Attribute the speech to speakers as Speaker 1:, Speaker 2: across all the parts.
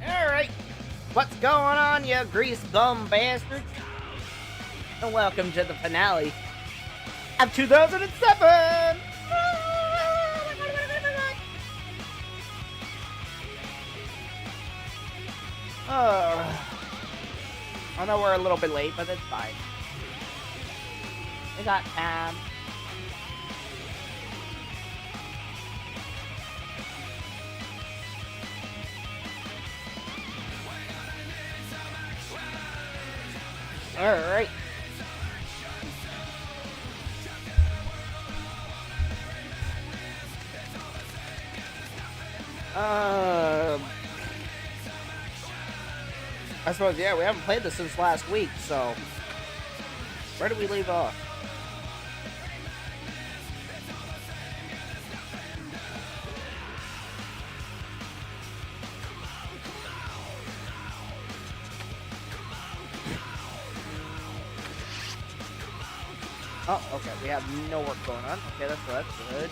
Speaker 1: Alright, what's going on, you grease bum bastards? And welcome to the finale of 2007! I know we're a little bit late, but it's fine. We got time. Alright. I suppose, yeah, we haven't played this since last week, so... Where did we leave off? Oh, okay, we have no work going on. Okay, that's good.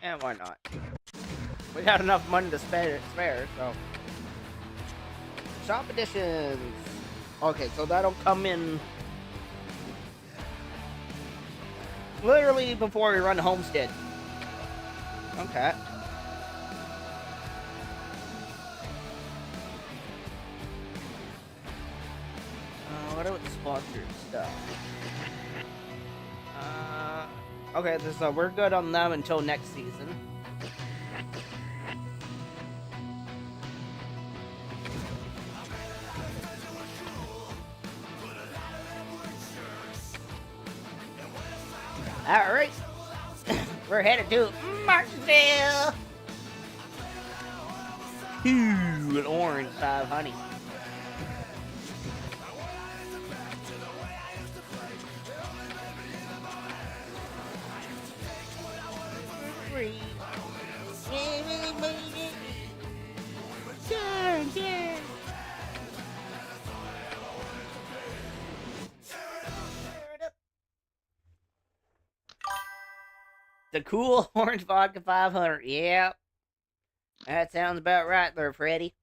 Speaker 1: And why not? We got enough money to spare, so... Shop editions! Okay, so that'll come in... literally before we run Homestead. Okay. What about the sponsored stuff? Okay, so we're good on them until next season. Alright, we're headed to Martinsville. Ooh, an orange 5 honey. The cool orange vodka 500. Yep. That sounds about right there, Freddy.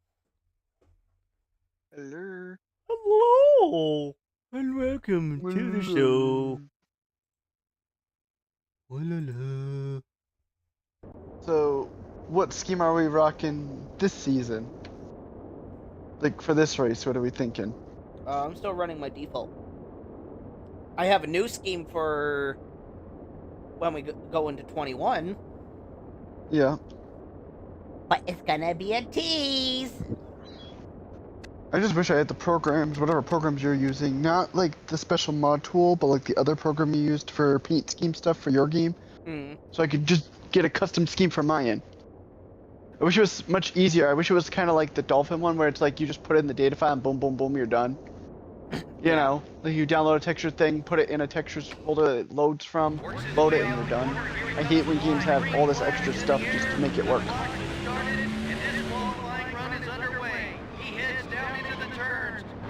Speaker 2: Hello.
Speaker 1: Hello. And welcome to the show. Hello.
Speaker 2: So, what scheme are we rocking this season? Like, for this race, what are we thinking?
Speaker 1: I'm still running my default. I have a new scheme for when we go into 21.
Speaker 2: Yeah.
Speaker 1: But it's gonna be a tease.
Speaker 2: I just wish I had the programs, whatever programs you're using. Not like the special mod tool, but like the other program you used for paint scheme stuff for your game. So I could just get a custom scheme for my end. I wish it was much easier. I wish it was kind of like the Dolphin one, where it's like you just put it in the data file and boom, boom, boom, you're done. You know, like you download a texture thing, put it in a textures folder it loads from, load it, and you're done. I hate when games have all this extra stuff just to make it work.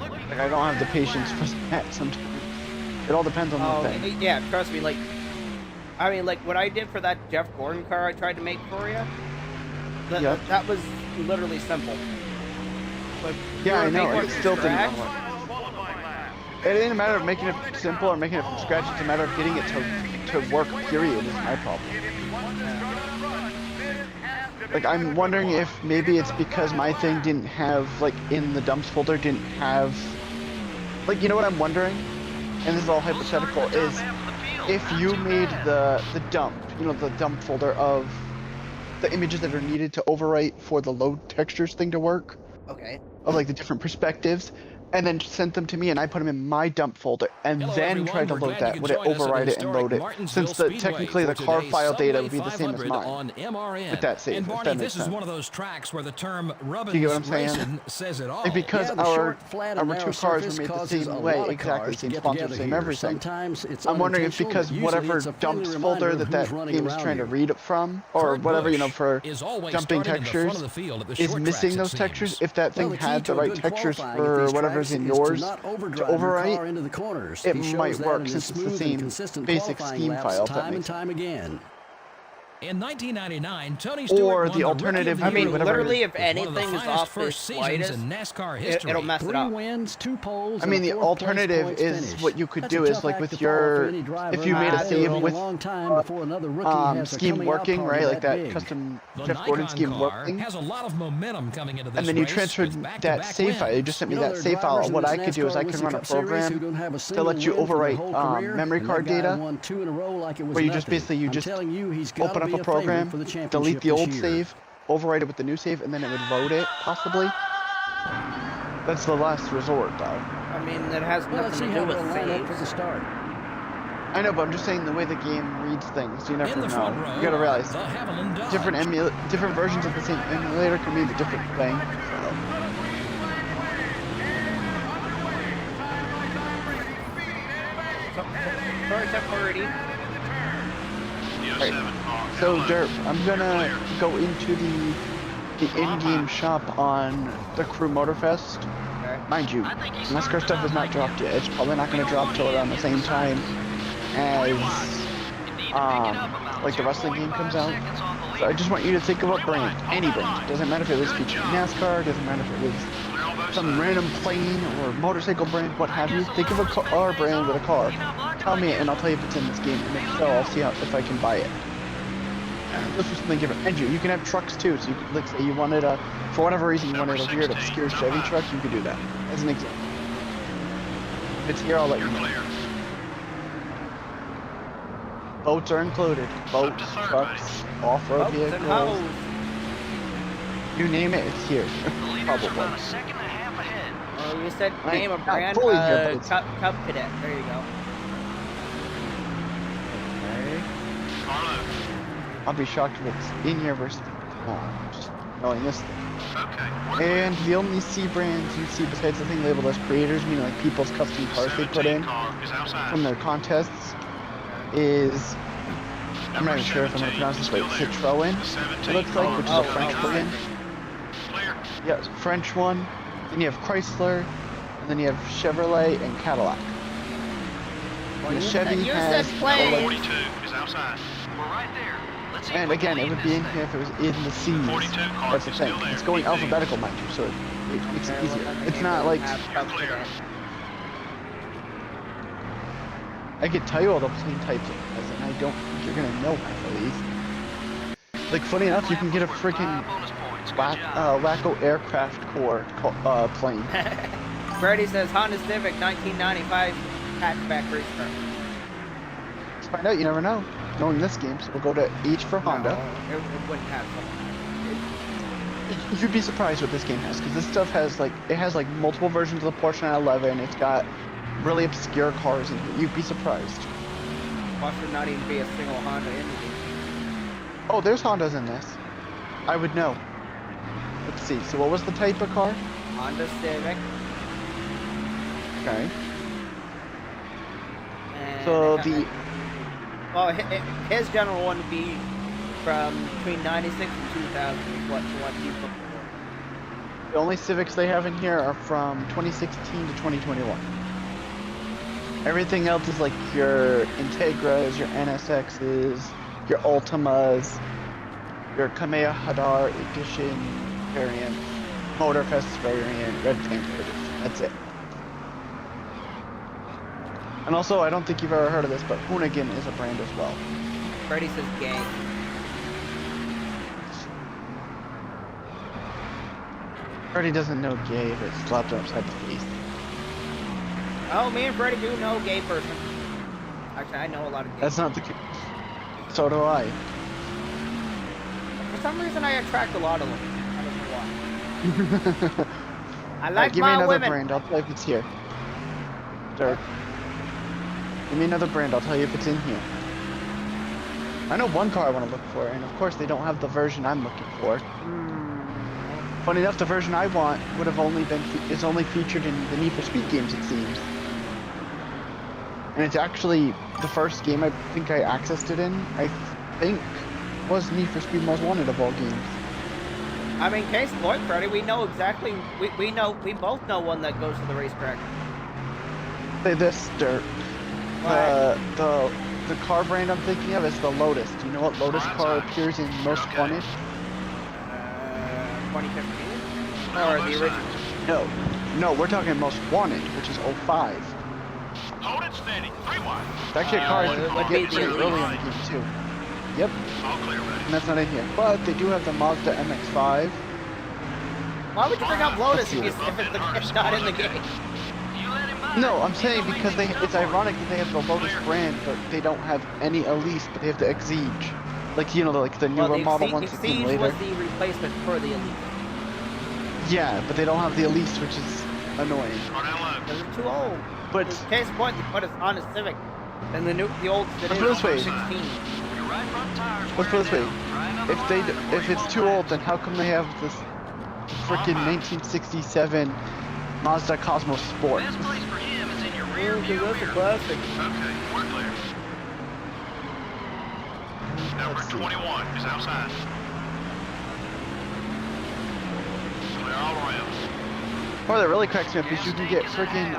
Speaker 2: Like, I don't have the patience for that sometimes. It all depends on the thing.
Speaker 1: Yeah, trust me, like, I mean, like, what I did for that Jeff Gordon car I tried to make for you, that was literally simple. But
Speaker 2: yeah, I know, it still didn't work. It ain't a matter of making it simple or making it from scratch, it's a matter of getting it to work, period, is my problem. Like, I'm wondering if maybe it's because my thing didn't have, like, in the dumps folder, didn't have... Like, you know what I'm wondering? And this is all hypothetical, is if you made the dump, you know, the dump folder of the images that are needed to overwrite for the load textures thing to work.
Speaker 1: Okay.
Speaker 2: Of, like, the different perspectives. and then sent them to me, and I put them in my dump folder, and then tried to load that. Would it override it and load it? Since technically the car file data would be the same as mine with that save.
Speaker 3: And
Speaker 2: if
Speaker 3: Barney,
Speaker 2: that makes
Speaker 3: this
Speaker 2: sense.
Speaker 3: is one of those tracks where the term rubbin'
Speaker 2: Do you get what I'm saying?
Speaker 3: racing says it all.
Speaker 2: Like because
Speaker 4: Yeah, the
Speaker 2: our
Speaker 4: short, flat, and narrow
Speaker 2: two cars were
Speaker 4: surface
Speaker 2: made the
Speaker 4: causes a
Speaker 2: same
Speaker 4: lot
Speaker 2: way,
Speaker 4: of
Speaker 2: exactly
Speaker 4: cars to
Speaker 2: same
Speaker 4: get
Speaker 2: sponsor,
Speaker 4: together
Speaker 2: same
Speaker 4: here.
Speaker 2: everything.
Speaker 4: Sometimes it's
Speaker 2: I'm wondering if
Speaker 4: unintentional,
Speaker 2: because
Speaker 4: but usually
Speaker 2: whatever
Speaker 4: it's a friendly
Speaker 2: dumps
Speaker 4: reminder
Speaker 2: folder
Speaker 4: of
Speaker 2: that
Speaker 4: who's
Speaker 2: that
Speaker 4: running
Speaker 2: game is
Speaker 4: around
Speaker 2: trying to
Speaker 4: here.
Speaker 2: read it from, or
Speaker 3: Kurt
Speaker 2: whatever, you know,
Speaker 3: Busch
Speaker 2: for
Speaker 3: is always
Speaker 2: dumping
Speaker 3: starting in the front
Speaker 2: textures,
Speaker 3: of the field at the
Speaker 2: is
Speaker 3: short
Speaker 2: missing
Speaker 3: tracks,
Speaker 2: those
Speaker 3: it
Speaker 2: textures.
Speaker 3: seems.
Speaker 2: If that thing
Speaker 4: Well, the key
Speaker 2: had
Speaker 4: to
Speaker 2: the
Speaker 4: a
Speaker 2: right
Speaker 4: good
Speaker 2: textures
Speaker 4: qualifying at
Speaker 2: for
Speaker 4: these
Speaker 2: whatever's
Speaker 4: tracks
Speaker 2: in
Speaker 4: is
Speaker 2: yours
Speaker 4: to not
Speaker 2: to
Speaker 4: overdrive your
Speaker 2: overwrite,
Speaker 4: car into the corners.
Speaker 2: it
Speaker 4: He shows
Speaker 2: might
Speaker 4: that
Speaker 2: work
Speaker 4: in his
Speaker 2: since it's the
Speaker 4: smooth and
Speaker 2: same
Speaker 4: consistent
Speaker 2: basic
Speaker 4: qualifying
Speaker 2: Steam
Speaker 4: laps
Speaker 2: file, if that
Speaker 4: time and
Speaker 2: makes sense.
Speaker 4: time again.
Speaker 3: In 1999, Tony Stewart
Speaker 2: Or
Speaker 3: won
Speaker 2: the alternative
Speaker 3: Rookie of
Speaker 1: I
Speaker 3: the
Speaker 1: mean,
Speaker 3: Year
Speaker 2: whatever it
Speaker 1: literally,
Speaker 2: is.
Speaker 1: if
Speaker 3: with one of the
Speaker 1: anything is
Speaker 3: finest
Speaker 1: off the
Speaker 3: first seasons
Speaker 1: slightest,
Speaker 3: in NASCAR history.
Speaker 1: it'll mess it
Speaker 4: 3
Speaker 1: up.
Speaker 4: wins, 2 poles,
Speaker 2: I mean, the
Speaker 4: and a 4th place
Speaker 2: alternative
Speaker 4: points
Speaker 2: is
Speaker 4: finish.
Speaker 2: what you could
Speaker 4: That's
Speaker 2: do
Speaker 4: a
Speaker 2: is
Speaker 4: tough
Speaker 2: like
Speaker 4: act
Speaker 2: with
Speaker 4: to follow
Speaker 2: your,
Speaker 4: for any driver,
Speaker 2: if you
Speaker 4: and
Speaker 2: made a
Speaker 4: it's
Speaker 2: save
Speaker 4: been a
Speaker 2: with
Speaker 4: long time before another rookie has a
Speaker 2: scheme
Speaker 4: coming out
Speaker 2: working,
Speaker 4: party
Speaker 2: right? Like that
Speaker 4: big.
Speaker 2: custom
Speaker 3: The
Speaker 2: Jeff Gordon
Speaker 3: Nikon
Speaker 2: scheme
Speaker 3: car
Speaker 2: working.
Speaker 3: has a lot of momentum coming into this
Speaker 2: And then you
Speaker 3: race
Speaker 2: transferred
Speaker 3: with
Speaker 2: that
Speaker 3: back-to-back
Speaker 2: save file. You
Speaker 3: wins.
Speaker 2: just sent me
Speaker 4: You know,
Speaker 2: that
Speaker 4: there are
Speaker 2: save file.
Speaker 4: drivers in
Speaker 2: What
Speaker 4: this
Speaker 2: I could do is
Speaker 4: NASCAR
Speaker 2: I can run a
Speaker 4: Cup Series who
Speaker 2: program
Speaker 4: don't have a
Speaker 2: to
Speaker 4: single
Speaker 2: let you
Speaker 4: win for their
Speaker 2: overwrite
Speaker 4: whole career,
Speaker 2: memory
Speaker 4: and
Speaker 2: card
Speaker 4: that guy
Speaker 2: data.
Speaker 4: won 2 in a row like it was
Speaker 2: Where you just
Speaker 4: nothing.
Speaker 2: basically
Speaker 4: I'm
Speaker 2: just
Speaker 4: telling you, he's got
Speaker 2: open
Speaker 4: to
Speaker 2: up
Speaker 4: be
Speaker 2: a
Speaker 4: a favorite
Speaker 2: program,
Speaker 4: for the
Speaker 2: delete
Speaker 4: championship
Speaker 2: the old
Speaker 4: this year.
Speaker 2: save, overwrite it with the new save, and then it would load it, possibly. That's the last resort, though.
Speaker 1: I mean, that has
Speaker 4: Well, let's see
Speaker 1: nothing to
Speaker 4: how
Speaker 1: do
Speaker 4: they'll
Speaker 1: with
Speaker 4: line up for
Speaker 1: saves.
Speaker 4: the start.
Speaker 2: I know, but I'm just saying the way the game reads things, you never
Speaker 3: In the
Speaker 2: know.
Speaker 3: front row,
Speaker 2: You gotta realize,
Speaker 3: the Haviland Dodge.
Speaker 2: different versions of the same emulator can mean a different thing. So.
Speaker 1: Sorry, temporary.
Speaker 2: Right. So, Derp, I'm gonna go into the in-game shop on the Crew Motorfest.
Speaker 1: Okay.
Speaker 2: Mind you, NASCAR stuff is not dropped yet. It's probably not gonna drop till around the same time as like the wrestling game comes out. So I just want you to think of a brand, any brand. Doesn't matter if it was featuring NASCAR, doesn't matter if it was some random plane or motorcycle brand, what have you. Think of a car brand with a car. Tell me it and I'll tell you if it's in this game, and if so, I'll see if I can buy it. This was something different. And you can have trucks too, so you could, like, say you wanted a, for whatever reason you wanted a weird obscure Chevy truck, you could do that, as an example. If it's here, I'll let you know. Boats are included. Boats, trucks, off-road
Speaker 1: Boats and
Speaker 2: vehicles.
Speaker 1: hoes.
Speaker 2: You name it, it's here. Probably.
Speaker 1: Oh, you said
Speaker 2: I
Speaker 1: name a
Speaker 2: ain't
Speaker 1: brand.
Speaker 2: fully here, but it's-
Speaker 1: Cub Cadet. There you go.
Speaker 2: Okay. I'll be shocked if it's in here versus just knowing this thing. And the only C brands you see besides the thing labeled as creators, meaning like people's custom cars they put in from their contests, is, I'm not even sure if I'm going to pronounce this right, Citroën, it looks like, which is a French brand. Yeah, French one. Then you have Chrysler, and then you have Chevrolet and Cadillac.
Speaker 1: Well,
Speaker 2: The
Speaker 1: you
Speaker 2: Chevy
Speaker 1: said
Speaker 2: has
Speaker 1: plane.
Speaker 5: 42 is outside. We're right there. Let's see
Speaker 2: and
Speaker 5: if we can
Speaker 2: again, it
Speaker 5: lead
Speaker 2: would be
Speaker 5: this
Speaker 2: in
Speaker 5: thing.
Speaker 2: here if it was in the C's.
Speaker 5: 42 car
Speaker 2: That's the
Speaker 5: is
Speaker 2: thing.
Speaker 5: still there.
Speaker 2: It's going
Speaker 5: Keep digging.
Speaker 2: alphabetical, mind you, so it makes it
Speaker 1: Okay,
Speaker 2: easier.
Speaker 1: well, then
Speaker 2: It's
Speaker 1: maybe
Speaker 2: not
Speaker 1: we'll
Speaker 2: like
Speaker 1: have Cub
Speaker 5: Clear.
Speaker 1: Cadet.
Speaker 2: I could tell you all the plane types it has, and I don't think you're gonna know half of these. Like, funny enough, you can get a freaking
Speaker 5: Bonus points. Good job.
Speaker 2: Wacko Aircraft Corps plane.
Speaker 1: Brady says Honda Civic 1995 hatchback race car.
Speaker 2: Let's find out. You never know. Knowing this game, so we'll go to H for Honda.
Speaker 1: No, it wouldn't have something.
Speaker 2: You'd be surprised what this game has, because this stuff has like multiple versions of the Porsche 911. It's got really obscure cars in here. You'd be surprised.
Speaker 1: Watch there not even be a single Honda in the game.
Speaker 2: Oh, there's Hondas in this. I would know. Let's see. So what was the type of car?
Speaker 1: Honda Civic.
Speaker 2: Okay.
Speaker 1: And
Speaker 2: So the
Speaker 1: well, his general one would be from between 96 and 2000 is what he's looking for.
Speaker 2: The only Civics they have in here are from 2016 to 2021. Everything else is like your Integras, your NSXs, your Ultimas, your Kamea Hadar Edition variant, Motorfest variant, Red Tank Edition. That's it. And also, I don't think you've ever heard of this, but Hoonigan is a brand as well.
Speaker 1: Freddy says gang.
Speaker 2: Freddy doesn't know gay if it's slapped upside the face.
Speaker 1: Oh, me and Freddy do know a gay person. Actually, I know a lot of gay.
Speaker 2: That's not the case. So do I.
Speaker 1: For some reason, I attract a lot of them. I don't know why. I like
Speaker 2: give me
Speaker 1: my
Speaker 2: another
Speaker 1: women.
Speaker 2: brand. I'll tell you if it's here. Derp. Give me another brand. I'll tell you if it's in here. I know one car I want to look for, and of course they don't have the version I'm looking for. Funny enough, the version I want would have only been is only featured in the Need for Speed games, it seems. And it's actually the first game I think I accessed it in. I think was Need for Speed Most Wanted of all games.
Speaker 1: I mean, case in point, Freddy, we know exactly. We both know one that goes to the racetrack.
Speaker 2: Say this, Dirt. The car brand I'm thinking of is the Lotus. Do you know what Lotus car appears in Most Wanted?
Speaker 1: 2015? Or the original?
Speaker 2: No, we're talking Most Wanted, which is 05.
Speaker 5: Hold it steady. 3 wide.
Speaker 2: It's actually a car you
Speaker 1: would
Speaker 2: can
Speaker 1: be
Speaker 2: get pretty
Speaker 1: the
Speaker 2: early
Speaker 1: Elite.
Speaker 2: in the game too. Yep,
Speaker 5: All clear, ready.
Speaker 2: and that's not in here. But they do have the Mazda MX-5.
Speaker 1: Why would you bring up Lotus if,
Speaker 2: Let's see.
Speaker 1: it's not in the game?
Speaker 5: You let him by.
Speaker 2: No, I'm saying because it's ironic that they have the Lotus brand, but they don't have any Elise, but they have the Exige. Like, you know, like the newer
Speaker 1: Well, the
Speaker 2: model ones that came
Speaker 1: Exige
Speaker 2: later.
Speaker 1: was the replacement for the Elite.
Speaker 2: Yeah, but they don't have the Elise, which is annoying.
Speaker 5: Start out low.
Speaker 1: Because it's too old.
Speaker 2: But
Speaker 1: Case in point, they put it on a Civic. And the old
Speaker 2: Let's put it this way.
Speaker 1: 16.
Speaker 5: Your right front tire's
Speaker 2: let's put it this way.
Speaker 5: wearing down. Try another right
Speaker 2: If it's too old, then how come they have this freaking 1967 Mazda Cosmos Sport?
Speaker 5: Best place for him is in your rear view
Speaker 1: That's a
Speaker 5: mirror.
Speaker 1: classic.
Speaker 5: Okay, we're clear. Number
Speaker 2: Let's see.
Speaker 5: 21 is outside. Clear all around.
Speaker 2: Or that really cracks me up is you can get freaking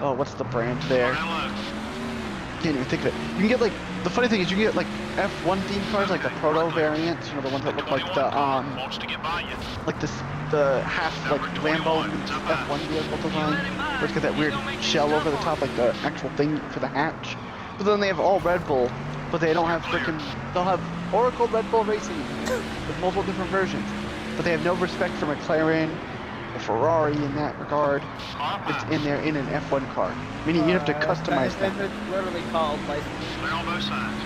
Speaker 2: oh, what's the brand there?
Speaker 5: Start out low.
Speaker 2: Can't even think of it. You can get like the funny thing is you can get like F1 themed cars, like the proto variants, you know, the ones that look like the
Speaker 5: wants to get by you.
Speaker 2: like the half like Lambo F1 vehicle design, where it's got that weird shell over the top, like the actual thing for the hatch. But then they have all Red Bull, but they don't have freaking. They'll have Oracle Red Bull Racing with multiple different versions, but they have no respect for McLaren or Ferrari in that regard. It's in there in an F1 car, meaning you have to customize them.
Speaker 1: It's literally called license.
Speaker 5: Clear on both sides.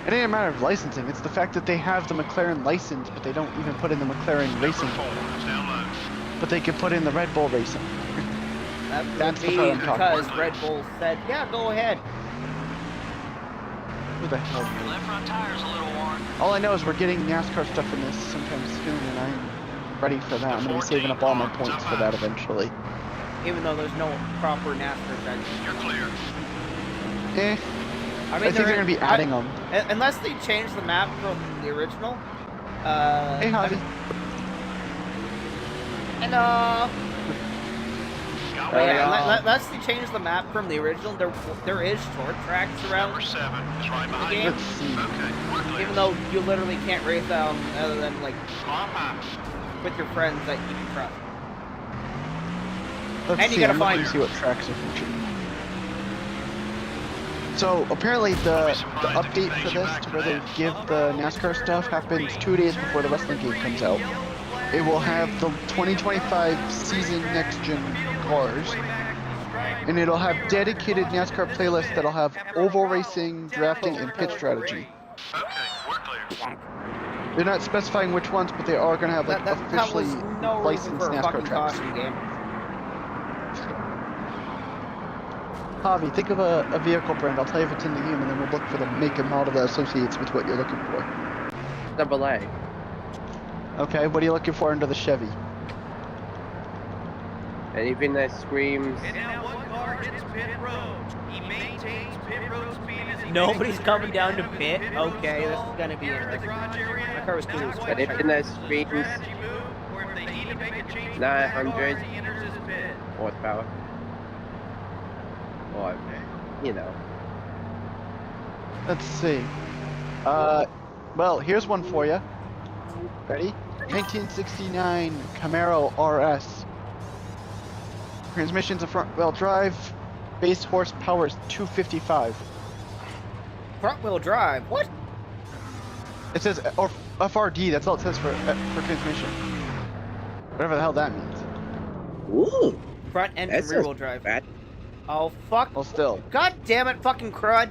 Speaker 2: It ain't a matter of licensing, it's the fact that they have the McLaren license, but they don't even put in the McLaren Racing.
Speaker 5: Number 4 is down low.
Speaker 2: But they can put in the Red Bull Racing.
Speaker 1: That
Speaker 2: That's
Speaker 1: would
Speaker 2: the
Speaker 1: be
Speaker 2: part I'm talking
Speaker 1: because
Speaker 5: about.
Speaker 1: Red Bull said, yeah, go ahead.
Speaker 2: Who the hell?
Speaker 5: Your left front tire's a little worn.
Speaker 2: All I know is we're getting NASCAR stuff in this sometime soon, and I'm ready for that. I'm gonna be saving up all my points for that eventually.
Speaker 1: Even though there's no proper NASCAR section.
Speaker 5: You're clear.
Speaker 2: Eh, I think they're gonna be adding them.
Speaker 1: Unless they change the map from the original.
Speaker 2: Hey, Javi.
Speaker 1: Hello.
Speaker 5: Got
Speaker 1: But
Speaker 5: one.
Speaker 1: yeah, unless they change the map from the original, there is short tracks around
Speaker 5: Number 7 is right
Speaker 1: the
Speaker 5: behind you.
Speaker 1: game.
Speaker 2: Let's see.
Speaker 5: Okay, we're clear.
Speaker 1: Even though you literally can't race them other than like
Speaker 5: Climb high.
Speaker 1: with your friends that you can trust.
Speaker 2: Let's
Speaker 1: And you
Speaker 2: see.
Speaker 1: gotta
Speaker 2: I'm
Speaker 1: find
Speaker 2: looking to see what tracks are featured. So apparently the update for this, to where they give the NASCAR stuff, happens 2 days before the wrestling game comes out. It will have the 2025 season next gen cars, and it'll have dedicated NASCAR playlists that'll have oval racing, drafting, and pit strategy.
Speaker 5: Okay, we're clear.
Speaker 2: They're not specifying which ones, but they are gonna have like
Speaker 1: That
Speaker 2: officially
Speaker 1: was no reason
Speaker 2: licensed
Speaker 1: for a
Speaker 2: NASCAR
Speaker 1: fucking
Speaker 2: tracks.
Speaker 1: caution game.
Speaker 2: Javi, think of a vehicle brand. I'll tell you if it's in the game, and then we'll look for the make and model that associates with what you're looking for.
Speaker 6: Double A.
Speaker 2: Okay, what are you looking for under the Chevy?
Speaker 6: Anything that screams.
Speaker 7: And now one car hits pit road. He maintains pit road speed as he
Speaker 1: Nobody's
Speaker 7: makes
Speaker 1: coming
Speaker 7: the
Speaker 1: down to
Speaker 7: turn.
Speaker 1: pit?
Speaker 7: Pit road
Speaker 1: Okay, this is
Speaker 7: stall.
Speaker 1: gonna be
Speaker 7: Enter the
Speaker 1: interesting.
Speaker 7: garage area.
Speaker 1: My car was cool.
Speaker 7: Now,
Speaker 6: But anything that screams
Speaker 7: strategy move, or if they need to make a change to
Speaker 6: 900
Speaker 7: the car, he enters his pit.
Speaker 6: horsepower. Or, you know.
Speaker 2: Let's see. Well, here's one for you. Ready? 1969 Camaro RS. Transmission's a front-wheel drive. Base horsepower is 255.
Speaker 1: Front wheel drive. What?
Speaker 2: It says or FRD. That's all it says for transmission. Whatever the hell that means.
Speaker 6: Ooh.
Speaker 1: Front and
Speaker 6: That's
Speaker 1: rear wheel drive.
Speaker 6: bad.
Speaker 1: Oh fuck.
Speaker 2: Well, still.
Speaker 1: God damn it, fucking crud.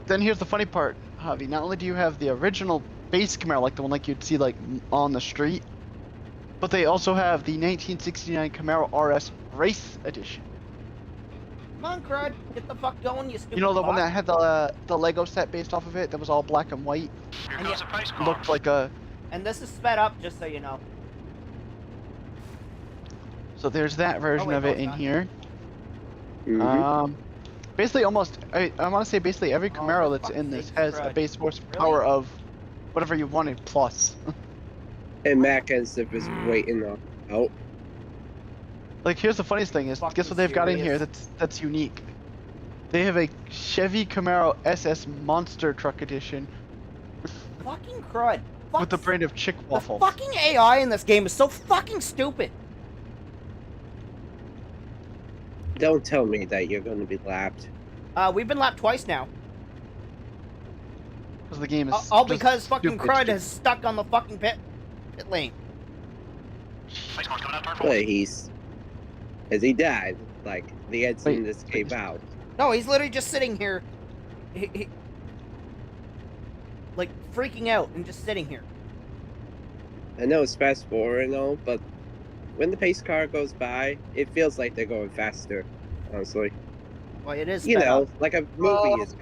Speaker 2: Then here's the funny part, Javi. Not only do you have the original base Camaro, like the one like you'd see like on the street, But they also have the 1969 Camaro RS Race Edition.
Speaker 1: Come on, Crud. Get the fuck going, you stupid
Speaker 2: You know the one
Speaker 1: fuck.
Speaker 2: that had the Lego set based off of it that was all black and white?
Speaker 5: Here
Speaker 1: And
Speaker 5: comes
Speaker 1: yeah-
Speaker 5: a pace car.
Speaker 2: Looked like a...
Speaker 1: And this is sped up, just so you know.
Speaker 2: So there's that version
Speaker 1: wait,
Speaker 2: of
Speaker 1: no,
Speaker 2: it
Speaker 1: it's
Speaker 2: in
Speaker 1: not.
Speaker 2: here.
Speaker 6: Mm-hmm.
Speaker 2: Basically almost, I want to say basically every
Speaker 1: Oh,
Speaker 2: Camaro
Speaker 1: for
Speaker 2: that's
Speaker 1: fuck's
Speaker 2: in this
Speaker 1: sake,
Speaker 2: has a
Speaker 1: Crud.
Speaker 2: base horsepower
Speaker 1: Really?
Speaker 2: of whatever you wanted plus.
Speaker 6: And Mac as if is waiting out.
Speaker 2: Like here's the funniest thing is,
Speaker 1: Fucking
Speaker 2: guess what they've got in here
Speaker 1: serious.
Speaker 2: that's unique? They have a Chevy Camaro SS Monster Truck Edition
Speaker 1: Fucking Crud. Fuck
Speaker 2: with the brand of Chick
Speaker 1: the
Speaker 2: Waffles.
Speaker 1: fucking AI in this game is so fucking stupid.
Speaker 6: Don't tell me that you're going to be lapped.
Speaker 1: We've been lapped twice now.
Speaker 2: Because the game is
Speaker 1: All
Speaker 2: just
Speaker 1: because fucking
Speaker 2: stupid,
Speaker 1: Crud
Speaker 2: stupid.
Speaker 1: is stuck on the fucking pit lane.
Speaker 5: Pace car's coming out turn 4.
Speaker 6: But as he died, like, the engine
Speaker 2: Wait,
Speaker 6: just gave
Speaker 2: wait.
Speaker 6: out.
Speaker 1: No, he's literally just sitting here. Like, freaking out and just sitting here.
Speaker 6: I know it's fast forward and all, but when the pace car goes by, it feels like they're going faster, honestly.
Speaker 1: Well, it is
Speaker 6: You
Speaker 1: sped
Speaker 6: know,
Speaker 1: up.
Speaker 6: like a movie is,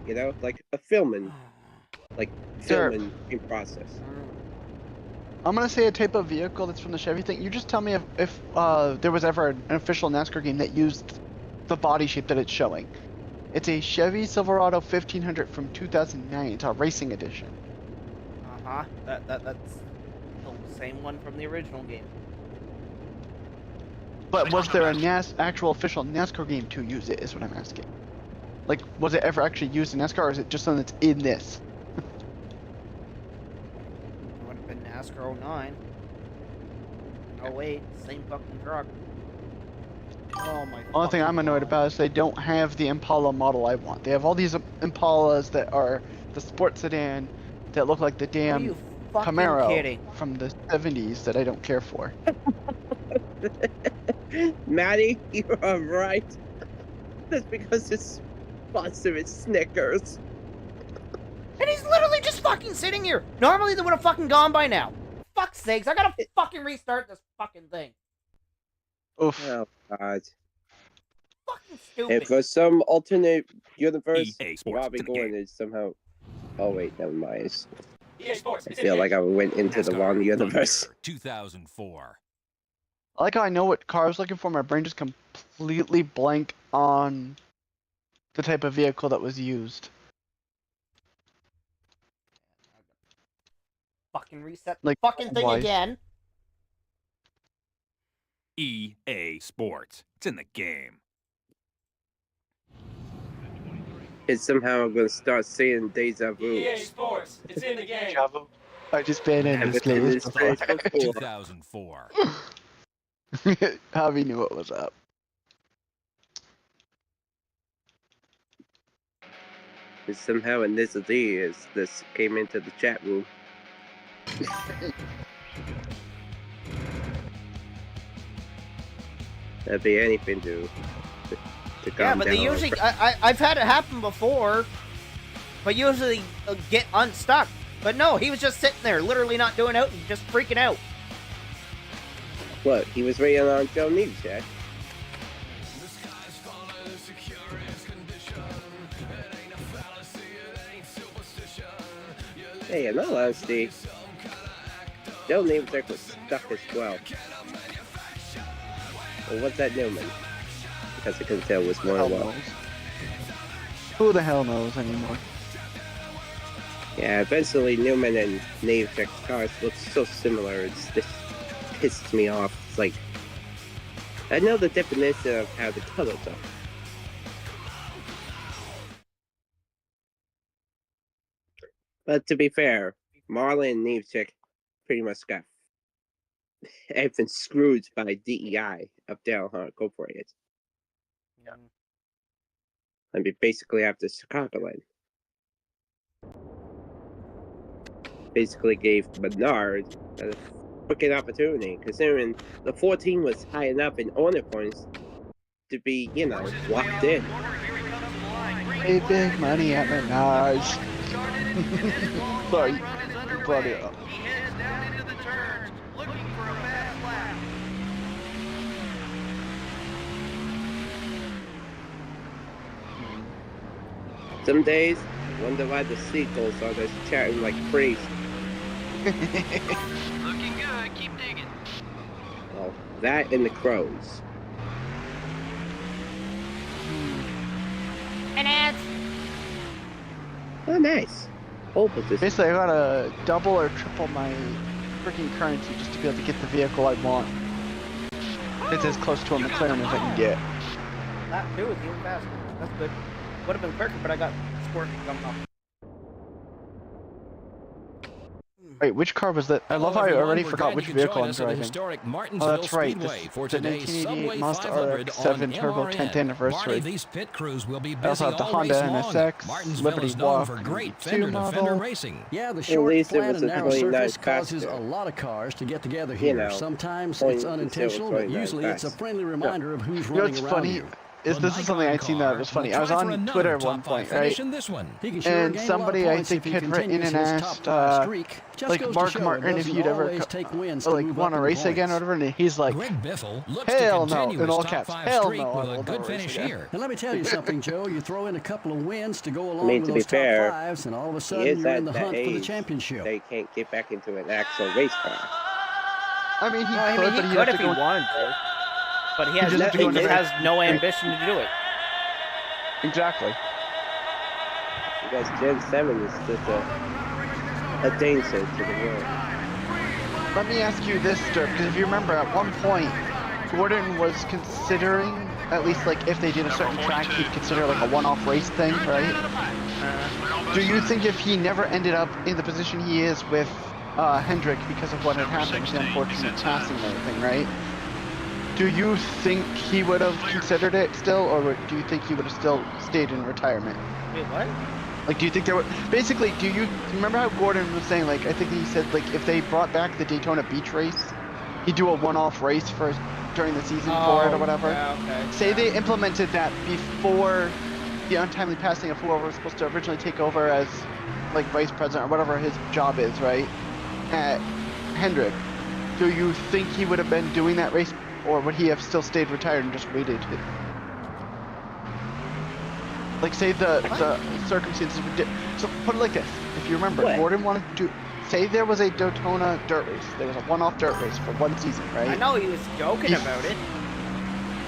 Speaker 6: you know, like a filming in process.
Speaker 2: I'm gonna say a type of vehicle that's from the Chevy thing. You just tell me if there was ever an official NASCAR game that used the body shape that it's showing. It's a Chevy Silverado 1500 from 2009. It's a racing edition.
Speaker 1: Uh-huh. That's the same one from the original game.
Speaker 2: But was there a actual official NASCAR game to use it, is what I'm asking. Like, was it ever actually used in NASCAR, or is it just something that's in this?
Speaker 1: It would have been NASCAR 09. Oh wait, same fucking truck. Oh my.
Speaker 2: Only thing
Speaker 1: fucking
Speaker 2: I'm annoyed
Speaker 1: God.
Speaker 2: about is they don't have the Impala model I want. They have all these Impalas that are the sports sedan that look like the
Speaker 1: Are
Speaker 2: damn
Speaker 1: you fucking
Speaker 2: Camaro
Speaker 1: kidding?
Speaker 2: from the 70s that I don't care for.
Speaker 6: Maddie, you are right. That's because it's sponsored with Snickers.
Speaker 1: And he's literally just fucking sitting here. Normally they would have fucking gone by now. Fuck's sakes, I gotta fucking restart this fucking thing.
Speaker 2: Oof.
Speaker 6: Oh, God.
Speaker 1: Fucking stupid.
Speaker 6: And for some alternate universe,
Speaker 8: EA Sports,
Speaker 6: Robbie
Speaker 8: it's in the
Speaker 6: Gordon
Speaker 8: game.
Speaker 6: is somehow... Oh, wait, never mind.
Speaker 8: EA Sports,
Speaker 6: I
Speaker 8: it's in
Speaker 6: feel
Speaker 8: the
Speaker 6: like I went into the
Speaker 3: NASCAR
Speaker 6: wrong
Speaker 3: Thunder
Speaker 6: universe.
Speaker 3: 2004.
Speaker 2: I like how I know what car I was looking for. My brain just completely blank on the type of vehicle that was used.
Speaker 1: Fucking reset the
Speaker 2: Like,
Speaker 1: fucking thing
Speaker 2: why?
Speaker 1: again.
Speaker 8: EA Sports, it's in the game.
Speaker 6: It's somehow going to start seeing Deja Vu.
Speaker 8: EA Sports, it's in the game.
Speaker 2: I just been in this place before.
Speaker 3: 2004.
Speaker 2: Javi knew what was up.
Speaker 6: And somehow in this came into the chat room. That'd be anything to calm
Speaker 1: Yeah, but they
Speaker 6: down.
Speaker 1: usually I've had it happen before, but usually get unstuck. But no, he was just sitting there, literally not doing out and just freaking out.
Speaker 6: What? He was waiting on Joe Neves, yeah? Hey, in all honesty, Joe Neves was stuck as well. Or was that Newman? Because I couldn't tell it was more
Speaker 2: Hell
Speaker 6: than one.
Speaker 2: knows. Who the hell knows anymore?
Speaker 6: Yeah, eventually Newman and Neves' cars look so similar, it's just pisses me off. It's like, I know the definition of how the colors are. But to be fair, Marlon and Neves pretty much got everything screwed by DEI up there on Incorporated.
Speaker 1: Yeah.
Speaker 6: I mean, basically after Chicagoland. Basically gave Menard a freaking opportunity, considering the 14 was high enough in honor points to be, you know, locked in.
Speaker 2: Hey, big money at Menards. Sorry, brought it up.
Speaker 7: He heads down into the turn. turns, looking for a fast lap.
Speaker 6: Some days, I wonder why the seagulls are just chatting like crazy.
Speaker 7: Looking good, keep digging.
Speaker 6: Well, that and the crows.
Speaker 1: And ads.
Speaker 6: Oh, nice. Hope with this.
Speaker 2: Basically, I gotta double or triple my freaking currency just to be able to get the vehicle I want. It's as close to a McLaren as I can get.
Speaker 1: Lap 2 is even faster. That's good. Would have been quicker, but I got squirt coming up.
Speaker 2: Wait, which car was that? I love how I already forgot which vehicle I'm
Speaker 3: The
Speaker 2: driving.
Speaker 3: historic
Speaker 2: Oh, that's right.
Speaker 3: Speedway for
Speaker 2: The
Speaker 3: today's
Speaker 2: 1988
Speaker 3: Subway
Speaker 2: Mazda
Speaker 3: 500
Speaker 2: RX-7
Speaker 3: on
Speaker 2: Turbo
Speaker 3: MRN.
Speaker 2: 10th anniversary.
Speaker 3: Marty, these pit crews will be
Speaker 2: I
Speaker 3: busy
Speaker 2: also have the
Speaker 3: all
Speaker 2: Honda
Speaker 3: race long.
Speaker 2: NSX,
Speaker 3: Martinsville
Speaker 2: Liberty
Speaker 3: is known
Speaker 2: Walk,
Speaker 3: for great
Speaker 2: 2
Speaker 3: fender-to-fender
Speaker 2: model.
Speaker 3: racing.
Speaker 4: Yeah, the
Speaker 6: At
Speaker 4: short,
Speaker 6: least it
Speaker 4: flat,
Speaker 6: was
Speaker 4: and
Speaker 6: a
Speaker 4: narrow
Speaker 6: 29
Speaker 4: surface causes
Speaker 6: faster.
Speaker 4: a lot of cars to get together
Speaker 6: You
Speaker 4: here.
Speaker 6: know,
Speaker 4: Sometimes
Speaker 6: point
Speaker 4: it's
Speaker 6: instead of
Speaker 4: unintentional, but
Speaker 6: 29
Speaker 4: usually it's a
Speaker 6: fast.
Speaker 4: friendly reminder of who's
Speaker 2: You know
Speaker 4: running
Speaker 2: what's
Speaker 4: around
Speaker 2: funny?
Speaker 4: you.
Speaker 2: Is this is something I'd seen that was funny. I was on Twitter at one point, right?
Speaker 4: He can sure
Speaker 2: And
Speaker 4: gain
Speaker 2: somebody,
Speaker 4: a lot of
Speaker 2: I
Speaker 4: points
Speaker 2: think,
Speaker 4: if he
Speaker 2: had written
Speaker 4: continues
Speaker 2: and
Speaker 4: his
Speaker 2: asked,
Speaker 4: top five streak. Just
Speaker 2: like,
Speaker 4: goes to
Speaker 2: Mark
Speaker 4: show it
Speaker 2: Martin if
Speaker 4: doesn't
Speaker 2: you'd ever,
Speaker 4: always take wins to
Speaker 2: like,
Speaker 4: move
Speaker 2: want
Speaker 4: up
Speaker 2: to
Speaker 4: in
Speaker 2: race again or
Speaker 4: points.
Speaker 2: whatever, and he's like,
Speaker 3: Greg Biffle looks
Speaker 2: hell
Speaker 3: to
Speaker 2: no,
Speaker 3: continue
Speaker 2: in all
Speaker 3: his top
Speaker 2: caps,
Speaker 3: 5
Speaker 2: hell
Speaker 3: streak
Speaker 2: no, I
Speaker 3: with
Speaker 2: will
Speaker 3: a
Speaker 2: never
Speaker 3: good
Speaker 2: race
Speaker 3: finish
Speaker 2: again.
Speaker 3: here.
Speaker 4: And let me tell you something, Joe. You throw in a couple of wins to go along
Speaker 6: to
Speaker 4: with
Speaker 6: be
Speaker 4: those
Speaker 6: fair,
Speaker 4: top fives, and all of a
Speaker 6: He
Speaker 4: sudden
Speaker 6: is
Speaker 4: you're
Speaker 6: at
Speaker 4: in the
Speaker 6: that
Speaker 4: hunt for the
Speaker 6: age.
Speaker 4: championship.
Speaker 6: They can't get back into an actual race car.
Speaker 2: I mean, he
Speaker 1: Well, I
Speaker 2: could,
Speaker 1: mean,
Speaker 2: but
Speaker 1: he
Speaker 2: he'd
Speaker 1: could
Speaker 2: have
Speaker 1: if
Speaker 2: to
Speaker 1: he
Speaker 2: go.
Speaker 1: wanted to. But he
Speaker 2: He
Speaker 1: has,
Speaker 2: just has to
Speaker 1: he
Speaker 2: go
Speaker 1: just
Speaker 2: into
Speaker 1: has no ambition to do it.
Speaker 2: Exactly.
Speaker 6: Because Gen 7 is just a danger to the world.
Speaker 2: Let me ask you this, Derp, because if you remember, at one point, Gordon was considering, at least like if they did a certain track, he'd consider like a one-off race thing, right? Do you think if he never ended up in the position he is with Hendrick because of what had happened, with the unfortunate passing and everything, right? Do you think he would have considered it still, or do you think he would have still stayed in retirement?
Speaker 1: Wait, what?
Speaker 2: Like, do you think there would... Basically, do you remember how Gordon was saying, like, I think he said, like, if they brought back the Daytona Beach race, he'd do a one-off race for during the season for it or whatever?
Speaker 1: Yeah, okay.
Speaker 2: Say they implemented that before the untimely passing of whoever was supposed to originally take over as, like, vice president or whatever his job is, right? At Hendrick. Do you think he would have been doing that race, or would he have still stayed retired and just waited? Like, say the circumstances were so put it like this. If you remember,
Speaker 6: What?
Speaker 2: Gordon wanted to say there was a Daytona dirt race. There was a one-off dirt race for one season, right?
Speaker 1: I know he was joking
Speaker 2: He's-
Speaker 1: about it.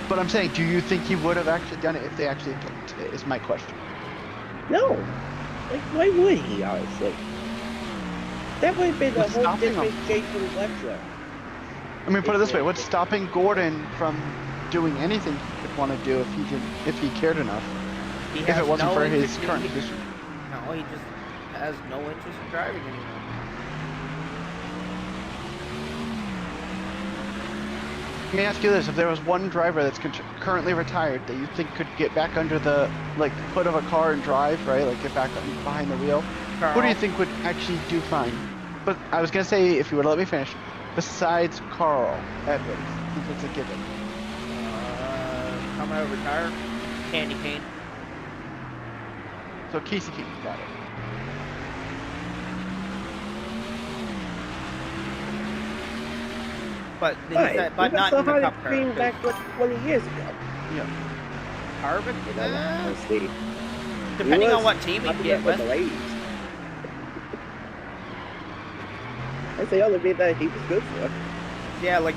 Speaker 2: But I'm saying, do you think he would have actually done it if they actually implemented it, is my question.
Speaker 6: No. Like, why would he, honestly? That would have been a
Speaker 2: What's
Speaker 6: whole
Speaker 2: stopping him?
Speaker 6: different Jason lecture.
Speaker 2: I mean, put it this way, what's stopping Gordon from doing anything he could want to do if he cared enough?
Speaker 1: He
Speaker 2: If
Speaker 1: has
Speaker 2: it wasn't
Speaker 1: no
Speaker 2: for his
Speaker 1: interest in-
Speaker 2: current position.
Speaker 1: No, he just has no interest in driving anymore.
Speaker 2: Let me ask you this, if there was one driver that's currently retired that you think could get back under the, like, hood of a car and drive, right? Like, get back behind the wheel. Who do you think would actually do fine? But I was gonna say, if you would let me finish, besides Carl Edwards, since it's a given.
Speaker 1: I'm gonna retire. Candy cane.
Speaker 2: So Casey King got it.
Speaker 1: But he
Speaker 6: Right.
Speaker 1: said, but
Speaker 6: We
Speaker 1: not
Speaker 6: saw
Speaker 1: in the
Speaker 6: how
Speaker 1: cup
Speaker 6: it
Speaker 1: car.
Speaker 6: came back like 20 years ago.
Speaker 2: Yeah.
Speaker 1: Harvick,
Speaker 6: Honestly.
Speaker 1: depending
Speaker 6: He
Speaker 1: on
Speaker 6: was
Speaker 1: what team you
Speaker 6: popping
Speaker 1: get
Speaker 6: up with
Speaker 1: with.
Speaker 6: the ladies. That's the only bit that he was good for.
Speaker 1: Yeah, like,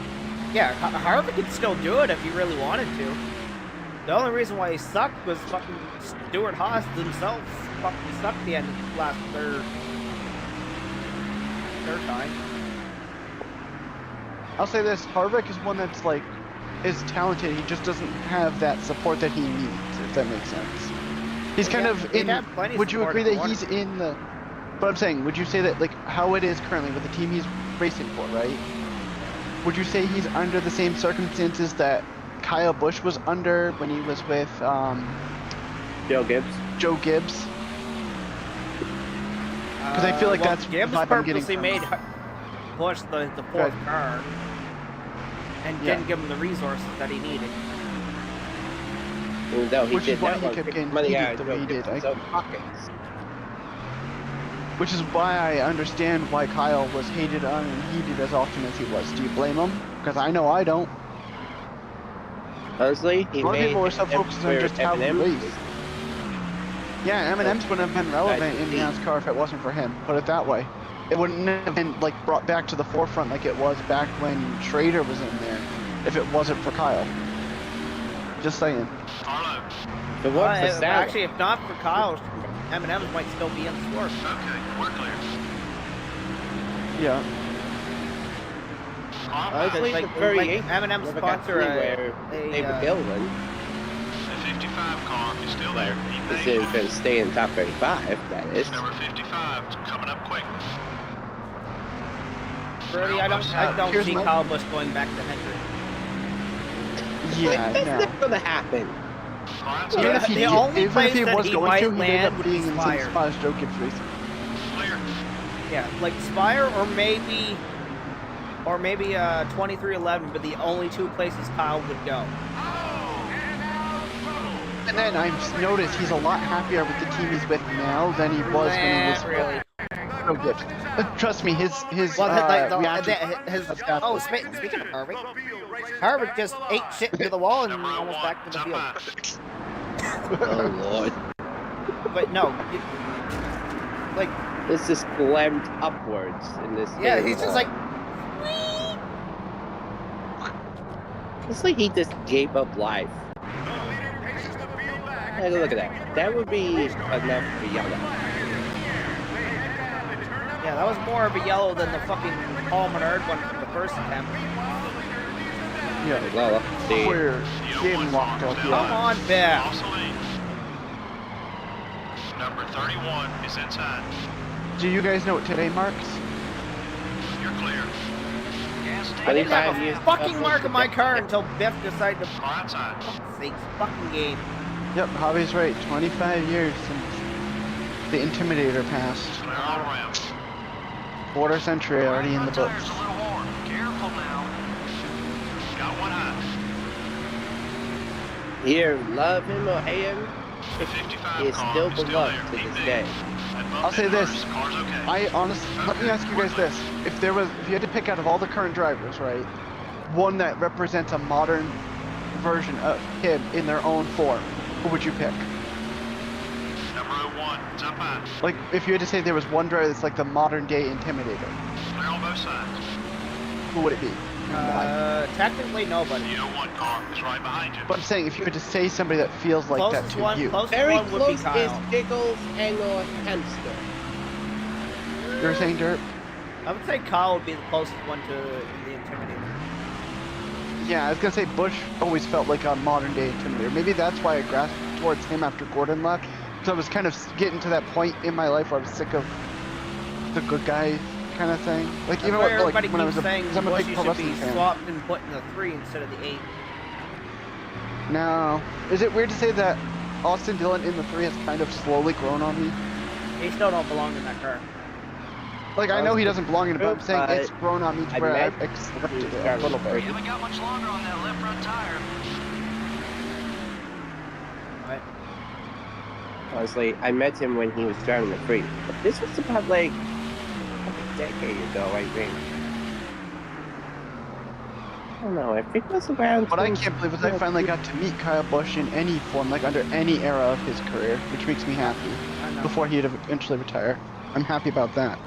Speaker 1: yeah, Harvick could still do it if he really wanted to. The only reason why he sucked was fucking Stuart Haas themselves fucking sucked the end of their time.
Speaker 2: I'll say this, Harvick is one that's like, is talented, he just doesn't have that support that he needs, if that makes sense. He's kind of
Speaker 1: he'd
Speaker 2: in,
Speaker 1: have plenty of
Speaker 2: would you
Speaker 1: support
Speaker 2: agree
Speaker 1: if he
Speaker 2: that he's
Speaker 1: wanted.
Speaker 2: in the, but I'm saying, would you say that, like, how it is currently with the team he's racing for, right? Would you say he's under the same circumstances that Kyle Busch was under when he was with,
Speaker 6: Joe Gibbs.
Speaker 2: Joe Gibbs? Because I feel like
Speaker 1: well,
Speaker 2: that's
Speaker 1: Gibbs
Speaker 2: the vibe I'm getting
Speaker 1: purposely
Speaker 2: from
Speaker 1: made Busch the fourth
Speaker 2: Right.
Speaker 1: car and
Speaker 2: Yeah.
Speaker 1: didn't give him the resources that he needed.
Speaker 6: Even though he
Speaker 2: Which is
Speaker 6: did
Speaker 2: why
Speaker 6: not
Speaker 2: he
Speaker 6: want
Speaker 2: kept
Speaker 6: to
Speaker 2: getting
Speaker 6: get money
Speaker 2: heated
Speaker 6: out
Speaker 2: the
Speaker 6: of
Speaker 2: way he
Speaker 6: Joe
Speaker 2: did.
Speaker 6: Gibbs' own pockets.
Speaker 2: Which is why I understand why Kyle was hated on and heated as often as he was. Do you blame him? Because I know I don't.
Speaker 6: Honestly,
Speaker 2: A lot of people were so focused on just how he raced. Yeah, Eminem's wouldn't have been relevant in NASCAR if it wasn't for him. Put it that way. It wouldn't have been like brought back to the forefront like it was back when Schrader was in there, if it wasn't for Kyle. Just saying.
Speaker 1: Actually, if not for Kyle, Eminem's might still be in the sport.
Speaker 5: Okay, we're clear.
Speaker 2: Yeah.
Speaker 6: Honestly,
Speaker 1: like,
Speaker 6: the variation
Speaker 1: Eminem's sponsor
Speaker 6: where they were Goblin.
Speaker 5: The 55 car is still there.
Speaker 6: This is going to stay in top 35, that is.
Speaker 5: Number 55 is coming up quick.
Speaker 1: Really, I don't see Kyle Busch going back to Hendrick.
Speaker 2: Yeah,
Speaker 6: That's
Speaker 2: no.
Speaker 6: not going to happen.
Speaker 2: Even if
Speaker 1: The only place
Speaker 2: he
Speaker 1: that
Speaker 2: was
Speaker 1: he
Speaker 2: going
Speaker 1: might
Speaker 2: to, he'd end
Speaker 1: land
Speaker 2: up
Speaker 1: would
Speaker 2: being
Speaker 1: be
Speaker 2: in some
Speaker 1: Spire.
Speaker 2: spots Joe Gibbs racing.
Speaker 5: Clear.
Speaker 1: Yeah, like Spire or maybe 2311, but the only two places Kyle would go.
Speaker 2: And then I've noticed he's a lot happier with the team he's with now than he was when he was
Speaker 1: really.
Speaker 2: Joe Gibbs. Trust me, his
Speaker 1: speaking of Harvick just ate shit to the wall and almost back to the field.
Speaker 6: Oh, Lord.
Speaker 1: But no, like,
Speaker 6: This is slammed upwards in this
Speaker 1: yeah,
Speaker 6: game.
Speaker 1: he's just like,
Speaker 6: It's like he just gave up life. Hey, look at that. That would be enough for yellow.
Speaker 1: yeah, that was more of a yellow than the fucking Paul Menard one from the first attempt.
Speaker 2: Yeah.
Speaker 6: Well, the
Speaker 2: Where game locked up.
Speaker 1: Come
Speaker 2: Yeah.
Speaker 1: on, Bear.
Speaker 5: Number 31 is inside.
Speaker 2: Do you guys know what today marks?
Speaker 5: You're clear.
Speaker 1: I didn't have
Speaker 6: 25 years
Speaker 1: a fucking
Speaker 6: of
Speaker 1: mark on my car until Biff decided to.
Speaker 5: Car outside.
Speaker 1: Fuck's sakes, fucking game.
Speaker 2: Yep, Hobby's right. 25 years since the Intimidator passed.
Speaker 5: Clear all around.
Speaker 2: Quarter century already in the books.
Speaker 5: Tires a little warm. Careful now. Got one high.
Speaker 6: here, love him or hate him,
Speaker 5: The 55
Speaker 6: he is
Speaker 5: car
Speaker 6: still
Speaker 5: is
Speaker 6: beloved
Speaker 5: there.
Speaker 6: to
Speaker 5: Keep
Speaker 6: this
Speaker 5: it.
Speaker 6: day.
Speaker 2: I'll say this.
Speaker 5: Car's okay.
Speaker 2: I honestly, let me ask you guys this: if you had to pick out of all the current drivers, right, one that represents a modern version of him in their own form, who would you pick?
Speaker 5: Number 01, it's up high.
Speaker 2: Like, if you had to say there was one driver that's like the modern day Intimidator,
Speaker 5: Clear on both sides.
Speaker 2: who would it be?
Speaker 1: Technically nobody.
Speaker 5: The 01 car is right behind you.
Speaker 2: But I'm saying, if you had to say somebody that feels like that to you,
Speaker 6: Very
Speaker 1: one would be
Speaker 6: close
Speaker 1: Kyle.
Speaker 6: is Jiggles and or Hamster.
Speaker 2: you're saying Derp?
Speaker 1: I would say Kyle would be the closest one to the Intimidator.
Speaker 2: Yeah, I was gonna say Bush always felt like a modern day Intimidator. Maybe that's why I grasped towards him after Gordon left. Because I was kind of getting to that point in my life where I was sick of the good guy kind of thing. Like, you know what? Like,
Speaker 1: Everybody
Speaker 2: when I
Speaker 1: keeps
Speaker 2: was
Speaker 1: saying
Speaker 2: I'm a
Speaker 1: Bush
Speaker 2: big
Speaker 1: should
Speaker 2: pro
Speaker 1: be
Speaker 2: wrestling fan.
Speaker 1: swapped and put in the 3 instead of the 8.
Speaker 2: No. Is it weird to say that Austin Dillon in the 3 has kind of slowly grown on me?
Speaker 1: He still don't belong in that car.
Speaker 2: Like, I know he doesn't belong in it, but I'm saying
Speaker 6: But
Speaker 2: it's grown on me to
Speaker 6: I
Speaker 2: where
Speaker 6: meant
Speaker 2: I've accepted it a
Speaker 6: Charlie
Speaker 2: little bit.
Speaker 6: Bird.
Speaker 7: haven't got much longer on that left front tire.
Speaker 1: Right?
Speaker 6: Honestly, I met him when he was driving the 3. But this was about like a decade ago, I think. I don't know, I think it was around.
Speaker 2: What I can't believe is I finally got to meet Kyle Busch in any form, like under any era of his career, which makes me happy.
Speaker 1: I know.
Speaker 2: Before he'd eventually retire. I'm happy about that.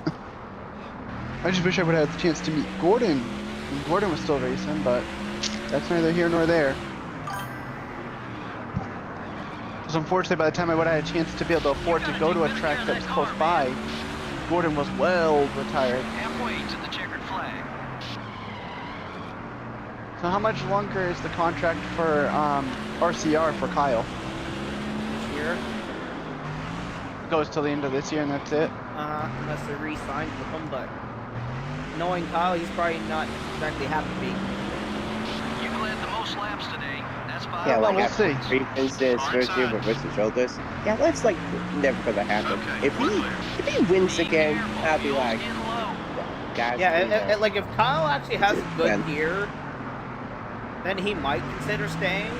Speaker 2: I just wish I would have had the chance to meet Gordon when Gordon was still racing, but that's neither here nor there. Because unfortunately, by the time I would have had a chance to be able to afford to go to a track that was close by, Gordon was well retired.
Speaker 7: Halfway to the checkered flag.
Speaker 2: So how much longer is the contract for RCR for Kyle?
Speaker 1: This year,
Speaker 2: Goes till the end of this year and that's it?
Speaker 1: unless they re-signed with him, but knowing Kyle, he's probably not exactly happy to be.
Speaker 7: You led the most laps today. That's by
Speaker 6: Yeah, like
Speaker 2: we'll
Speaker 6: after
Speaker 2: see.
Speaker 6: 3 incidents first year with wrist and shoulders. Yeah, that's like never gonna happen.
Speaker 5: Okay,
Speaker 6: If he wins again, I'll be like, guys.
Speaker 1: Yeah, like if Kyle actually has a good
Speaker 6: Yeah.
Speaker 1: year, then he might consider staying.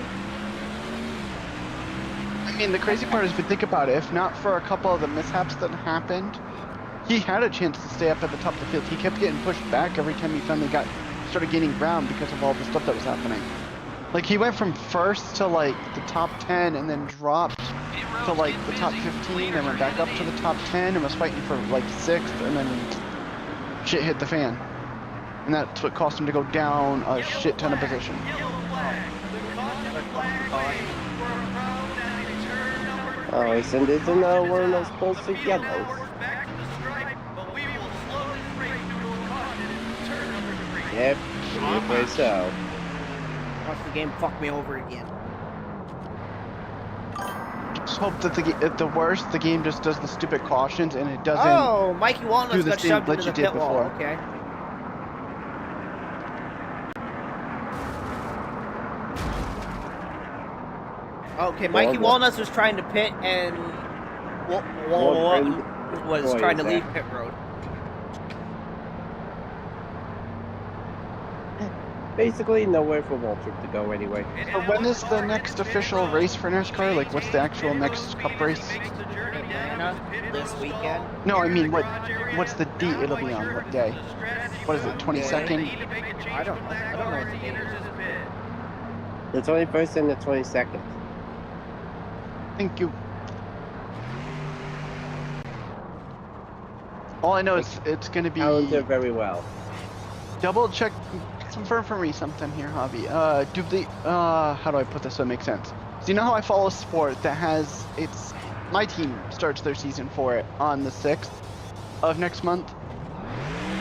Speaker 2: I mean, the crazy part is, if you think about it, if not for a couple of the mishaps that happened, he had a chance to stay up at the top of the field. He kept getting pushed back every time he finally started gaining ground because of all the stuff that was happening. Like, he went from first to, like, the top 10 and then dropped to, like, the top 15 and went back up to the top 10 and was fighting for, like, 6th, and then shit hit the fan. And that's what caused him to go down a shit ton of position.
Speaker 6: Oh, isn't it another one of those bullshit yellows? Yep, anyway, so.
Speaker 1: Watch the game fuck me over again.
Speaker 2: Just hope that at the worst, the game just does the stupid cautions and it doesn't.
Speaker 1: Oh, Mikey Walnuts
Speaker 2: do the
Speaker 1: got
Speaker 2: same
Speaker 1: shoved
Speaker 2: glitch
Speaker 1: into
Speaker 2: you
Speaker 1: the
Speaker 2: did
Speaker 1: pit wall.
Speaker 2: before.
Speaker 1: Okay. Okay, Mikey Walnuts was trying to pit and was trying to leave pit road.
Speaker 6: Basically, nowhere for Waltrip to go anyway.
Speaker 2: So when is the next official race for NASCAR? Like, what's the actual next Cup race?
Speaker 1: Atlanta this weekend.
Speaker 2: No, I mean, what's the date it'll be on? What day? What is it, 22nd?
Speaker 1: I don't know. I don't know what the date is.
Speaker 6: The 21st and the 22nd.
Speaker 2: Thank you. All I know is it's gonna be...
Speaker 6: I'll do very well.
Speaker 2: Double check, confirm for me something here, Javi. How do I put this so it makes sense? So you know how I follow a sport that has my team starts their season for it on the 6th of next month?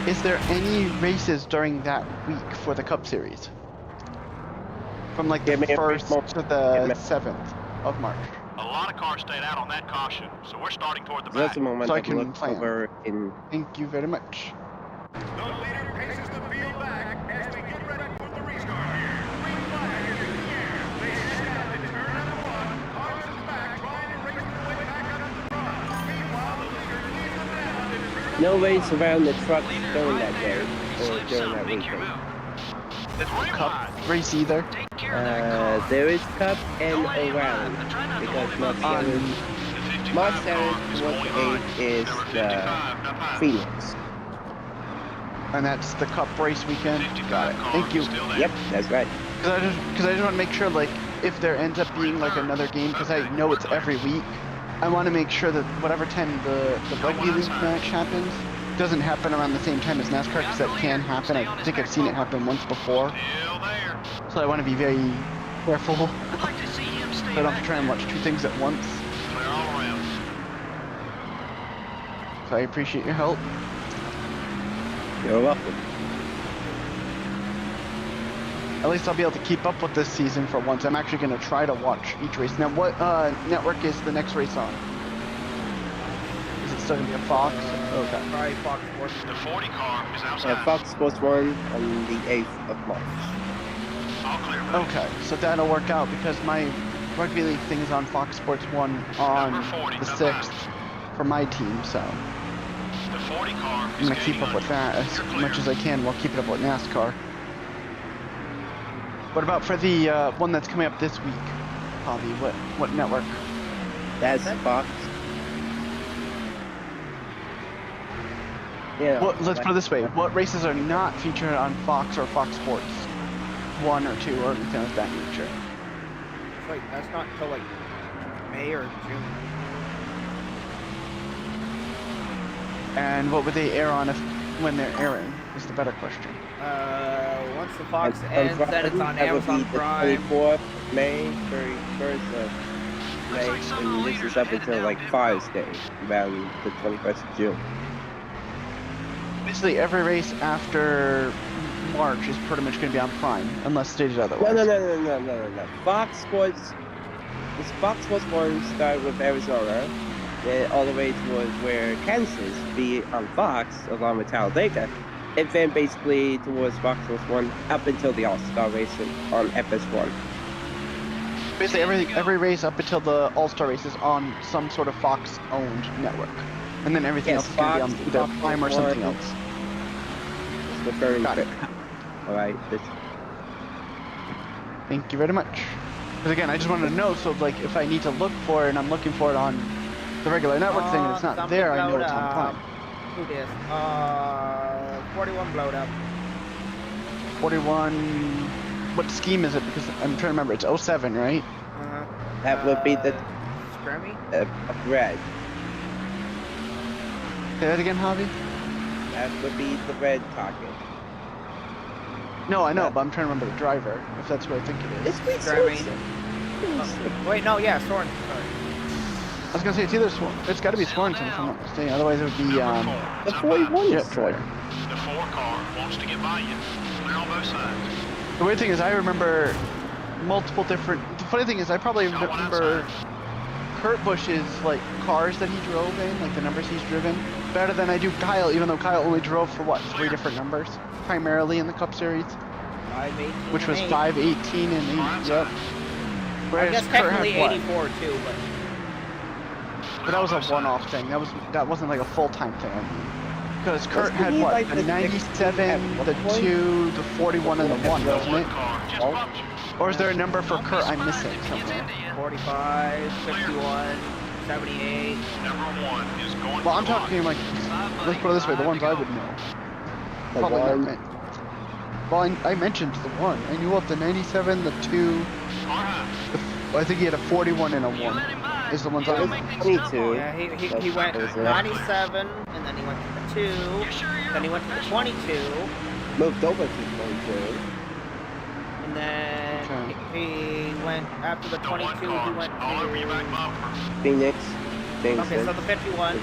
Speaker 2: Is there any races during that week for the Cup Series? From like the 1st to the 7th of March.
Speaker 5: A lot of cars stayed out on that caution, so we're starting toward the back.
Speaker 6: Just a moment,
Speaker 2: So I
Speaker 6: I
Speaker 2: can
Speaker 6: look
Speaker 2: plan.
Speaker 6: over in...
Speaker 2: Thank you very much.
Speaker 7: The leader paces the field back as we get ready for the restart here. Green flag is in the air. They head out to turn number 1. Cars in the back trying to race their way back up to the front. Meanwhile, the leader leads them down to turn
Speaker 6: No race around the truck during that day, or during that weekend.
Speaker 2: Cup race either.
Speaker 6: There is Cup and around, because March 7th to 8th is the Phoenix.
Speaker 2: And that's the Cup race weekend. Got it. Thank you.
Speaker 6: Yep, that's right.
Speaker 2: Because I just want to make sure, like, if there ends up being like another game, because I know it's every week, I want to make sure that whatever time the rugby league match happens doesn't happen around the same time as NASCAR, because that can happen. I think I've seen it happen once before. So I want to be very careful. So I don't have to try and watch 2 things at once. So I appreciate your help.
Speaker 6: You're welcome.
Speaker 2: At least I'll be able to keep up with this season for once. I'm actually going to try to watch each race. Now, what network is the next race on? Is it still going to be a Fox? Okay.
Speaker 1: Probably Fox Sports.
Speaker 5: The 40 car is outside.
Speaker 6: Fox Sports 1 on the 8th of March.
Speaker 5: All clear, buddy.
Speaker 2: Okay, so that'll work out because my rugby league thing is on Fox Sports 1 on the 6th for my team, so
Speaker 5: The 40 car
Speaker 2: I'm going to keep up with that as much as I can while keeping up with NASCAR. What about for the one that's coming up this week, Javi? What network?
Speaker 6: That's Fox. Yeah.
Speaker 2: Well, let's put it this way. What races are not featured on Fox or Fox Sports 1 or 2 or anything of that nature?
Speaker 1: Wait, that's not until like May or June.
Speaker 2: And what would they air on when they're airing is the better question.
Speaker 1: Once the Fox ends, then it's on Amazon Prime.
Speaker 6: 24th May, 31st of May, and this is up until like Father's Day, around the 21st of June.
Speaker 2: Basically, every race after March is pretty much going to be on Prime, unless stated otherwise.
Speaker 6: No. Fox Sports, this Fox Sports 1 started with Arizona, then all the way towards where Kansas be on Fox, along with Talladega, and then basically towards Fox Sports 1 up until the All-Star racing on FS1.
Speaker 2: Basically, every race up until the All-Star race is on some sort of Fox-owned network. And then everything else is going to be on either Prime or something else.
Speaker 6: Referring
Speaker 2: Got
Speaker 6: to
Speaker 2: it.
Speaker 6: Alright,
Speaker 2: Thank you very much. Because again, I just wanted to know, so like, if I need to look for it and I'm looking for it on the regular network thing and it's not there, I know it's on Prime.
Speaker 1: Who this? 41 blowed up.
Speaker 2: 41. What scheme is it? Because I'm trying to remember. It's 07, right?
Speaker 6: That would be the
Speaker 1: Scrammy?
Speaker 6: red.
Speaker 2: Say that again, Javi?
Speaker 6: That would be the red target.
Speaker 2: No, I know, but I'm trying to remember the driver. If that's what I think it is.
Speaker 6: It's
Speaker 1: Scrammy.
Speaker 6: Sorensen.
Speaker 1: Wait, no, yeah, Soren. Sorry.
Speaker 2: I was gonna say it's either it's got to be Swarrington if I'm not mistaken. Otherwise, it would be
Speaker 6: The 41
Speaker 2: Jet
Speaker 6: is
Speaker 2: Driver.
Speaker 7: The 4 car wants to get by you. Clear on both sides.
Speaker 2: The weird thing is, I remember multiple different. The funny thing is, I probably remember Kurt Busch's like cars that he drove in, like the numbers he's driven, better than I do Kyle. Even though Kyle only drove for what 3 different numbers, primarily in the Cup Series,
Speaker 1: 518
Speaker 2: which was
Speaker 1: and 8.
Speaker 2: 5, 18, and 8. Yep.
Speaker 1: I
Speaker 2: Whereas
Speaker 1: guess
Speaker 2: Kurt
Speaker 1: technically
Speaker 2: had what?
Speaker 1: 84 too,
Speaker 2: But that was a one-off thing. That wasn't like a full-time thing. I mean, because Kurt
Speaker 6: Wasn't
Speaker 2: had
Speaker 6: he
Speaker 2: what?
Speaker 6: like
Speaker 2: The
Speaker 6: the
Speaker 2: 97, the 2, the 41, and the 1, wasn't it? Or is there a number for Kurt I'm missing somewhere?
Speaker 1: 45, 51, 78.
Speaker 7: Number 1 is going
Speaker 2: Well, I'm
Speaker 7: to
Speaker 2: talking like, let's put it this way, the ones I would know.
Speaker 6: The
Speaker 2: Probably not
Speaker 6: one.
Speaker 2: meant. Well, I mentioned the 1. I knew of the 97, the 2, I think he had a 41 and a 1. Is the ones I would
Speaker 6: 22.
Speaker 1: Yeah, he went
Speaker 6: That's it.
Speaker 1: 97, and then he went to the 2, then he went to the 22,
Speaker 6: Moved over to 22.
Speaker 1: and then
Speaker 2: Okay.
Speaker 1: he went, after the 22, he went to...
Speaker 6: Phoenix.
Speaker 1: Okay, so the 51,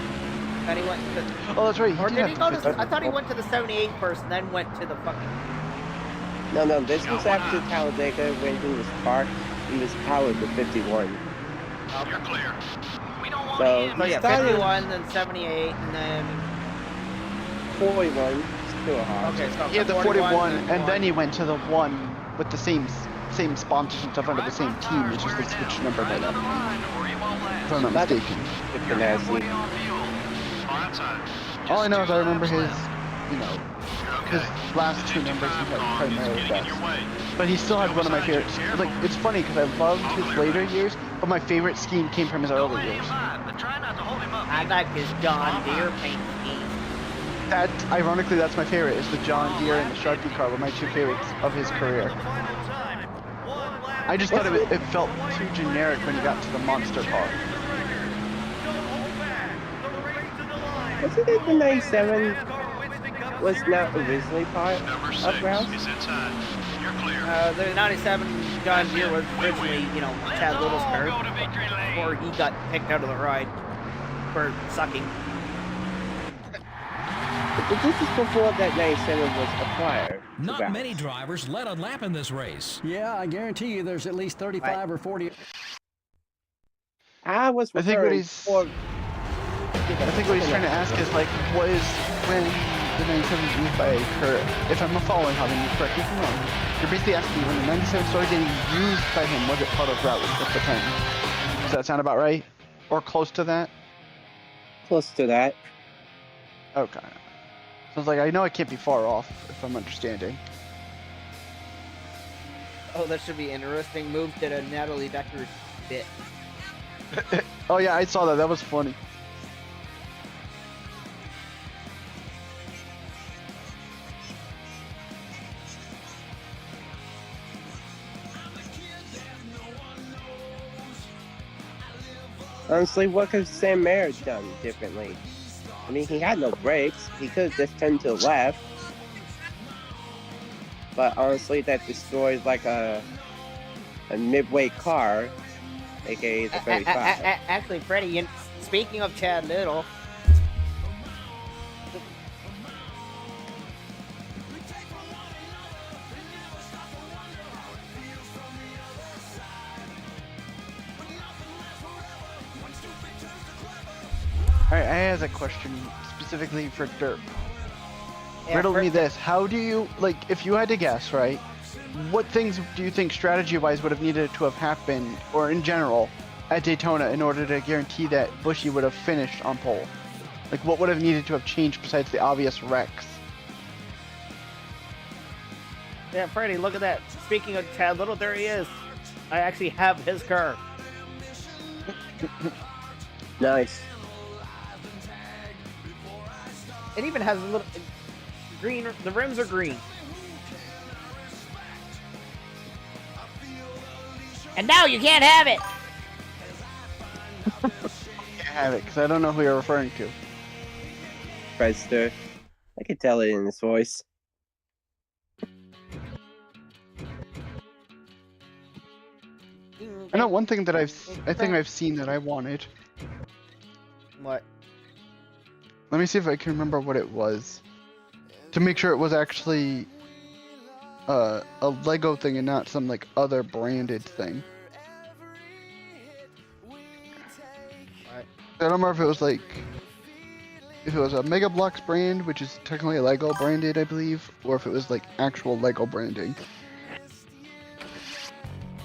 Speaker 1: then he went to the...
Speaker 2: Oh, that's right.
Speaker 1: Or
Speaker 2: He
Speaker 1: did
Speaker 2: did
Speaker 1: he go
Speaker 2: have
Speaker 1: to...
Speaker 2: the
Speaker 1: I thought he went to the 78 first, and then went to the fucking...
Speaker 6: No, this was after Talladega when he was parked. He was powered to 51.
Speaker 7: You're clear. We don't want
Speaker 6: So
Speaker 1: So
Speaker 6: he
Speaker 1: yeah,
Speaker 6: started
Speaker 1: 51, then 78, and then...
Speaker 6: 41. Still hard.
Speaker 1: Okay, so
Speaker 2: He had the 41, and then
Speaker 1: one.
Speaker 2: he went to the 1 with the same sponsors and stuff under the same team. It's just they switched number by that point. If I'm not
Speaker 6: That's-
Speaker 2: mistaken.
Speaker 6: It's nasty.
Speaker 2: All I know is I remember his, his last 2 numbers he had primarily best. But he still had one of my favorites. Like, it's funny because I loved his later years, but my favorite scheme came from his early years.
Speaker 1: I like his John Deere paint scheme.
Speaker 2: That, ironically, that's my favorite, is the John Deere and the Sharpie car were my 2 favorites of his career. I just thought it felt too generic when you got to the monster car.
Speaker 6: Wasn't it the 97 was not originally part of Rouse?
Speaker 1: The 97 John Deere was originally, Chad Little's car before he got kicked out of the ride for sucking.
Speaker 6: But this is before that 97 was acquired. to
Speaker 3: Not
Speaker 6: Rouse.
Speaker 3: many drivers led a lap in this race.
Speaker 4: Yeah, I guarantee you there's at least 35 or 40.
Speaker 6: I was
Speaker 2: I think what
Speaker 6: referring
Speaker 2: he's-
Speaker 6: for...
Speaker 2: I think what he's trying to ask is, like, was when the 97 was used by Kurt, if I'm following how you correct me if I'm wrong, you're basically asking when the 97 started getting used by him, was it part of Route with the 10? Does that sound about right? Or close to that?
Speaker 6: Close to that.
Speaker 2: Okay. So it's like, I know I can't be far off, if I'm understanding.
Speaker 1: Oh, that should be interesting. Move to the Natalie Decker bit.
Speaker 2: Oh yeah, I saw that, that was funny.
Speaker 6: Honestly, what could Sam Mayer done differently? I mean, he had no brakes. He could have just turned to the left. But honestly, that destroyed like a midway car, aka the 35.
Speaker 1: Actually, Freddie, speaking of Chad Little,
Speaker 2: Alright, I have a question specifically for Derp.
Speaker 1: yeah,
Speaker 2: Riddle
Speaker 1: for-
Speaker 2: me this, how do you, like, if you had to guess, right, what things do you think strategy-wise would have needed to have happened, or in general, at Daytona in order to guarantee that Bushy would have finished on pole? Like, what would have needed to have changed besides the obvious wrecks?
Speaker 1: yeah, Freddie, look at that. Speaking of Chad Little, there he is. I actually have his car.
Speaker 6: Nice.
Speaker 1: It even has a little green. The rims are green. And now you can't have it.
Speaker 2: Can't have it because I don't know who you're referring to.
Speaker 6: Prester. I could tell it in his voice.
Speaker 2: I know one thing that I think I've seen that I wanted.
Speaker 1: What?
Speaker 2: Let me see if I can remember what it was. To make sure it was actually a Lego thing and not some like other branded thing. I don't remember if it was like a Mega Bloks brand, which is technically a Lego branded, I believe, or if it was like actual Lego branding.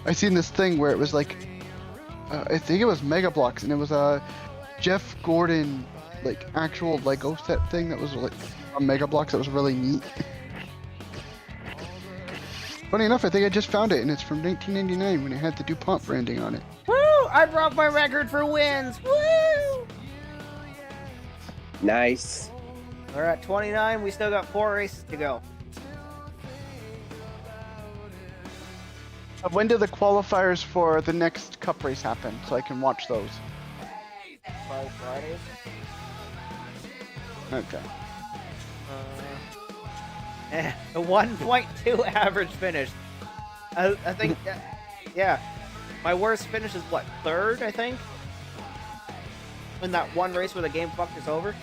Speaker 2: I seen this thing where it was like, I think it was Mega Bloks, and it was a Jeff Gordon like actual Lego set thing that was like on Mega Bloks that was really neat. Funny enough, I think I just found it, and it's from 1999 when it had the DuPont branding on it.
Speaker 1: Woo! I broke my record for wins. Woo!
Speaker 6: Nice.
Speaker 1: We're at 29. We still got 4 races to go.
Speaker 2: When do the qualifiers for the next Cup race happen, so I can watch those?
Speaker 1: By Fridays.
Speaker 2: Okay.
Speaker 1: A 1.2 average finish. I think, yeah. My worst finish is what, 3rd, I think? In that one race where the game fucked us over.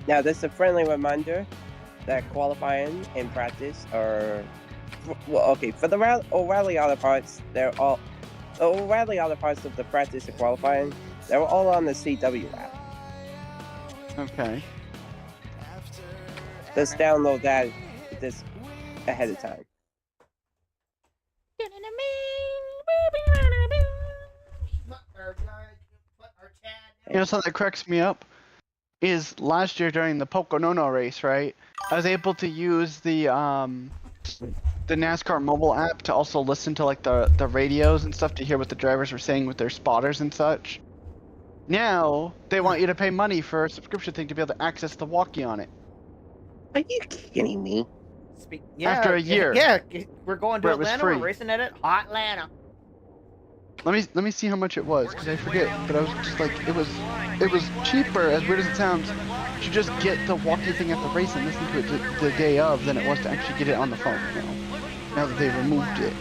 Speaker 6: Now, this is a friendly reminder that qualifying and practice are, well, okay, for the O'Reilly Auto Parts, they're all, the O'Reilly Auto Parts of the practice and qualifying, they're all on the CW app.
Speaker 2: Okay.
Speaker 6: Just download that this ahead of time.
Speaker 2: You know something that cracks me up is last year during the Poconono race, right? I was able to use the NASCAR mobile app to also listen to like the radios and stuff to hear what the drivers were saying with their spotters and such. Now they want you to pay money for a subscription thing to be able to access the walkie on it.
Speaker 6: Are you kidding me?
Speaker 2: After a year.
Speaker 1: Yeah, we're going to
Speaker 2: where it was
Speaker 1: Atlanta.
Speaker 2: free.
Speaker 1: We're racing at it. Hot Atlanta.
Speaker 2: Let me see how much it was, because I forget. But I was just like, it was cheaper, as weird as it sounds, to just get the walkie thing at the race and listen to it the day of than it was to actually get it on the phone. Now that they removed it.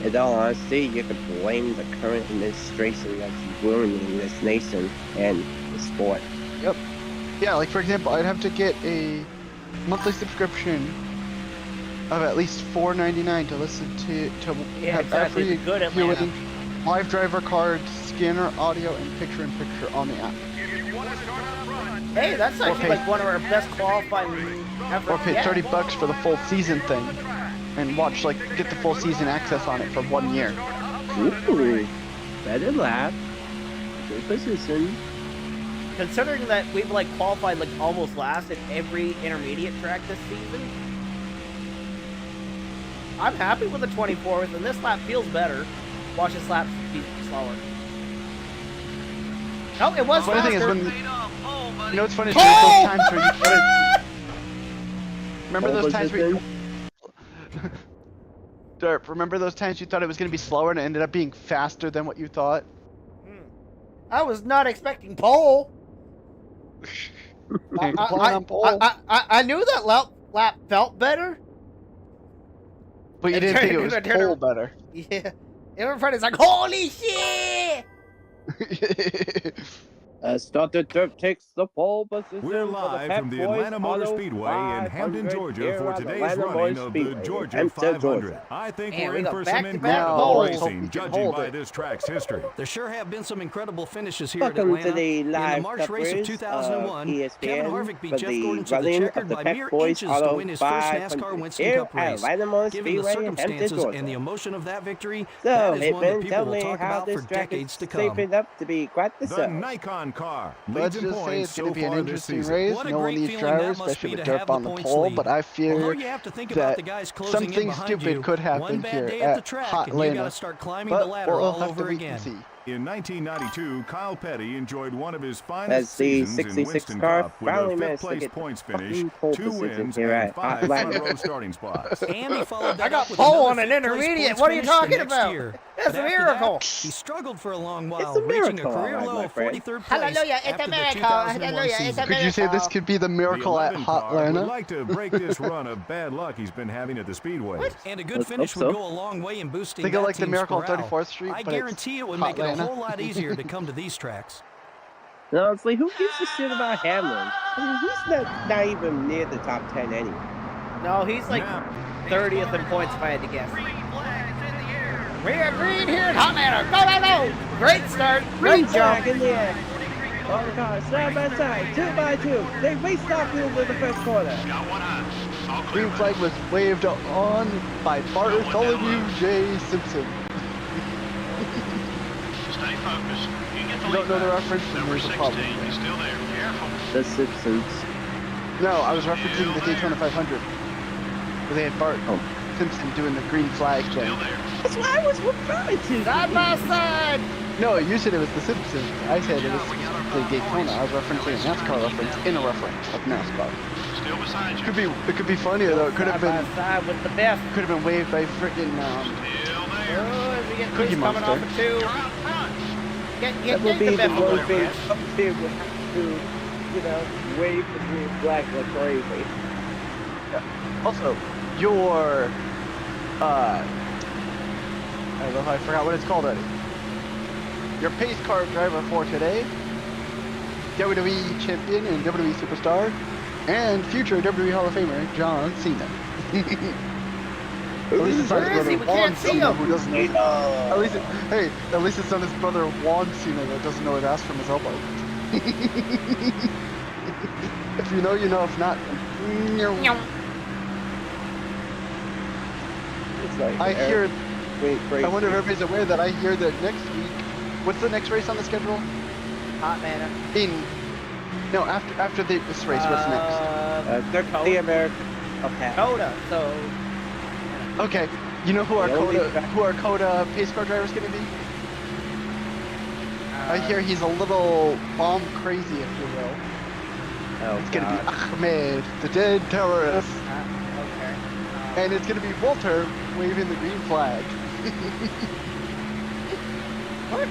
Speaker 6: In all honesty, you could blame the current administration that's ruining this nation and the sport.
Speaker 2: Yep. Yeah, like for example, I'd have to get a monthly subscription of at least $4.99 to listen to have
Speaker 1: exactly.
Speaker 2: every
Speaker 1: Good Atlanta.
Speaker 2: viewing, live driver cards, scanner, audio, and picture-in-picture on the app.
Speaker 1: Hey, that's actually like one of our best qualifying ever.
Speaker 2: Or pay $30 for the full season thing, and watch get the full season access on it for 1 year.
Speaker 6: Ooh, better lap. Good position.
Speaker 1: Considering that we've like qualified like almost last at every intermediate track this season, I'm happy with the 24th, and this lap feels better. Watch this lap be slower. No, it was
Speaker 2: Funny
Speaker 1: faster.
Speaker 2: thing is when you know what's funny is those times where you get it. Remember those times where you... Derp, remember those times you thought it was going to be slower and it ended up being faster than what you thought?
Speaker 1: I was not expecting pole. I knew that lap felt better.
Speaker 2: But you didn't think it was pole better.
Speaker 1: Yeah. Everybody's like, holy shit!
Speaker 6: Start the Derp takes the pole position.
Speaker 8: We're live from the Atlanta Motor Speedway in Hampton, Georgia for today's running of the Georgia 500. I think we're in for some incredible racing, judging by this track's history.
Speaker 4: There sure have been some incredible finishes here
Speaker 6: Welcome
Speaker 4: at Atlanta.
Speaker 6: to the live
Speaker 4: in the March race of 2001,
Speaker 6: ESPN
Speaker 4: Kevin Harvick beat
Speaker 6: for
Speaker 4: Jeff
Speaker 6: the
Speaker 4: Gordon to the
Speaker 6: running
Speaker 4: checkered
Speaker 6: of the
Speaker 4: by
Speaker 6: Pep
Speaker 4: mere
Speaker 6: Boys
Speaker 4: inches to
Speaker 6: Auto
Speaker 4: win his first
Speaker 6: 500
Speaker 4: NASCAR Winston
Speaker 6: here
Speaker 4: Cup
Speaker 6: at
Speaker 4: race.
Speaker 6: Atlanta Motor
Speaker 4: Given the
Speaker 6: Speedway in Hampton,
Speaker 4: circumstances
Speaker 6: Georgia.
Speaker 4: and the emotion of that victory,
Speaker 6: So,
Speaker 4: that is one that
Speaker 6: Hitman,
Speaker 4: people
Speaker 6: tell
Speaker 4: will
Speaker 6: me
Speaker 4: talk
Speaker 6: how
Speaker 4: about for
Speaker 6: this track
Speaker 4: decades
Speaker 6: is
Speaker 4: to come.
Speaker 6: shaping up to be quite the
Speaker 8: The
Speaker 6: show.
Speaker 8: Nikon car
Speaker 2: Let's
Speaker 8: leads in
Speaker 2: just say
Speaker 8: points
Speaker 2: it's
Speaker 8: so
Speaker 2: going to be an
Speaker 8: far this
Speaker 2: interesting
Speaker 8: season.
Speaker 2: race.
Speaker 4: What a
Speaker 2: No one
Speaker 4: great
Speaker 2: needs
Speaker 4: feeling that
Speaker 2: drivers,
Speaker 4: must
Speaker 2: especially
Speaker 4: be
Speaker 2: with
Speaker 4: to
Speaker 2: Derp
Speaker 4: have the
Speaker 2: on the
Speaker 4: points
Speaker 2: pole,
Speaker 4: lead.
Speaker 2: but I
Speaker 4: Although
Speaker 2: fear
Speaker 4: you have to think about the
Speaker 2: that
Speaker 4: guys closing in
Speaker 2: something
Speaker 4: behind
Speaker 2: stupid
Speaker 4: you.
Speaker 2: could
Speaker 4: One
Speaker 2: happen
Speaker 4: bad
Speaker 2: here
Speaker 4: day at the
Speaker 2: at
Speaker 4: track,
Speaker 2: Hot
Speaker 4: and you got to
Speaker 2: Atlanta.
Speaker 4: start climbing the
Speaker 2: But
Speaker 4: ladder
Speaker 2: we'll
Speaker 4: all
Speaker 2: have to
Speaker 4: over
Speaker 2: wait
Speaker 4: again.
Speaker 2: and see.
Speaker 8: In 1992, Kyle Petty enjoyed one of his
Speaker 6: As
Speaker 8: finest
Speaker 6: the
Speaker 8: seasons in
Speaker 6: 66
Speaker 8: Winston
Speaker 6: car
Speaker 8: Cup with
Speaker 6: finally
Speaker 8: a
Speaker 6: managed to
Speaker 8: fifth-place
Speaker 6: get
Speaker 8: points
Speaker 6: the
Speaker 8: finish,
Speaker 6: fucking pole
Speaker 8: 2
Speaker 6: position
Speaker 8: wins,
Speaker 6: here
Speaker 8: and
Speaker 6: at
Speaker 8: 5
Speaker 6: Atlanta.
Speaker 8: front-row starting spots.
Speaker 3: And he followed that
Speaker 1: I got
Speaker 3: up with
Speaker 1: pole
Speaker 3: another
Speaker 1: on an
Speaker 3: fifth-place
Speaker 1: intermediate.
Speaker 3: points
Speaker 1: What are you
Speaker 3: finish the
Speaker 1: talking
Speaker 3: next
Speaker 1: about?
Speaker 3: year.
Speaker 1: That's
Speaker 3: But
Speaker 1: a
Speaker 3: after
Speaker 1: miracle.
Speaker 3: that, he struggled for a long while,
Speaker 6: a
Speaker 3: reaching a
Speaker 6: miracle,
Speaker 3: career
Speaker 6: all right,
Speaker 3: low
Speaker 6: my
Speaker 3: of
Speaker 6: friend.
Speaker 3: 43rd place
Speaker 1: Hallelujah, it's a
Speaker 3: after the
Speaker 1: miracle.
Speaker 3: 2001
Speaker 1: Hallelujah, it's a
Speaker 3: season.
Speaker 2: Could you say this could be the
Speaker 8: The
Speaker 2: miracle at
Speaker 8: 11 car would
Speaker 2: Hotlanta?
Speaker 8: like to break this run of bad luck he's been having at the speedways.
Speaker 3: And a good
Speaker 6: Let's
Speaker 3: finish
Speaker 6: hope so.
Speaker 3: would go a long way in boosting
Speaker 2: Think of
Speaker 3: that
Speaker 2: like the
Speaker 3: team's
Speaker 2: miracle on
Speaker 3: morale.
Speaker 2: 34th Street,
Speaker 3: I
Speaker 2: but it's
Speaker 3: guarantee it would make it a
Speaker 2: Hotlanta.
Speaker 3: whole lot easier to come to these tracks.
Speaker 6: And honestly, who gives a shit about Hamlin? I mean, he's not even near the top 10 anyway.
Speaker 1: No, he's like
Speaker 8: Now,
Speaker 1: 30th in points if I had to guess.
Speaker 5: Green flags in the air.
Speaker 1: We are green here at Hotlanta. Go, go, go! Great start. Great
Speaker 6: Flag
Speaker 1: jump.
Speaker 6: in the air. All the cars side by side, 2 by 2. They raced off over the first corner.
Speaker 5: Got one on. All clear.
Speaker 2: Green flag was waved on by Bartholomew J. Simpson.
Speaker 5: Stay focused. You get the
Speaker 2: You don't
Speaker 5: lead
Speaker 2: know the
Speaker 5: back.
Speaker 2: reference, then
Speaker 5: Number
Speaker 2: there's a
Speaker 5: 16
Speaker 2: problem.
Speaker 5: is still there. Careful.
Speaker 6: The Simpsons.
Speaker 2: No, I was referencing the Daytona 500. Where they had Bart
Speaker 6: Oh.
Speaker 2: Simpson doing the green flag
Speaker 5: Still
Speaker 2: thing.
Speaker 5: there.
Speaker 6: That's what I was referring to.
Speaker 1: Side by side.
Speaker 2: No, you said it was the Simpsons. I said it was the Daytona. I was referencing a NASCAR reference in a reference of NASCAR.
Speaker 5: Still beside you.
Speaker 2: It could be funnier though. It could have
Speaker 1: Side
Speaker 2: been
Speaker 1: by side with the best.
Speaker 2: could have been waved by freaking
Speaker 5: Still there.
Speaker 1: Oh, as we get
Speaker 2: Cookie
Speaker 1: Chris coming off
Speaker 2: Monster.
Speaker 1: of 2.
Speaker 5: You're out front.
Speaker 6: That would be
Speaker 1: the
Speaker 6: the
Speaker 1: best
Speaker 6: one
Speaker 1: one.
Speaker 6: thing up there would have to, wave the green flag like crazy.
Speaker 2: Also, your I don't know if I forgot what it's called already. Your pace car driver for today, WWE champion and WWE superstar, and future WWE Hall of Famer John Cena. At least it's not
Speaker 1: Where
Speaker 2: his
Speaker 1: is he?
Speaker 2: brother
Speaker 1: We
Speaker 2: Juan
Speaker 1: can't see
Speaker 2: Cena
Speaker 1: him.
Speaker 2: who doesn't know. At least it's not his brother Juan Cena that doesn't know his ass from his elbow. If you know, you know. If not,
Speaker 6: It's like
Speaker 2: I hear.
Speaker 6: crazy.
Speaker 2: I wonder if everybody's aware that I hear that next week. What's the next race on the schedule?
Speaker 1: Hotlanta.
Speaker 2: No, after this race, what's next?
Speaker 6: The American okay.
Speaker 1: Coda. So
Speaker 2: Okay, you know who our Coda pace car driver's gonna be? I hear he's a little bomb crazy, if you will.
Speaker 6: Oh,
Speaker 2: It's gonna be Ahmed, the dead terrorist,
Speaker 1: okay.
Speaker 2: and it's gonna be Walter waving the green flag.
Speaker 1: What?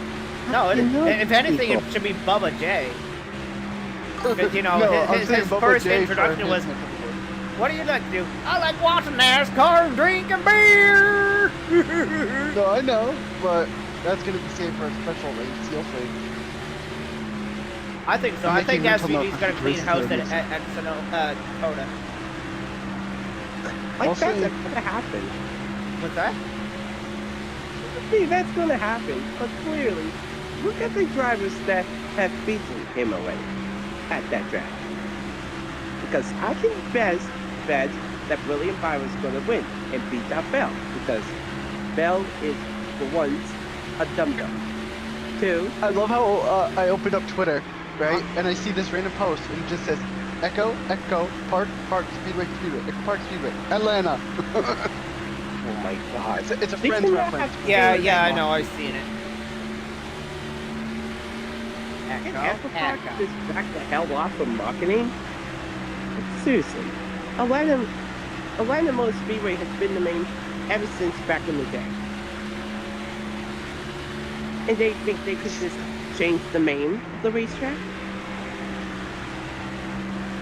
Speaker 1: No, if anything, it should be Bubba J. Because, you know,
Speaker 2: No, I'm
Speaker 1: his
Speaker 2: saying Bubba
Speaker 1: first
Speaker 2: J
Speaker 1: introduction
Speaker 2: for
Speaker 1: was,
Speaker 2: his-
Speaker 1: what do you like to do? I like watching NASCAR and drinking beer!
Speaker 2: No, I know, but that's gonna be saved for a special race. You'll see.
Speaker 1: I think so.
Speaker 2: I'm
Speaker 1: I think
Speaker 2: making mental
Speaker 1: SVD's
Speaker 2: note
Speaker 1: going
Speaker 2: of
Speaker 1: to clean
Speaker 2: races
Speaker 1: house
Speaker 2: there,
Speaker 1: at Coda.
Speaker 6: I
Speaker 2: Also-
Speaker 6: think that's gonna happen.
Speaker 1: What's that?
Speaker 6: See, that's gonna happen. But clearly, look at the drivers that have beaten him already at that track. Because I can bet that William Byron's gonna win and beat out Bell. Because Bell is, for once, a dum-dum. 2,
Speaker 2: I love how I opened up Twitter, right, and I see this random post, and it just says, Echo, Park, Speedway, Echo Park, Speedway, Atlanta.
Speaker 6: oh my god.
Speaker 2: It's a
Speaker 6: They
Speaker 2: Friends
Speaker 6: cannot
Speaker 2: reference.
Speaker 6: have
Speaker 1: Yeah,
Speaker 6: two
Speaker 1: I
Speaker 6: in
Speaker 1: know.
Speaker 6: one.
Speaker 1: I've seen it.
Speaker 6: Can Echo Park just back the hell off from marketing? Seriously. Atlanta Motor Speedway has been the name ever since back in the day. And they think they could just change the name of the racetrack?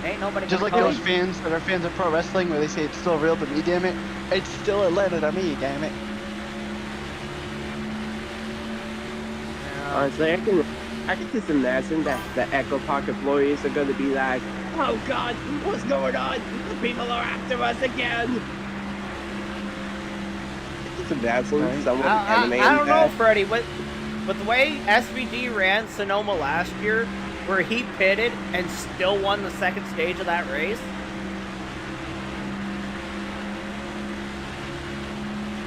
Speaker 1: Ain't nobody
Speaker 2: Just like
Speaker 1: gonna
Speaker 2: those fans that are fans of pro wrestling where they say it's still real to me, damn it. It's still Atlanta to me, damn it.
Speaker 6: Honestly, I can just imagine that the Echo Park employees are going to be like, oh god, what's going on? The people are after us again! Just imagine
Speaker 2: Right.
Speaker 6: someone animating
Speaker 1: I don't know,
Speaker 6: that.
Speaker 1: Freddie. But the way SVD ran Sonoma last year, where he pitted and still won the second stage of that race.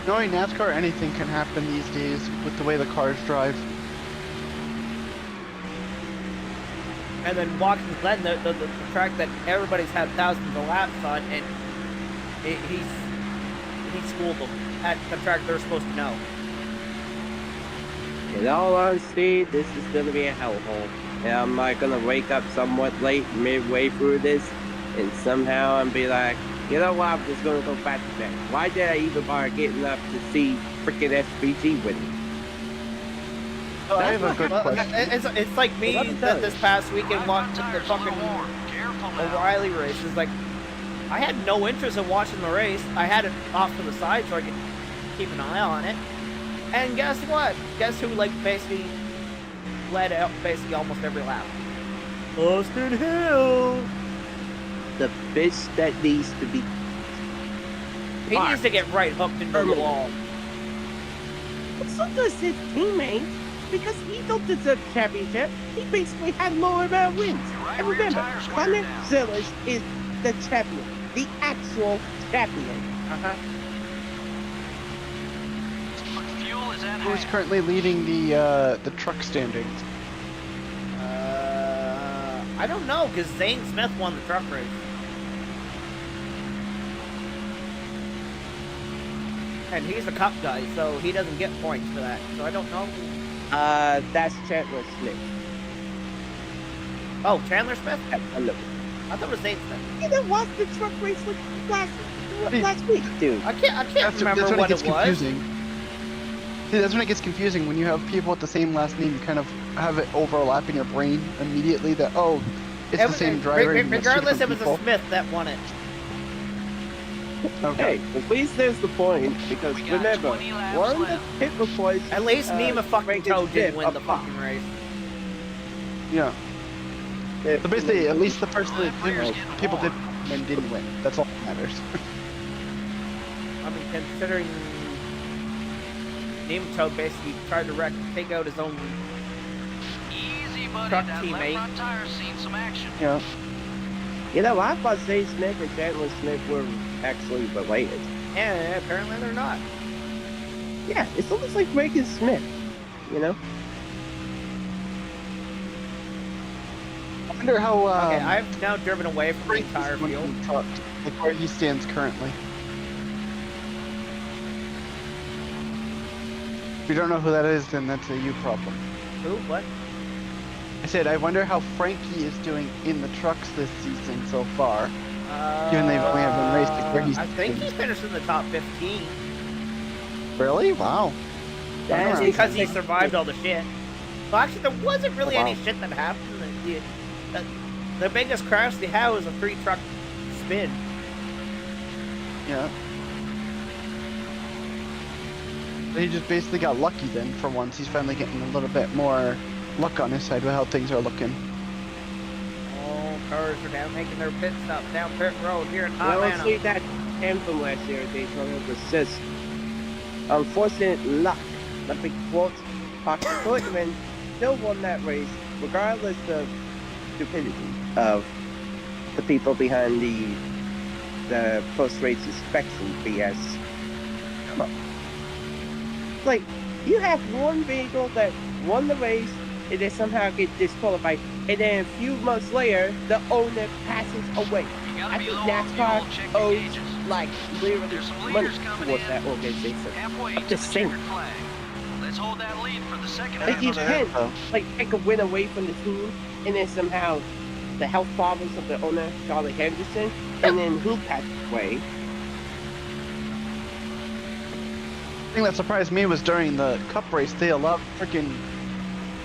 Speaker 2: Knowing NASCAR, anything can happen these days with the way the cars drive.
Speaker 1: And then Watkins Glen, the track that everybody's had thousands of laps on, and he schooled them at the track they're supposed to know.
Speaker 6: In all honesty, this is gonna be a hellhole. And I'm like gonna wake up somewhat late, midway through this, and somehow I'm be like, you know what, I'm just gonna go back to bed. Why did I even bother getting up to see freaking SPG winning?
Speaker 2: Oh, I have a good question.
Speaker 1: It's like me that this past weekend watched the fucking O'Reilly race. It's like, I had no interest in watching the race. I had it off to the side so I could keep an eye on it. And guess what? Guess who, like, basically led out basically almost every lap? Austin Hill!
Speaker 6: The bitch that needs to be...
Speaker 1: He needs to get right hooked into the wall.
Speaker 6: So does his teammate, because he don't deserve the championship. He basically had lower amount of wins. And remember, Connor Zillers is the champion. The actual champion.
Speaker 5: Fuel is at
Speaker 2: Who's
Speaker 5: hand.
Speaker 2: currently leading the truck standings?
Speaker 1: I don't know, because Zane Smith won the truck race. And he's a cup guy, so he doesn't get points for that. So I don't know.
Speaker 6: That's Chandler Smith.
Speaker 1: Oh, Chandler Smith?
Speaker 6: I know.
Speaker 1: I thought it was Zane Smith.
Speaker 6: You didn't watch the truck race last week, dude.
Speaker 1: I can't remember
Speaker 2: that's when
Speaker 1: what
Speaker 2: it gets
Speaker 1: it was.
Speaker 2: confusing. See, that's when it gets confusing, when you have people with the same last name. You kind of have it overlap in your brain immediately that, oh, it's the same driver.
Speaker 1: Regardless, it was a Smith that won it.
Speaker 2: Okay.
Speaker 6: Hey, at least there's the point, because
Speaker 5: We got
Speaker 6: remember,
Speaker 5: 20 laps
Speaker 6: one of the
Speaker 5: left.
Speaker 6: pit reports...
Speaker 1: At least Nima fucking Toad didn't win the fucking race.
Speaker 2: Yeah.
Speaker 6: Yeah.
Speaker 2: So basically, at least the person that
Speaker 5: Players
Speaker 2: didn't,
Speaker 5: getting
Speaker 2: people
Speaker 5: warm.
Speaker 2: didn't win. That's all that matters.
Speaker 1: I mean, considering Nima Toad basically tried to take out his own
Speaker 5: Easy, buddy.
Speaker 1: truck
Speaker 5: That
Speaker 1: teammate.
Speaker 5: left front tire's seen some action.
Speaker 2: Yeah.
Speaker 6: You know, I thought Zane Smith and Chandler Smith were actually related.
Speaker 1: And apparently they're not.
Speaker 6: Yeah, it's almost like Reagan Smith, you know?
Speaker 2: I wonder how.
Speaker 1: Okay, I've now driven away from the
Speaker 2: Frank
Speaker 1: entire
Speaker 2: is one
Speaker 1: field.
Speaker 2: of the trucks, like where he stands currently. If you don't know who that is, then that's a you problem.
Speaker 1: Who? What?
Speaker 2: I said, I wonder how Frankie is doing in the trucks this season so far. Given they've only had one race, like where he's
Speaker 1: I think he finished in the top 15.
Speaker 2: Really? Wow.
Speaker 6: That's
Speaker 1: Because he survived all the shit. Well, actually, there wasn't really
Speaker 2: Oh, wow.
Speaker 1: any shit that happened. The biggest crash they had was a 3-truck spin.
Speaker 2: Yeah. But he just basically got lucky then for once. He's finally getting a little bit more luck on his side with how things are looking.
Speaker 1: All cars are down making their pit stop down pit road here in
Speaker 6: Well,
Speaker 1: Atlanta.
Speaker 6: see, that came from last year at Daytona persists. Unfortunate luck. Let me quote Fox Portman still won that race, regardless of stupidity of the people behind the post-race inspection BS. Come on. Like, you have one vehicle that won the race, and they somehow get disqualified, and then a few months later, the owner passes away.
Speaker 5: You gotta
Speaker 6: I
Speaker 5: be
Speaker 6: think
Speaker 5: low on fuel,
Speaker 6: NASCAR
Speaker 5: check your
Speaker 6: owes,
Speaker 5: gauges.
Speaker 6: like, literally
Speaker 5: There's some
Speaker 6: money
Speaker 5: leaders coming
Speaker 6: towards
Speaker 5: in.
Speaker 6: that organization.
Speaker 5: Halfway
Speaker 6: I'm
Speaker 5: to
Speaker 6: just
Speaker 5: the
Speaker 6: saying.
Speaker 5: checkered flag. Let's hold that lead for the second
Speaker 6: Like,
Speaker 5: half
Speaker 6: you
Speaker 5: of the
Speaker 6: can't,
Speaker 2: Oh.
Speaker 6: like, take a win away from the team, and then somehow the health problems of the owner, Charlie Henderson, and then who passed away.
Speaker 2: The thing that surprised me was during the cup race, they allowed freaking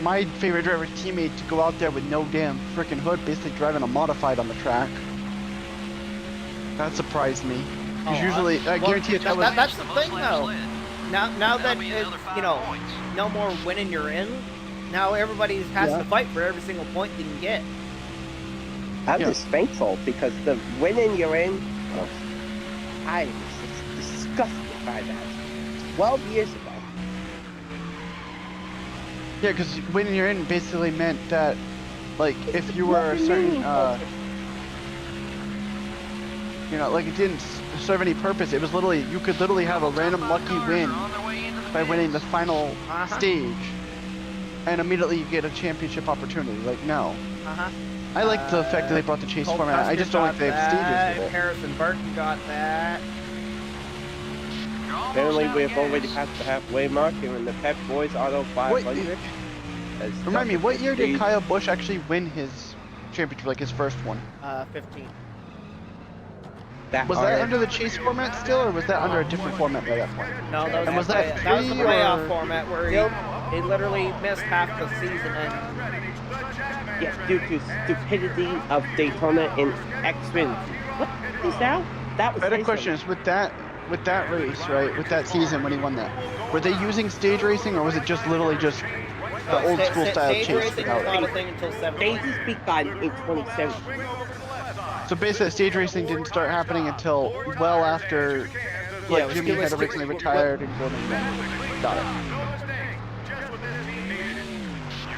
Speaker 2: my favorite driver's teammate to go out there with no damn freaking hood, basically driving a modified on the track. That surprised me. Because usually, I guarantee that was.
Speaker 1: That's the thing,
Speaker 5: laps
Speaker 1: though.
Speaker 5: led.
Speaker 1: Now that
Speaker 5: That'll be
Speaker 1: it,
Speaker 5: another 5
Speaker 1: you know,
Speaker 5: points.
Speaker 1: no more winning you're in. Now everybody has
Speaker 6: Yeah.
Speaker 1: to fight for every single point they can get.
Speaker 6: I'm
Speaker 2: Yeah.
Speaker 6: just thankful because the winning you're in, oh, I was just disgusted by that 12 years ago.
Speaker 2: Yeah, because when you're in basically meant that, like, if you were a certain, you know, like it didn't serve any purpose. It was literally, you could literally have a random lucky win by winning the final stage, and immediately you get a championship opportunity. Like, no. I like the fact that they brought the chase
Speaker 1: Cole
Speaker 2: format. I
Speaker 1: Custer
Speaker 2: just don't like
Speaker 1: got
Speaker 2: they have
Speaker 1: that,
Speaker 2: stages with it.
Speaker 1: Harrison Burton got that.
Speaker 6: Apparently, we have already passed the halfway mark, and the Pep Boys Auto 500.
Speaker 2: Remind me, what year did Kyle Busch actually win his championship, like his first one?
Speaker 1: 15.
Speaker 2: Was that under the chase format still, or was that under a different format by that point?
Speaker 1: No,
Speaker 2: And was that
Speaker 1: that was the
Speaker 2: free,
Speaker 1: playoff
Speaker 2: or-
Speaker 1: format where he literally missed half the season and
Speaker 6: Yes, due to stupidity of Daytona and Xfinity. What is that? That was
Speaker 2: Better
Speaker 6: Daytona.
Speaker 2: question is, with that race, right, with that season when he won that, were they using stage racing, or was it just literally just the old school style
Speaker 1: stage
Speaker 2: chase
Speaker 1: racing was
Speaker 2: without
Speaker 1: not
Speaker 2: it?
Speaker 1: a thing until
Speaker 6: They
Speaker 1: 17.
Speaker 6: just begun in 2017.
Speaker 2: So basically, stage racing didn't start happening until well after, like,
Speaker 1: it was-
Speaker 2: Jimmy
Speaker 1: it was-
Speaker 2: had originally retired and Gordon won. Got it.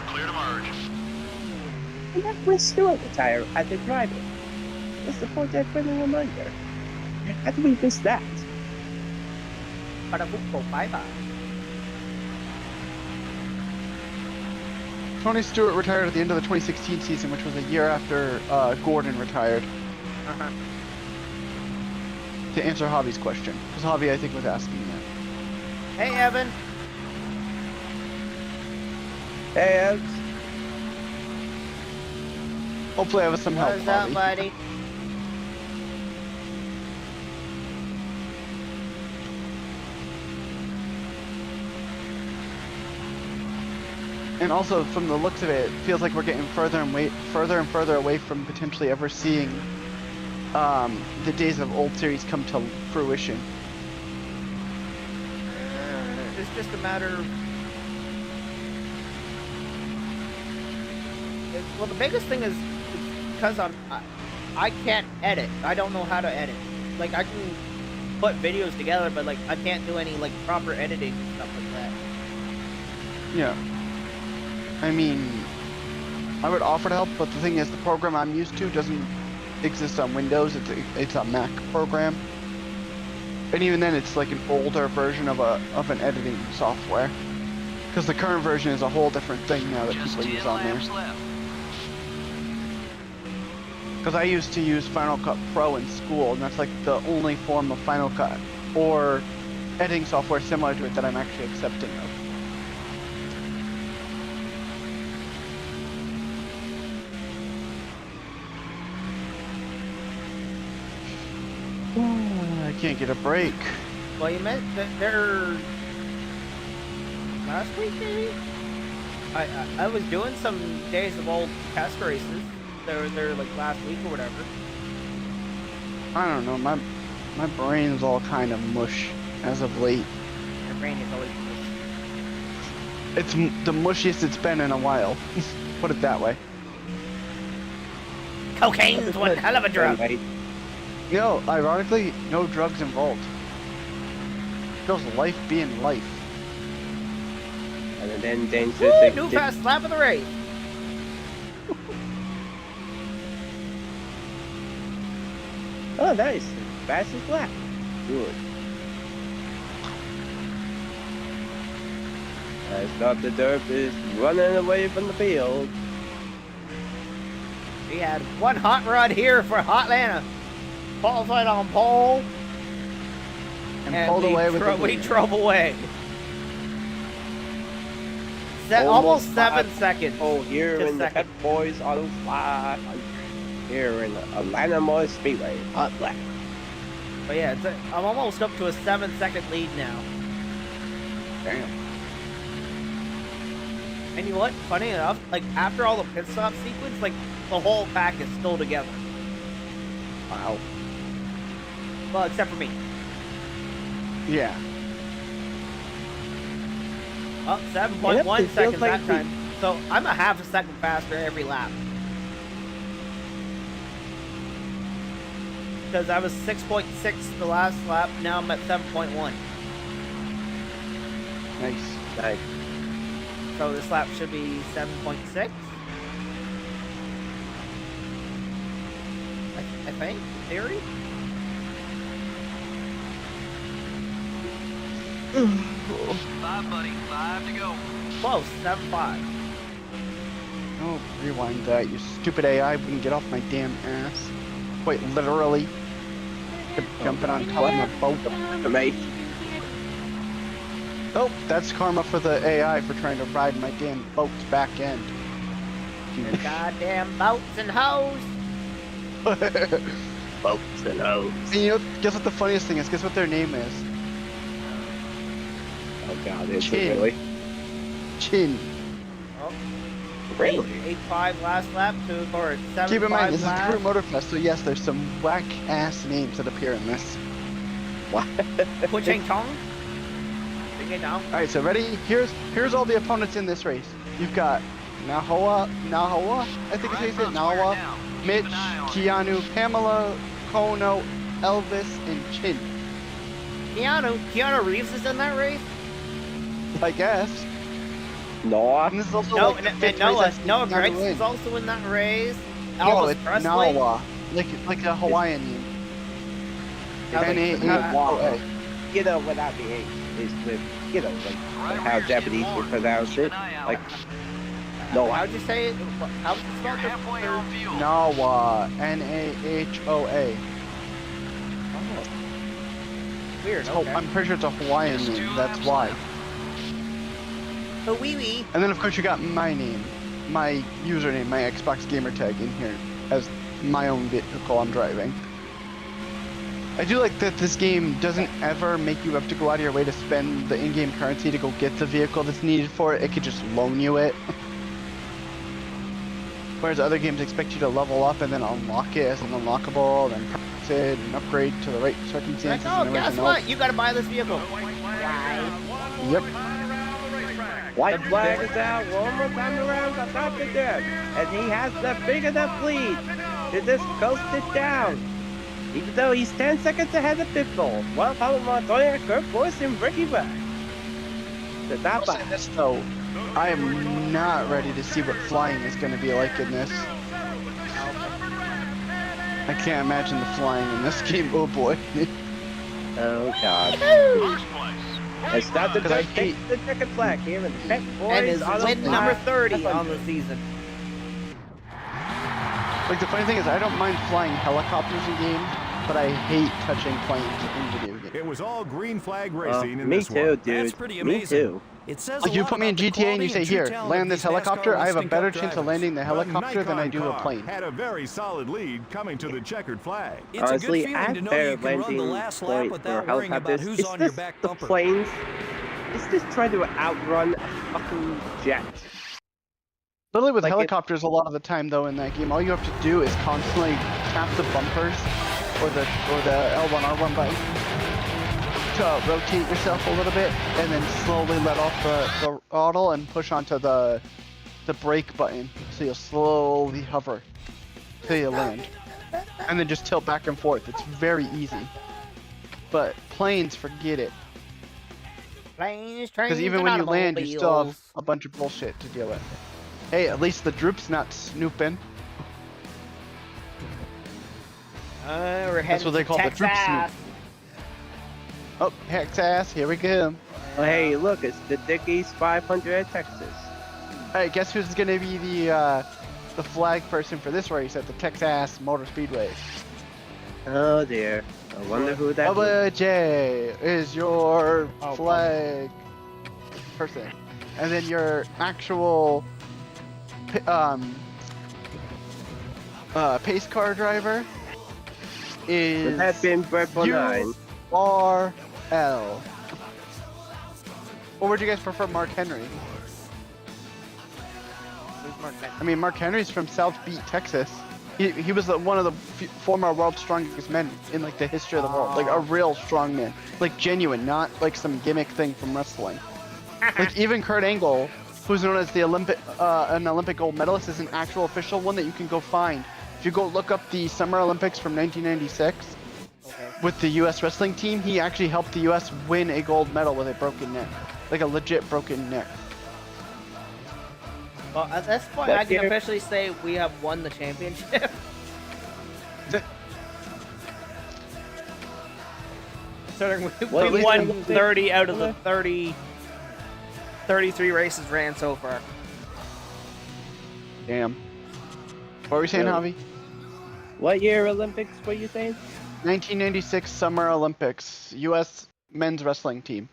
Speaker 7: Clear to merge.
Speaker 6: And that was Stewart retired as a driver. What's the point of friendly reminder? How do we miss that?
Speaker 1: Bye-bye.
Speaker 2: Tony Stewart retired at the end of the 2016 season, which was a year after Gordon retired.
Speaker 1: Uh-huh.
Speaker 2: To answer Javi's question, because Javi, I think, was asking that.
Speaker 1: Hey, Evan.
Speaker 6: Hey, Alex.
Speaker 2: Hopefully, I have some help,
Speaker 1: What's up,
Speaker 2: Javi.
Speaker 1: buddy?
Speaker 2: And also, from the looks of it, it feels like we're getting further and further away from potentially ever seeing the days of old series come to fruition.
Speaker 1: It's just a matter of... Well, the biggest thing is because I can't edit. I don't know how to edit. Like, I can put videos together, but, like, I can't do any, like, proper editing and stuff like that.
Speaker 2: Yeah. I mean, I would offer to help, but the thing is, the program I'm used to doesn't exist on Windows. It's a Mac program, and even then, it's like an older version of an editing software. Because the current version is a whole different thing now that people use on there. Because I used to use Final Cut Pro in school, and that's like the only form of Final Cut or editing software similar to it that I'm actually accepting of. I can't get a break.
Speaker 1: Well, you meant that they're... Last week, maybe? I was doing some days of old test races. They're like last week or whatever.
Speaker 2: I don't know, my brain's all kind of mush as of late.
Speaker 1: Your brain is always...
Speaker 2: It's the mushiest it's been in a while. Put it that way.
Speaker 1: Cocaine's one hell of a drug.
Speaker 2: No, ironically, no drugs involved. Feels life being life.
Speaker 6: And then James
Speaker 1: Woo,
Speaker 6: says
Speaker 1: new fast lap of the race.
Speaker 6: oh, nice. Fastest lap. Good. As DrDerp is running away from the field.
Speaker 1: We had one hot rod here for Hotlanta. Qualified on pole.
Speaker 2: And pulled away with the
Speaker 1: we
Speaker 2: lead.
Speaker 1: drove away. Almost 7 seconds.
Speaker 6: Oh, here
Speaker 1: Just
Speaker 6: in the Pep
Speaker 1: second.
Speaker 6: Boys Auto 500. Here in the Atlanta Motor Speedway. Hot lap.
Speaker 1: But yeah, I'm almost up to a 7-second lead now.
Speaker 2: Damn.
Speaker 1: And you know what? Funny enough, like after all the pit stop sequence, like the whole pack is still together.
Speaker 2: Wow.
Speaker 1: Well, except for me.
Speaker 2: Yeah.
Speaker 1: Oh,
Speaker 6: Yep,
Speaker 1: 7.1
Speaker 6: it feels
Speaker 1: seconds
Speaker 6: like
Speaker 1: that time. So I'm a half a second faster every lap. Because I was 6.6 the last lap, now I'm at 7.1.
Speaker 2: Nice.
Speaker 6: Nice.
Speaker 1: So this lap should be 7.6. I think, in theory.
Speaker 5: Five, buddy. 5 to go.
Speaker 1: Close, 7.5.
Speaker 2: Oh, rewind that, you stupid AI wouldn't get off my damn ass. Quite literally. Jumping on top of my boat.
Speaker 6: Mate.
Speaker 2: Oh, that's karma for the AI for trying to ride my damn boat's back end.
Speaker 1: The goddamn boats and hoes.
Speaker 6: Boats and hoes.
Speaker 2: And you know, guess what the funniest thing is? Guess what their name is?
Speaker 6: Oh god, is
Speaker 2: Chin.
Speaker 6: it really?
Speaker 2: Chin.
Speaker 1: Oh,
Speaker 6: Really?
Speaker 1: 8-5 last lap to or 7-5
Speaker 2: Keep in mind, this is
Speaker 1: last.
Speaker 2: Crew Motorfest, so yes, there's some whack-ass names that appear in this.
Speaker 6: What?
Speaker 1: Pucheng Tong. Bring it down.
Speaker 2: Alright, so ready? Here's all the opponents in this race. You've got Nahoa, I think it's how you say it, Nahoa, Mitch, Keanu, Pamela, Kono, Elvis, and Chin.
Speaker 1: Keanu Reeves is in that race?
Speaker 2: I guess.
Speaker 6: No.
Speaker 2: And this is also
Speaker 1: No,
Speaker 2: like the
Speaker 1: and
Speaker 2: fifth
Speaker 1: Noah
Speaker 2: race I've
Speaker 1: Greggs
Speaker 2: never
Speaker 1: is
Speaker 2: win.
Speaker 1: also in that race.
Speaker 2: No,
Speaker 1: Elvis
Speaker 2: it's
Speaker 1: Presley.
Speaker 2: Nawa, like a Hawaiian name. N-A-H-O-A.
Speaker 6: You know what I mean is with, you know, like how Japanese would pronounce it. Like, no,
Speaker 1: How'd you say it? How's it spelled?
Speaker 5: Halfway on fuel.
Speaker 2: Nawa, N-A-H-O-A.
Speaker 1: Weird.
Speaker 2: Oh,
Speaker 1: Okay.
Speaker 2: I'm pretty sure it's a Hawaiian
Speaker 5: Just
Speaker 2: name,
Speaker 5: 2
Speaker 2: that's
Speaker 5: laps
Speaker 2: why.
Speaker 5: left.
Speaker 1: A wee wee.
Speaker 2: And then of course you got my name, my username, my Xbox gamer tag in here as my own vehicle I'm driving. I do like that this game doesn't ever make you have to go out of your way to spend the in-game currency to go get the vehicle that's needed for it. It could just loan you it. Whereas other games expect you to level up and then unlock it as an unlockable, then purchase it and upgrade to the right circumstances
Speaker 1: Oh,
Speaker 2: and
Speaker 1: guess
Speaker 2: everything
Speaker 1: what?
Speaker 2: else.
Speaker 1: You gotta buy this vehicle.
Speaker 2: Yep.
Speaker 6: White flag is out one more time around the top of the dirt, and he has the big enough lead to just coast it down. Even though he's 10 seconds ahead of Pitbull, while Pablo Montoya, Kurt Busch, and Ricky Back. The top
Speaker 2: I'll say this though, I am not ready to see what flying is going to be like in this. I can't imagine the flying in this game, oh boy.
Speaker 6: Oh god.
Speaker 5: First place.
Speaker 6: It's not the
Speaker 2: Because I
Speaker 6: dirt, takes the checkered flag here in the Pet Boys
Speaker 1: And is
Speaker 6: Auto
Speaker 1: win
Speaker 6: Flag
Speaker 1: number 30 on
Speaker 6: 500.
Speaker 1: the season.
Speaker 2: Like the funny thing is I don't mind flying helicopters in games, but I hate touching planes in video games.
Speaker 8: It was all green flag racing in
Speaker 6: Me
Speaker 8: this
Speaker 6: too,
Speaker 8: one.
Speaker 6: dude.
Speaker 3: That's pretty
Speaker 6: Me
Speaker 3: amazing.
Speaker 6: too.
Speaker 3: It says
Speaker 2: Like
Speaker 3: a
Speaker 2: you
Speaker 3: lot
Speaker 2: put me in
Speaker 3: about the
Speaker 2: GTA and you
Speaker 3: quality
Speaker 2: say,
Speaker 3: and true
Speaker 2: here,
Speaker 3: talent
Speaker 2: land
Speaker 3: of
Speaker 2: this
Speaker 3: these
Speaker 2: helicopter,
Speaker 3: NASCAR
Speaker 2: I have a
Speaker 3: Listing
Speaker 2: better
Speaker 3: Cup
Speaker 2: chance of
Speaker 3: drivers.
Speaker 2: landing the helicopter than I
Speaker 8: Nikon
Speaker 2: do a
Speaker 8: car
Speaker 2: plane.
Speaker 8: had a very solid lead coming to the checkered flag.
Speaker 3: It's
Speaker 6: Honestly,
Speaker 3: a good
Speaker 6: I
Speaker 3: feeling to know
Speaker 6: better
Speaker 3: you can run the
Speaker 6: landing
Speaker 3: last lap
Speaker 6: point for
Speaker 3: without worrying about
Speaker 6: helicopters.
Speaker 3: who's
Speaker 6: Is
Speaker 3: on your
Speaker 6: this
Speaker 3: back
Speaker 6: the
Speaker 3: bumper.
Speaker 6: planes? Is this trying to outrun a fucking jet?
Speaker 2: Literally with
Speaker 6: Like it-
Speaker 2: helicopters a lot of the time though in that game, all you have to do is constantly tap the bumpers or the L1 R1 button to rotate yourself a little bit and then slowly let off the throttle and push onto the brake button so you'll slowly hover till you land. And then just tilt back and forth. It's very easy. But planes, forget it.
Speaker 1: Planes, trains,
Speaker 2: Because even
Speaker 1: and
Speaker 2: when you land, you still have
Speaker 1: automobiles.
Speaker 2: a bunch of bullshit to deal with. Hey, at least the droop's not snooping.
Speaker 1: We're heading
Speaker 2: That's what they
Speaker 1: to
Speaker 2: call the droop
Speaker 1: Texas.
Speaker 2: snoop. Oh, hex ass, here we go.
Speaker 6: Oh, hey, look, it's the Dickies 500 at Texas.
Speaker 2: Hey, guess who's gonna be the flag person for this race at the Texas Motor Speedway?
Speaker 6: Oh dear. I wonder who that was.
Speaker 2: Bubba J is your
Speaker 1: Oh,
Speaker 2: flag person. And then your actual pace car driver is
Speaker 6: Would that been Purple 9?
Speaker 2: URL. Or would you guys prefer Mark Henry?
Speaker 1: Who's Mark Henry?
Speaker 2: I mean, Mark Henry's from South Beat, Texas. He was one of the former world's strongest men in like the history of the world, like a real strong man, like genuine, not like some gimmick thing from wrestling. Like even Kurt Angle, who's known as the an Olympic gold medalist, is an actual official one that you can go find. If you go look up the Summer Olympics from 1996 with the U.S. wrestling team, he actually helped the U.S. win a gold medal with a broken neck, like a legit broken neck.
Speaker 1: Well, at this point,
Speaker 6: But
Speaker 1: I can
Speaker 6: here-
Speaker 1: officially say we have won the championship. Considering
Speaker 6: Well, at
Speaker 1: we
Speaker 6: least
Speaker 1: won
Speaker 6: I'm-
Speaker 1: 30 out of the 33 races ran so far.
Speaker 2: Damn. What were you saying,
Speaker 6: Really?
Speaker 2: Javi?
Speaker 6: What year Olympics were you saying?
Speaker 2: 1996 Summer Olympics, U.S. men's wrestling team.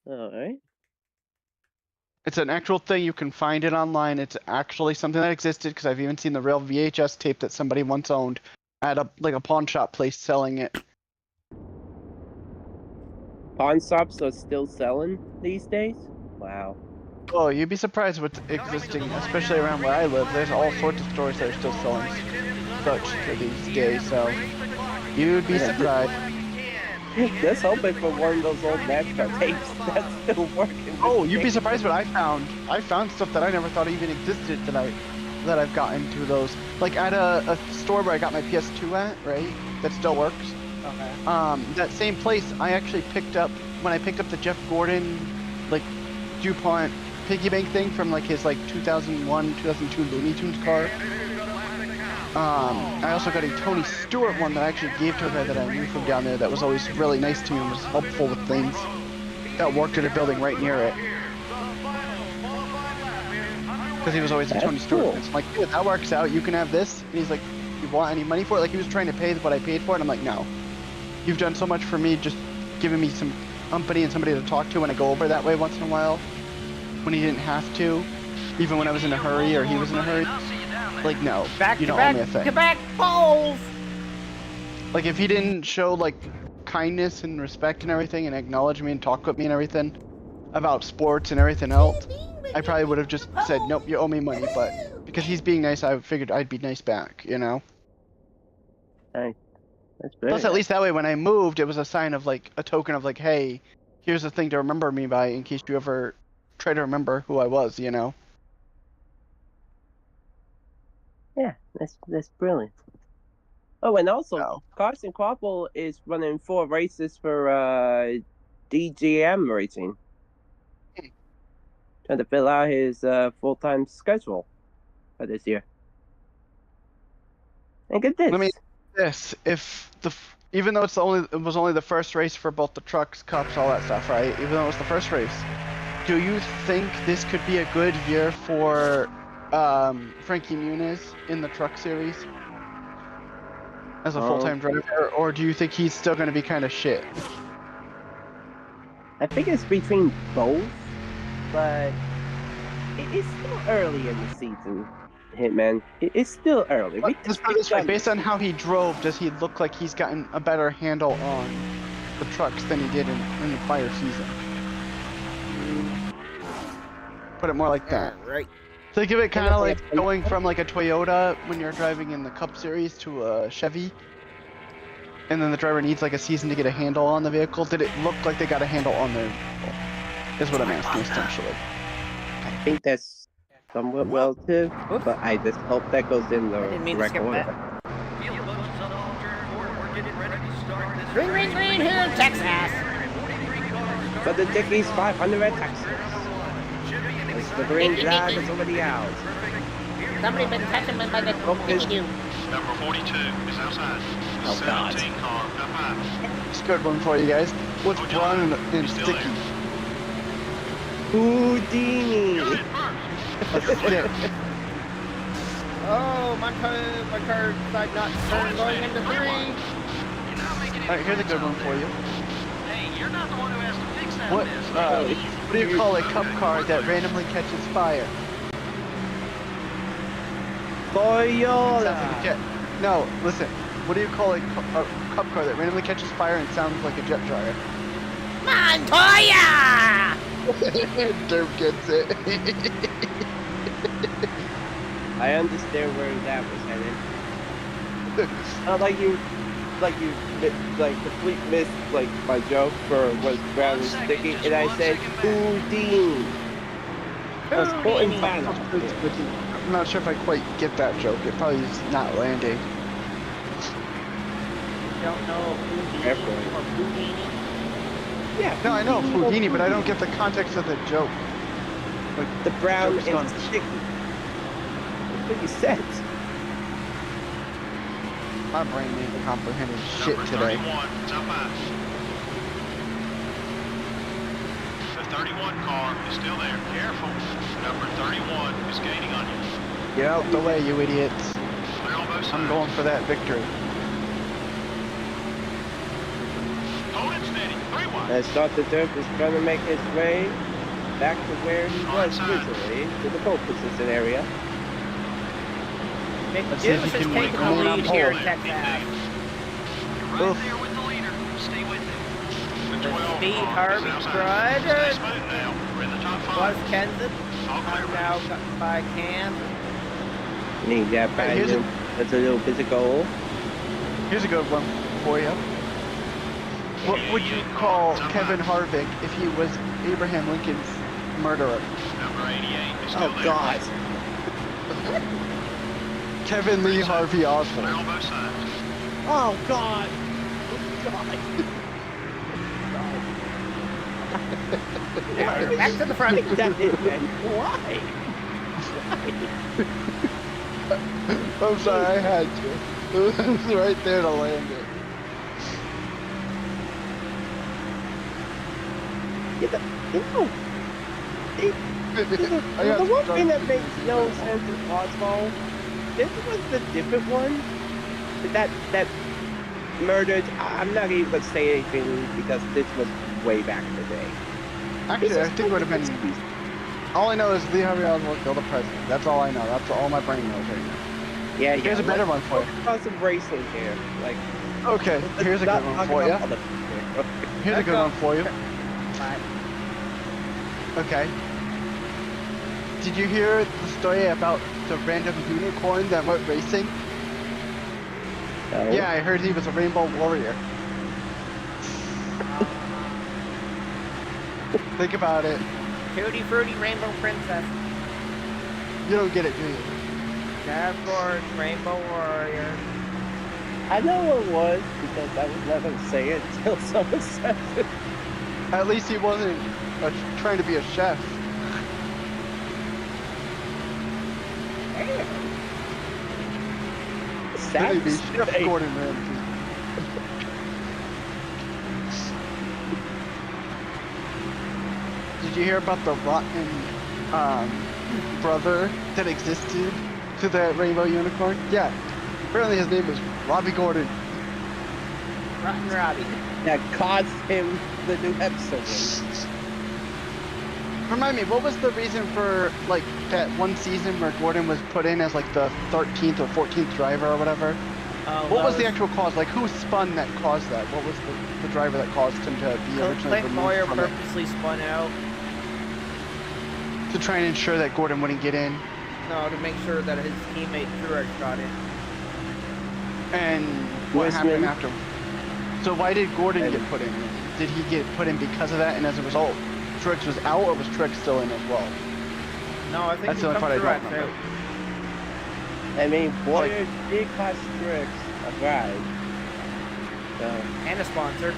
Speaker 6: Alright.
Speaker 2: It's an actual thing. You can find it online. It's actually something that existed because I've even seen the real VHS tape that somebody once owned at a pawn shop place selling it.
Speaker 6: Pawn shops are still selling these days? Wow.
Speaker 2: Oh, you'd be surprised what's existing, especially around where I live. There's all sorts of stores that are still selling such to these days, so you'd be surprised.
Speaker 6: Let's hope it for one of those old NASCAR tapes that's still working.
Speaker 2: Oh, you'd be surprised what I found. I found stuff that I never thought even existed that I've gotten to those. Like at a store where I got my PS2 at, right? That still works.
Speaker 1: Okay.
Speaker 2: That same place I actually picked up when I picked up the Jeff Gordon, like DuPont piggy bank thing from like his like 2001, 2002 Looney Tunes car. I also got a Tony Stewart one that I actually gave to a guy that I knew from down there that was always really nice to me and was helpful with things. That worked at a building right near it. Because he was always a Tony Stewart.
Speaker 6: Cool.
Speaker 2: It's like, dude, that works out. You can have this. And he's like, you want any money for it? Like he was trying to pay what I paid for it. And I'm like, no. You've done so much for me, just giving me some company and somebody to talk to when I go over that way once in a while. When he didn't have to. Even when I was in a hurry or he was in a hurry. Like, no. You don't owe me a thing.
Speaker 1: Back balls!
Speaker 2: Like, if he didn't show, like, kindness and respect and everything and acknowledge me and talk with me and everything about sports and everything else, I probably would have just said, nope, you owe me money. But because he's being nice, I figured I'd be nice back, you know?
Speaker 6: Hey, that's very
Speaker 2: Plus, at least that way, when I moved, it was a sign of, like, a token of, like, hey, here's a thing to remember me by in case you ever try to remember who I was, you know?
Speaker 6: Yeah, that's brilliant. Oh, and also,
Speaker 2: No.
Speaker 6: Carson Quapple is running 4 races for DGM Racing. Trying to fill out his full-time schedule for this year. And get this.
Speaker 2: Let me this if even though it was only the first race for both the trucks, cups, all that stuff, right? Even though it was the first race, do you think this could be a good year for Frankie Muniz in the truck series as a full-time driver, or do you think he's still going to be kind of shit?
Speaker 6: I think it's between both, but it's still early in the season, Hitman. It's still early.
Speaker 2: Let's put it this way, based on how he drove, does he look like he's gotten a better handle on the trucks than he did in the prior season? Put it more like that.
Speaker 1: Right.
Speaker 2: Think of it kind of like going from like a Toyota when you're driving in the Cup Series to a Chevy, and then the driver needs like a season to get a handle on the vehicle. Did it look like they got a handle on their vehicle? Is what I'm asking essentially.
Speaker 6: I think that's somewhat relative, but I just hope that goes in the correct order.
Speaker 1: Green, green, green here in Texas!
Speaker 6: For the Dickies 500 at Texas. It's the green flag is over the house.
Speaker 1: Somebody been touching me by the
Speaker 6: Focus.
Speaker 5: Number 42 is outside.
Speaker 6: Oh, God.
Speaker 5: 17 car, up high.
Speaker 2: It's a good one for you guys. What's brown and sticky?
Speaker 6: Houdini!
Speaker 5: You're in first.
Speaker 2: A stick.
Speaker 1: Oh, my car decided not to turn going into 3.
Speaker 2: Alright, here's a good one for you.
Speaker 5: Hey, you're not the one who has to fix that
Speaker 2: What
Speaker 5: mess.
Speaker 2: what do you call a cup car that randomly catches fire?
Speaker 6: Toyota!
Speaker 2: Sounds like a jet. No, listen. What do you call a cup car that randomly catches fire and sounds like a jet dryer?
Speaker 1: Montoya!
Speaker 2: Derp gets it.
Speaker 6: I understand where that was headed. Like complete missed like my joke for was brown and sticky, and I said Houdini. That's quoting Banjo.
Speaker 2: I'm not sure if I quite get that joke. It probably is not landing.
Speaker 1: Don't know Houdini.
Speaker 6: Yeah.
Speaker 2: No, I know Houdini, but I don't get the context of the joke. Like,
Speaker 6: The brown
Speaker 2: joke's
Speaker 6: and
Speaker 2: gone.
Speaker 6: sticky. That's what you said.
Speaker 2: My brain ain't comprehending shit
Speaker 5: Number
Speaker 2: today.
Speaker 5: 31 is up high. The 31 car is still there. Careful. Number 31 is gaining on you.
Speaker 2: Get out the way, you idiots.
Speaker 5: Clear on both sides.
Speaker 2: I'm going for that victory.
Speaker 5: Hold it steady. 3 wide.
Speaker 6: As DrDerp is trying to make his way back to where he was originally, to the pole position area.
Speaker 1: McDeuce
Speaker 2: see if he
Speaker 1: is
Speaker 2: can
Speaker 1: taking the
Speaker 2: remain on
Speaker 1: lead here in
Speaker 2: pole.
Speaker 1: Texas.
Speaker 5: You're right there with the leader. Stay with him. The 12
Speaker 1: Speed
Speaker 5: car is
Speaker 1: Harvey
Speaker 5: outside.
Speaker 1: Crud.
Speaker 5: Stay smooth now. We're in the top 5.
Speaker 1: Was Kenseth.
Speaker 5: All clear,
Speaker 1: I'm now
Speaker 5: Reynolds.
Speaker 1: got by Kansas.
Speaker 6: Need that back.
Speaker 2: here's a-
Speaker 6: That's a little physical.
Speaker 2: Here's a good one for you. What would you call Kevin Harvick if he was Abraham Lincoln's murderer?
Speaker 5: Number 88 is still
Speaker 6: Oh
Speaker 5: there.
Speaker 6: God.
Speaker 2: Kevin Lee Harvey
Speaker 5: Clear
Speaker 2: Oswald.
Speaker 5: on both sides.
Speaker 6: Oh God.
Speaker 1: Back to the front.
Speaker 6: Why?
Speaker 2: I'm sorry, I had to. It was right there to land it. I got
Speaker 6: The one
Speaker 2: some
Speaker 6: thing that
Speaker 2: drunk
Speaker 6: makes
Speaker 2: people
Speaker 6: no
Speaker 2: do
Speaker 6: sense is Oswald. This was the different one. That murdered. I'm not even gonna say anything because this was way back in the day.
Speaker 2: Actually, I think it would have been. All I know is Lee Harvey Oswald killed the president. That's all I know. That's all my brain knows right now.
Speaker 6: Yeah,
Speaker 2: Here's a better one for you.
Speaker 6: Cause some bracelet here. Like,
Speaker 2: Okay, here's a good one for you. Here's a good one for you. Okay. Did you hear the story about the random unicorn that went racing?
Speaker 6: No.
Speaker 2: Yeah, I heard he was a rainbow warrior. Think about it.
Speaker 1: Tutti Frutti Rainbow Princess.
Speaker 2: You don't get it, do you?
Speaker 1: Of course, Rainbow Warrior.
Speaker 6: I know what it was because I was not gonna say it until someone said it.
Speaker 2: At least he wasn't trying to be a chef.
Speaker 6: Sad.
Speaker 2: Maybe Chef Gordon Ramsay. Did you hear about the rotten brother that existed to that rainbow unicorn? Yeah. Apparently his name is Robbie Gordon.
Speaker 1: Rotten Robbie.
Speaker 6: That caused him the new episode.
Speaker 2: Remind me, what was the reason for like that one season where Gordon was put in as like the 13th or 14th driver or whatever? What was the actual cause? Like who spun that caused that? What was the driver that caused him to be originally
Speaker 1: Clint Moyer
Speaker 2: removed from it?
Speaker 1: purposely spun out.
Speaker 2: To try and ensure that Gordon wouldn't get in.
Speaker 1: No, to make sure that his teammate Truex got in.
Speaker 2: And what
Speaker 6: Westman.
Speaker 2: happened after? So why did Gordon get put in? Did he get put in because of that? And as a result, Truex was out, or was Truex still in as well?
Speaker 1: No, I think
Speaker 2: That's
Speaker 1: he
Speaker 2: the only
Speaker 1: come
Speaker 2: part I don't
Speaker 1: Truex
Speaker 2: remember.
Speaker 1: out.
Speaker 6: I mean, Boyer did cost Truex a ride. So,
Speaker 1: And a sponsor.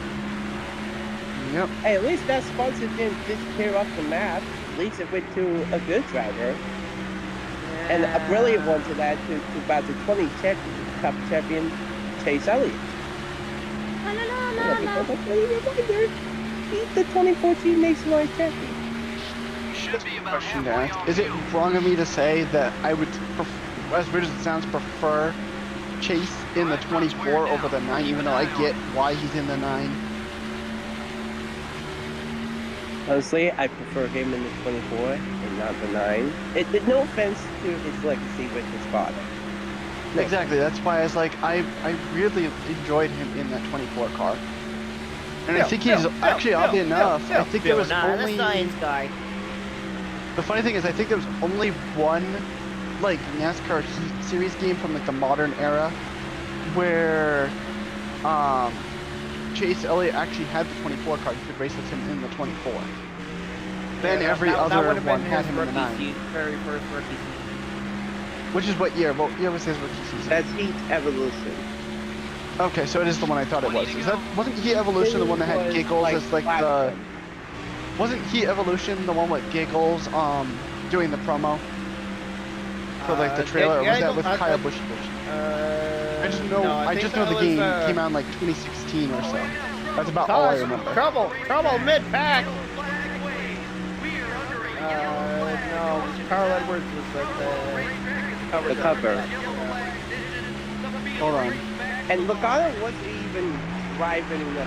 Speaker 2: Yep.
Speaker 6: hey, at least that sponsor didn't disappear off the map. At least it went to a good driver. And a brilliant one to that, to about the 20 Cup champion, Chase Elliott. He's the 2014 Nationwide champion.
Speaker 5: Should be about
Speaker 2: Question to
Speaker 5: halfway
Speaker 2: ask.
Speaker 5: on
Speaker 2: Is it
Speaker 5: field.
Speaker 2: wrong of me to say that I would, as weird as it sounds, prefer Chase in the 24 over the 9, even though I get why he's in the 9?
Speaker 6: Honestly, I prefer him in the 24 and not the 9. No offense to his legacy with his father.
Speaker 2: Exactly, that's why I was like, I really enjoyed him in that 24 car. And I think he's, actually, oddly enough, I think there was only...
Speaker 1: the science guy.
Speaker 2: The funny thing is, I think there was only one, like, NASCAR Heat Series game from, like, the modern era where, Chase Elliott actually had the 24 car. You could race with him in the 24. Then every other one had him in the 9.
Speaker 1: Very first rookie season.
Speaker 2: Which is what year? What year was his rookie season?
Speaker 6: That's Heat Evolution.
Speaker 2: Okay, so it is the one I thought it was. Wasn't Heat Evolution the one that had Giggles as like the... Wasn't Heat Evolution the one with Giggles doing the promo? For like the trailer, or was that with Kyle Busch? I just know I just know the game came out in like 2016 or so. That's about all I remember.
Speaker 1: Trouble mid-pack! No, Carl Edwards was like the
Speaker 6: cover.
Speaker 2: Hold on.
Speaker 6: And Logano wasn't even driving the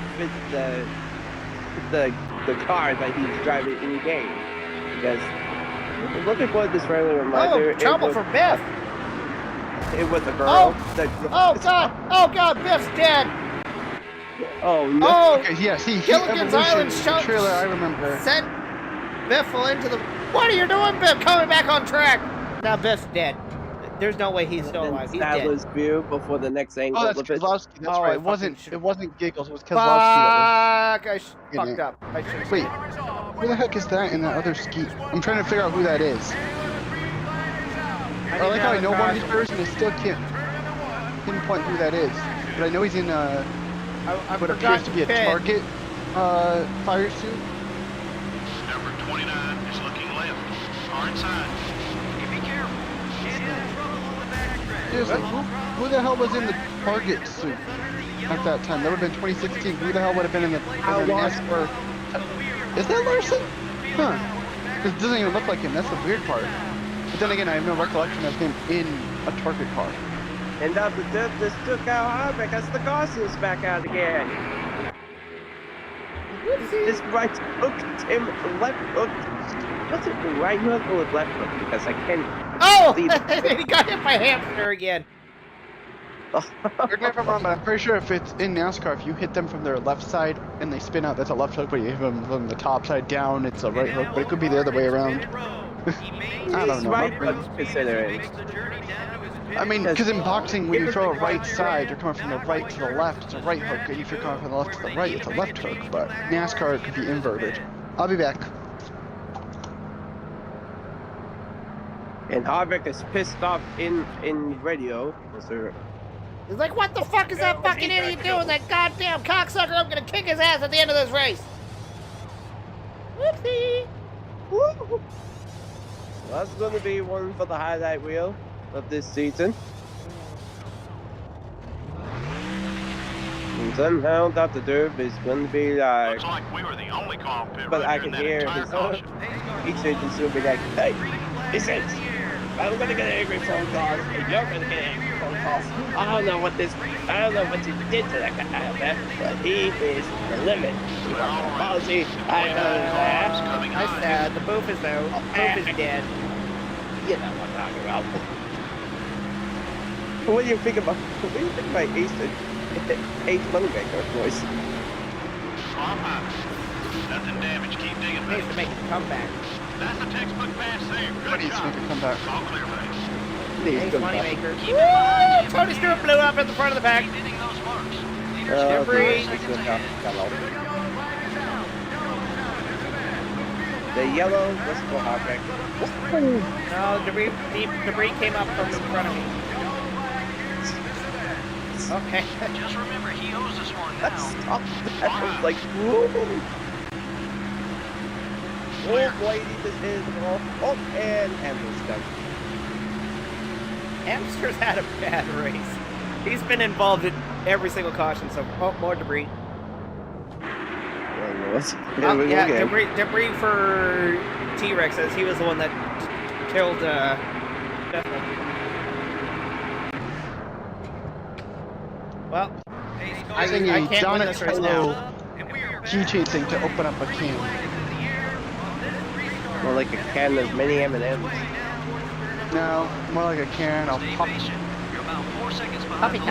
Speaker 6: the car that he's driving in game. Because looking for this friendly reminder.
Speaker 1: Oh, trouble for Biff!
Speaker 6: It was a girl.
Speaker 1: Oh God, Biff's dead!
Speaker 6: Oh no!
Speaker 1: Oh,
Speaker 2: Okay, yes,
Speaker 1: Gilligan's Island
Speaker 2: the trailer. I remember.
Speaker 1: sent Biffle into the. What are you doing, Biff? Coming back on track. Now Biff's dead. There's no way he's still alive. He's dead.
Speaker 6: Established view before the next angle.
Speaker 2: Oh, that's Kozlowski. That's right. It wasn't Giggles. It was Kozlowski.
Speaker 1: Fuck! I fucked up. I should.
Speaker 2: Wait, who the heck is that in that other ski? I'm trying to figure out who that is. I like how I know one of these players and I still can't pinpoint who that is. But I know he's in what appears to be a target fire suit.
Speaker 5: Number 29 is looking left. Far inside. Be careful.
Speaker 2: Seriously, who the hell was in the target suit at that time? That would have been 2016. Who the hell would have been in the NASCAR? Is that Larson? Huh. Because it doesn't even look like him. That's the weird part. But then again, I have no recollection of him in a target car.
Speaker 6: And now the Derp just took out Harvick as the Garcia's back out again. This right hooked him, left hooked. What's it, right hook or left hook? Because I can't see
Speaker 1: he got hit by hamster again.
Speaker 2: Correct me if I'm wrong, but I'm pretty sure if it's in NASCAR, if you hit them from their left side and they spin out, that's a left hook, but you hit them from the top side down, it's a right hook, but it could be the other way around. I don't know.
Speaker 6: Right hook considering.
Speaker 2: I mean, because in boxing, when you throw a right side, you're coming from the right to the left, it's a right hook, and if you're coming from the left to the right, it's a left hook, but NASCAR, it could be inverted. I'll be back.
Speaker 6: And Harvick is pissed off in radio.
Speaker 1: He's like, what the fuck is that fucking idiot doing? That goddamn cocksucker, I'm gonna kick his ass at the end of this race. Whoopsie.
Speaker 6: Woo. That's gonna be one for the highlight reel of this season. And somehow DrDerp is gonna be like...
Speaker 5: Looks like we were the only car on pit
Speaker 6: But
Speaker 5: road
Speaker 6: I
Speaker 5: during
Speaker 6: can
Speaker 5: that
Speaker 6: hear
Speaker 5: entire
Speaker 6: his
Speaker 5: caution.
Speaker 6: each agent's gonna be like, hey, he says, I'm gonna get angry phone calls, and you're gonna get angry phone calls. I don't know what you did to that guy, man, but he is the limit. You want more policy, I understand.
Speaker 1: I said, the booth is out. Booth is dead.
Speaker 6: You know what I'm talking about. What do you think about Ace Moneymaker voice?
Speaker 5: Swamp high. Nothing damaged. Keep digging,
Speaker 1: He needs
Speaker 5: buddy.
Speaker 1: to make a comeback.
Speaker 5: That's a textbook pass there.
Speaker 2: Somebody
Speaker 5: Good
Speaker 2: needs to
Speaker 5: job.
Speaker 2: make a comeback.
Speaker 5: All clear, buddy.
Speaker 1: Ace Moneymaker. Woo! Tony Stewart blew up at the front of the pack.
Speaker 5: Hitting those marks.
Speaker 1: Debris.
Speaker 6: The yellow was for Harvick.
Speaker 1: No, debris came up from in front of me. Okay.
Speaker 5: Just remember, he owes us one now.
Speaker 6: That was like, whoa. Oh, Blaney just hit it off. Oh, and Hammer's done.
Speaker 1: Hamster's had a bad race. He's been involved in every single caution, so more debris. Yeah, debris for T-Rex, as he was the one that killed Bethel. Well, I can't win this race now.
Speaker 2: G-chasing to open up a can.
Speaker 6: More like a can of mini M&M's.
Speaker 2: No, more like a can of pop.
Speaker 6: More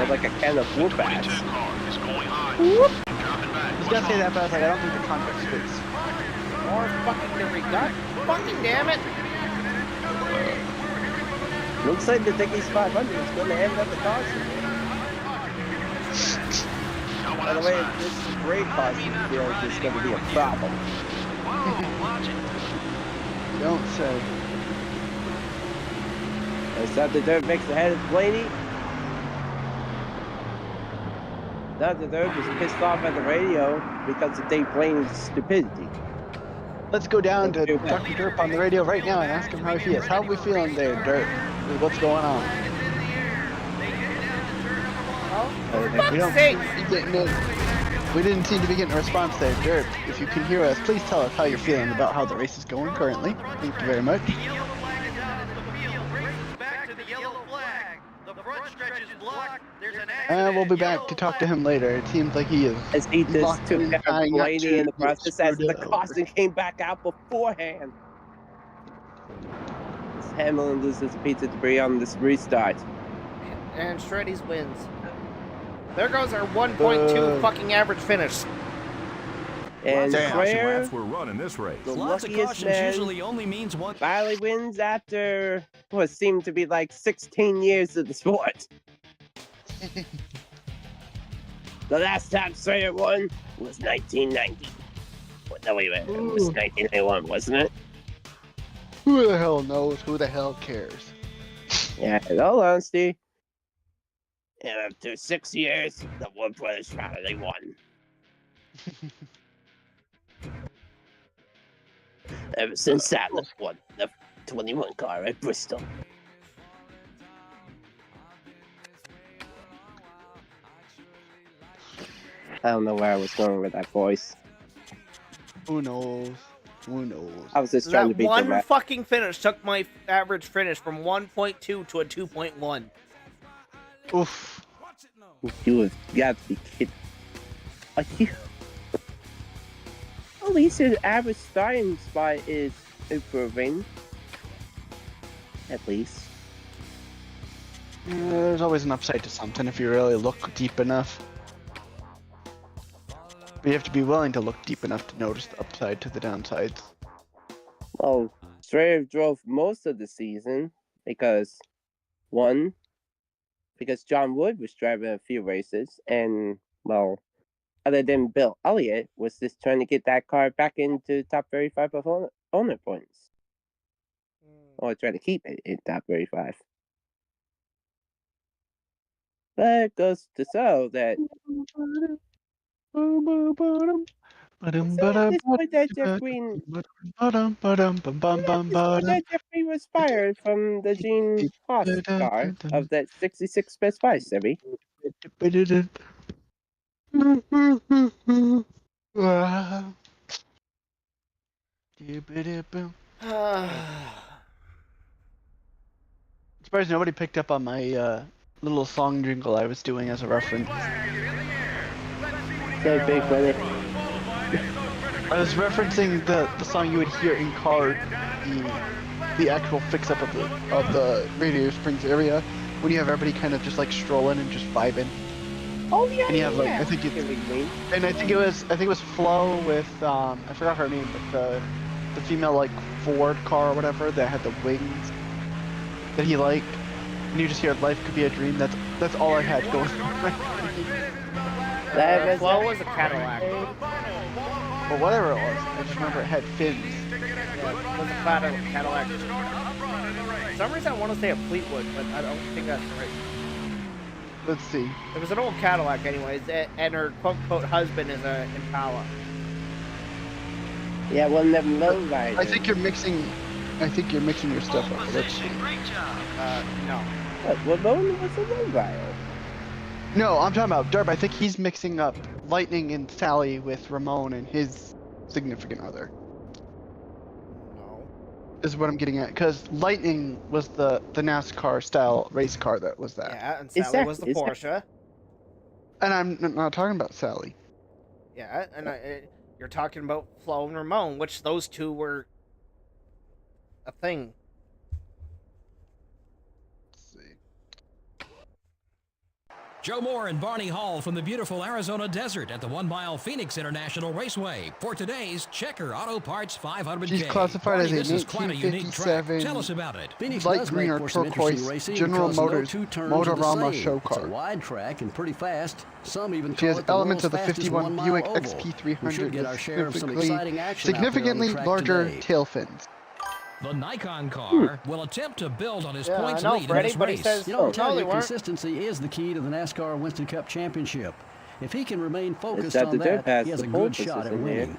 Speaker 6: like a can of whoop ass.
Speaker 5: 22 car is going high. Dropping back.
Speaker 2: I was gonna say that, but I was like, I don't think the context fits.
Speaker 1: More fucking debris. God fucking damn it!
Speaker 6: Looks like the Dickies 500 is going to end up the caution. By the way, this great caution field is going to be a problem.
Speaker 2: Don't say.
Speaker 6: As DrDerp makes the head of Blaney. DrDerp is pissed off at the radio because of Dave Blaney's stupidity.
Speaker 2: Let's go down to DrDerp on the radio right now and ask him how he is. How are we feeling there, Derp? What's going on? We didn't seem to be getting a response there, Derp. If you can hear us, please tell us how you're feeling about how the race is going currently. Thank you very much.
Speaker 7: Back to the yellow flag. The front stretch is
Speaker 2: And we'll be back to talk to him later. It seems like he is.
Speaker 6: As he just
Speaker 2: locked
Speaker 6: took
Speaker 2: in
Speaker 6: out
Speaker 2: time not
Speaker 6: Blaney
Speaker 2: to
Speaker 6: in the
Speaker 2: get
Speaker 6: process as
Speaker 2: screwed
Speaker 6: the
Speaker 2: over.
Speaker 6: caution came back out beforehand. As Hamlin loses a piece of debris on this restart.
Speaker 1: And Shreddy's wins. There goes our 1.2 fucking average finish.
Speaker 6: And
Speaker 8: Caution
Speaker 6: Claire,
Speaker 8: laps were run in this race.
Speaker 6: the
Speaker 3: Lots of
Speaker 6: luckiest
Speaker 3: cautions
Speaker 6: man,
Speaker 3: usually only means one.
Speaker 6: finally wins after what seemed to be like 16 years of the sport. The last time Sawyer won was 1990. Well, no, wait, it was 1991, wasn't it?
Speaker 2: Who the hell knows? Who the hell cares?
Speaker 6: Yeah, in all honesty. And after 6 years, the Wood Brothers finally won. Ever since Sadler won the 21 car at Bristol. I don't know where I was going with that voice.
Speaker 2: Who knows? Who knows?
Speaker 6: I was just trying to
Speaker 1: That
Speaker 6: be
Speaker 1: one
Speaker 6: dramatic.
Speaker 1: fucking finish took my average finish from 1.2 to a 2.1.
Speaker 2: Oof.
Speaker 6: You have got to be kidding. Are you? At least his average starting spot is improving. At least.
Speaker 2: There's always an upside to something if you really look deep enough. But you have to be willing to look deep enough to notice the upside to the downsides.
Speaker 6: Well, Strayer drove most of the season because, one, because John Wood was driving a few races, and, well, other than Bill Elliott, was just trying to get that car back into top 35 of owner points. Or try to keep it in top 35. But it goes to show that Jeff Green Jeffrey was fired from the Gene Haas car of that 66 Best Buy, Sebby.
Speaker 2: Surprised nobody picked up on my little song jingle I was doing as a reference.
Speaker 6: So big money.
Speaker 2: I was referencing the song you would hear in car, the actual fix-up of the Radio Springs area, when you have everybody kind of just like strolling and just vibing.
Speaker 6: Oh yeah,
Speaker 2: And you have like
Speaker 6: yeah.
Speaker 2: I think it was Flo with I forgot her name, but the female like Ford car or whatever that had the wings that he liked, and you just hear "Life Could Be a Dream." That's all I had going on.
Speaker 1: Flo was a Cadillac.
Speaker 2: Or whatever it was. I just remember it had fins.
Speaker 1: Yeah, it was a Cadillac. For some reason I want to say a Fleetwood, but I don't think that's right.
Speaker 2: Let's see.
Speaker 1: It was an old Cadillac anyways, and her quote-unquote husband is a Impala.
Speaker 6: Yeah, one of them low riders.
Speaker 2: I think you're mixing your stuff up. Let's see.
Speaker 1: No.
Speaker 6: What Ramon was a low rider?
Speaker 2: No, I'm talking about Derp. I think he's mixing up Lightning and Sally with Ramon and his significant other.
Speaker 1: No.
Speaker 2: Is what I'm getting at. Because Lightning was the NASCAR style race car that was that.
Speaker 1: Yeah, and Sally was the Porsche.
Speaker 2: And I'm not talking about Sally.
Speaker 1: Yeah, and you're talking about Flo and Ramon, which those two were a thing.
Speaker 3: Joe Moore and Barney Hall from the beautiful Arizona desert at the 1 Mile Phoenix International Raceway for today's Checker Auto Parts 500K.
Speaker 2: She's classified
Speaker 3: Barney,
Speaker 2: as
Speaker 3: this
Speaker 2: a
Speaker 3: is quite a unique track.
Speaker 2: 1957
Speaker 3: Tell us about it.
Speaker 4: Phoenix
Speaker 2: light
Speaker 4: does
Speaker 2: green
Speaker 4: make
Speaker 2: or
Speaker 4: for some interesting
Speaker 2: turquoise
Speaker 4: racing
Speaker 2: General
Speaker 4: because no
Speaker 2: Motors
Speaker 4: two turns are the
Speaker 2: Motorama
Speaker 4: same.
Speaker 2: show
Speaker 4: It's
Speaker 2: car.
Speaker 4: a wide track and pretty fast. Some even
Speaker 2: She
Speaker 4: call
Speaker 2: has
Speaker 4: it the
Speaker 2: elements
Speaker 4: world's
Speaker 2: of the
Speaker 4: fastest
Speaker 2: 51
Speaker 4: one-mile
Speaker 2: Buick
Speaker 4: oval.
Speaker 2: XP300
Speaker 4: We should get our
Speaker 2: with
Speaker 4: share of some exciting action out there on the
Speaker 2: significantly
Speaker 4: track
Speaker 2: larger
Speaker 4: today.
Speaker 2: tail fins.
Speaker 3: The Nikon car will attempt to build on his
Speaker 1: Yeah,
Speaker 3: points
Speaker 1: I know,
Speaker 3: lead
Speaker 1: Freddie,
Speaker 3: in this
Speaker 1: but he
Speaker 3: race.
Speaker 1: says,
Speaker 4: You know, I'll tell
Speaker 1: no, they
Speaker 4: you,
Speaker 1: weren't.
Speaker 4: consistency is the key to the NASCAR Winston Cup Championship. If he can remain focused
Speaker 6: that
Speaker 4: on
Speaker 6: the Derp
Speaker 4: that,
Speaker 6: has
Speaker 4: he has
Speaker 6: the
Speaker 4: a
Speaker 6: pole
Speaker 4: good shot at
Speaker 6: position here.
Speaker 4: winning.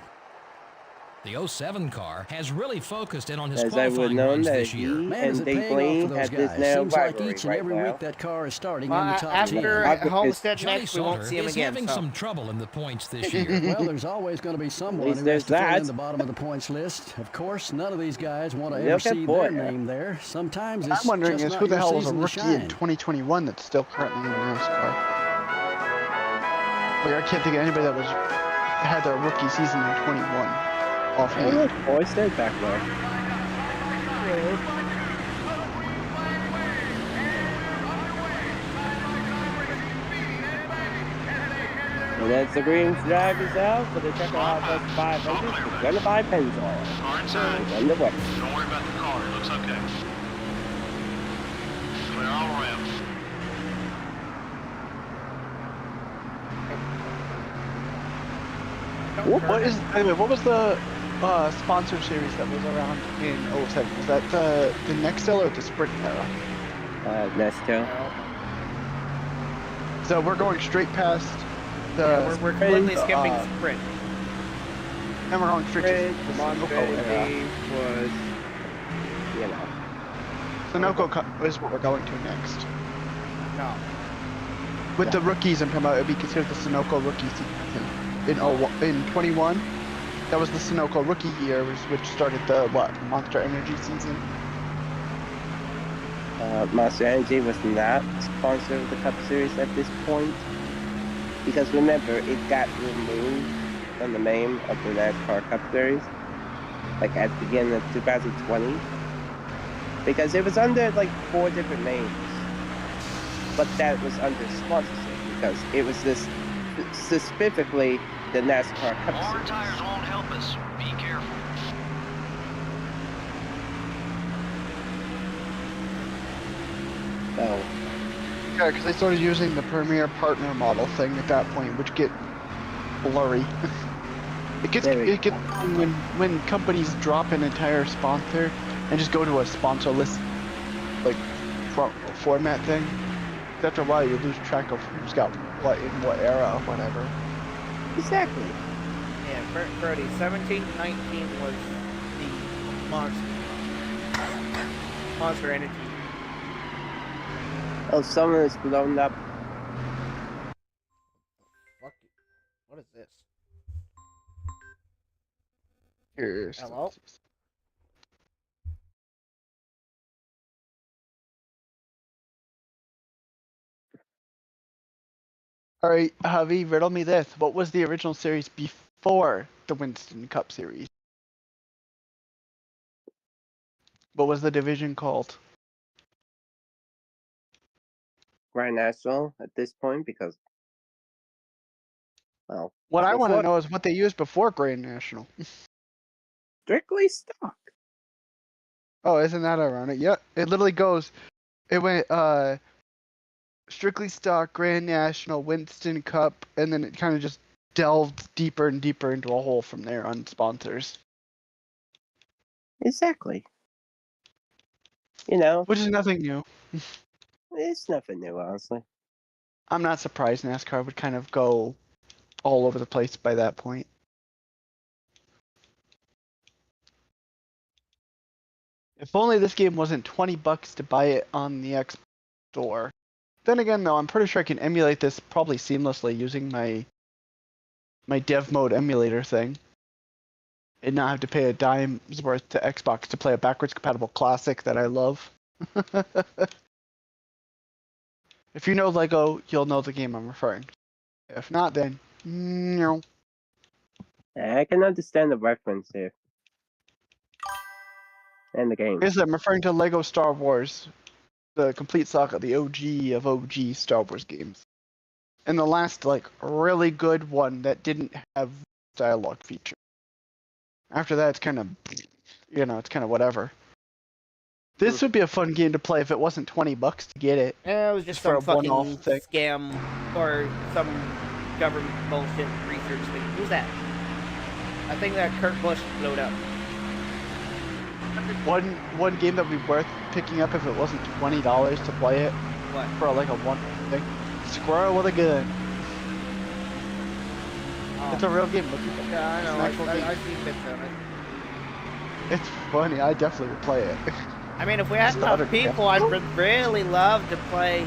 Speaker 3: The 07 car has really focused in on his
Speaker 6: As I would
Speaker 3: qualifying
Speaker 6: known
Speaker 3: runs
Speaker 6: that
Speaker 3: this year.
Speaker 6: he
Speaker 4: Man, is
Speaker 6: and
Speaker 4: it
Speaker 6: Dave
Speaker 4: paying off
Speaker 6: Blaney
Speaker 4: for those
Speaker 6: have this
Speaker 4: guys?
Speaker 6: now
Speaker 4: Seems like
Speaker 6: rivalry
Speaker 4: each and
Speaker 6: right
Speaker 4: every
Speaker 6: now.
Speaker 4: week that car is starting
Speaker 1: Well,
Speaker 4: in the top
Speaker 1: after
Speaker 4: 10.
Speaker 1: Homestead
Speaker 3: Johnny
Speaker 1: next, we won't see him
Speaker 3: is
Speaker 1: again.
Speaker 3: having
Speaker 1: So.
Speaker 3: some trouble in the points this year.
Speaker 4: Well, there's always going to be someone
Speaker 6: least
Speaker 4: who has
Speaker 6: there's
Speaker 4: to fill
Speaker 6: that.
Speaker 4: in the bottom of the points list. Of course, none of these guys want to ever
Speaker 6: Look at
Speaker 4: see their
Speaker 6: Boyer.
Speaker 4: name there. Sometimes
Speaker 2: What
Speaker 4: it's
Speaker 2: I'm wondering
Speaker 4: just
Speaker 2: is
Speaker 4: not
Speaker 2: who the
Speaker 4: your
Speaker 2: hell was a
Speaker 4: season to
Speaker 2: rookie in
Speaker 4: shine.
Speaker 2: 2021 that's still currently in NASCAR. Like, I can't think of anybody that had their rookie season in 21 offhand.
Speaker 6: Look, boys, they're back there. And as the green flag is out for the Checker Hot Bus 500, we're going to buy Pennzoil.
Speaker 5: Car inside.
Speaker 6: On the way.
Speaker 5: Don't worry about the car. It looks okay. Clear all around.
Speaker 2: What was the sponsor series that was around in 07? Was that the Nextel or the Sprint era?
Speaker 6: Nestel.
Speaker 2: So we're going straight past the.
Speaker 1: Yeah, we're completely skipping Sprint.
Speaker 2: And we're going straight
Speaker 6: Fred,
Speaker 2: to the
Speaker 6: Monte,
Speaker 2: Sunoco era.
Speaker 6: Dave was, you know.
Speaker 2: Sunoco is what we're going to next.
Speaker 1: No.
Speaker 2: With the rookies, I'm talking about, it would be considered the Sunoco rookie season. In 21, that was the Sunoco rookie year, which started the, Monster Energy season.
Speaker 6: Monster Energy was not sponsor of the Cup Series at this point. Because remember, it got removed from the name of the NASCAR Cup Series. Like at the beginning of 2020. Because it was under like 4 different names. But that was under sponsorship. Because it was this specifically the NASCAR Cup
Speaker 3: More
Speaker 6: Series.
Speaker 3: tires won't help us. Be careful.
Speaker 6: So,
Speaker 2: Yeah, because they started using the Premier Partner model thing at that point, which get blurry. it gets when companies drop an entire sponsor and just go to a sponsorless like format thing. After a while, you lose track of who's got what in what era, whatever.
Speaker 6: exactly.
Speaker 1: Yeah, Brody, 17-19 was the Monster Energy.
Speaker 6: Oh, someone is blown up.
Speaker 1: Fuck you. What is this?
Speaker 2: Here's
Speaker 1: Hello?
Speaker 2: All right, Javi, riddle me this. What was the original series before the Winston Cup series? What was the division called?
Speaker 6: Grand National at this point because, well,
Speaker 2: What I want to
Speaker 6: before-
Speaker 2: know is what they used before Grand National.
Speaker 6: strictly stock.
Speaker 2: Oh, isn't that ironic? Yep, it literally goes. It went strictly stock, Grand National, Winston Cup, and then it kind of just delved deeper and deeper into a hole from there on sponsors.
Speaker 6: Exactly. You know,
Speaker 2: Which is nothing new.
Speaker 6: it's nothing new, honestly.
Speaker 2: I'm not surprised NASCAR would kind of go all over the place by that point. If only this game wasn't $20 to buy it on the Xbox store. Then again, though, I'm pretty sure I can emulate this probably seamlessly using my dev mode emulator thing, and not have to pay a dime's worth to Xbox to play a backwards compatible classic that I love. If you know Lego, you'll know the game I'm referring to. If not, then no.
Speaker 6: I can understand the reference here. And the game.
Speaker 2: Yes, I'm referring to Lego Star Wars, the complete saga, the OG of OG Star Wars games. And the last, like, really good one that didn't have dialogue feature. After that, it's kind of, it's kind of whatever. This would be a fun game to play if it wasn't $20 to get it.
Speaker 1: Yeah, it was just
Speaker 2: For
Speaker 1: some
Speaker 2: a one-off
Speaker 1: fucking
Speaker 2: thing.
Speaker 1: scam or some government bullshit research thing. Who's that? I think that Kurt Busch blowed up.
Speaker 2: One game that would be worth picking up if it wasn't $20 to play it
Speaker 1: What?
Speaker 2: for like a one thing. Squirrel with a gun.
Speaker 1: Oh.
Speaker 2: It's a real game. Look at it.
Speaker 1: Yeah, I
Speaker 2: It's
Speaker 1: know.
Speaker 2: an actual game.
Speaker 1: I've seen bits of it.
Speaker 2: It's funny. I definitely would play it.
Speaker 1: I mean, if we had enough people, I'd really love to play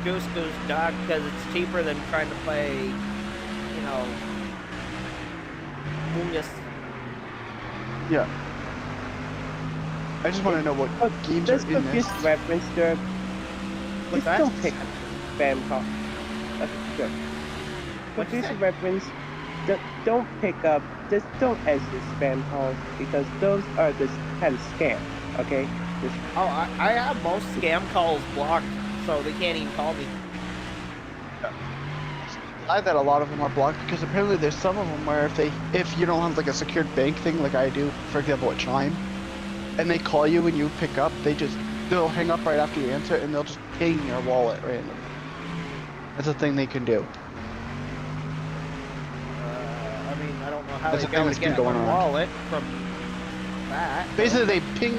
Speaker 1: Goose Goose Duck because it's cheaper than trying to play, you know, Mungus.
Speaker 2: Yeah. I just want to know what games are in this.
Speaker 6: Reference to
Speaker 1: What's that?
Speaker 6: Don't pick up spam calls. That's good. Confused reference. Don't pick up. Just don't answer spam calls because those are just kind of scam. Okay. Just,
Speaker 1: Oh, I have most scam calls blocked, so they can't even call me.
Speaker 2: I have that a lot of them are blocked because apparently there's some of them where if you don't have like a secured bank thing like I do, for example at Chime, and they call you and you pick up, they'll hang up right after you answer and they'll just ping your wallet randomly. That's a thing they can do.
Speaker 1: I mean, I don't know how
Speaker 2: That's
Speaker 1: they
Speaker 2: a thing
Speaker 1: go
Speaker 2: that's
Speaker 1: to get
Speaker 2: been
Speaker 1: my
Speaker 2: going on.
Speaker 1: wallet from that.
Speaker 2: Basically they ping,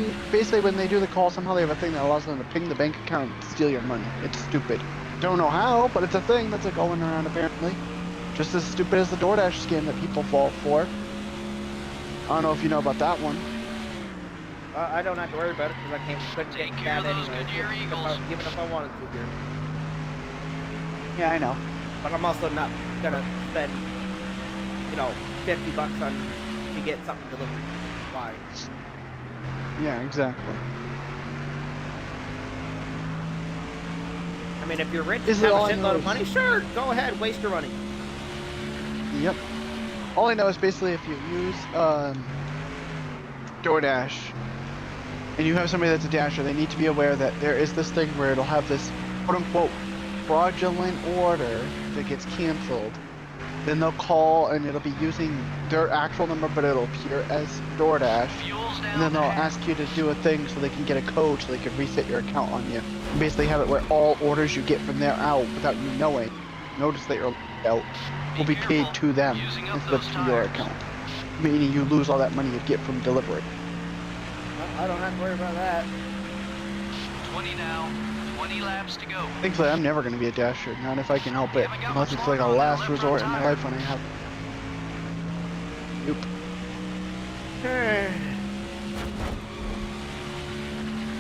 Speaker 2: when they do the call somehow they have a thing that allows them to ping the bank account and steal your money. It's stupid. Don't know how, but it's a thing that's like going around apparently. Just as stupid as the DoorDash scam that people fall for. I don't know if you know about that one.
Speaker 1: I don't have to worry about it because I couldn't get cab anyway. Even if I wanted to here.
Speaker 2: Yeah, I know.
Speaker 1: But I'm also not gonna spend, you know, $50 on to get something delivered. Why?
Speaker 2: Yeah, exactly.
Speaker 1: I mean, if you're rich
Speaker 2: Is
Speaker 1: and
Speaker 2: it
Speaker 1: have
Speaker 2: all
Speaker 1: a
Speaker 2: I know
Speaker 1: shitload of
Speaker 2: is-
Speaker 1: money, sure, go ahead, waste your money.
Speaker 2: Yep. All I know is basically if you use DoorDash and you have somebody that's a dasher, they need to be aware that there is this thing where it'll have this quote-unquote fraudulent order that gets canceled. Then they'll call and it'll be using their actual number, but it'll appear as DoorDash. And then they'll ask you to do a thing so they can get a code so they can reset your account on you. And basically have it where all orders you get from there out without you knowing, notice that you're out, will be paid to them instead of to your account. Meaning you lose all that money you get from delivery.
Speaker 1: I don't have to worry about that.
Speaker 9: 20 now. 20 laps to go.
Speaker 2: Thankfully, I'm never going to be a dasher, not if I can help it. Unless it's like a last resort in my life when I have. Nope.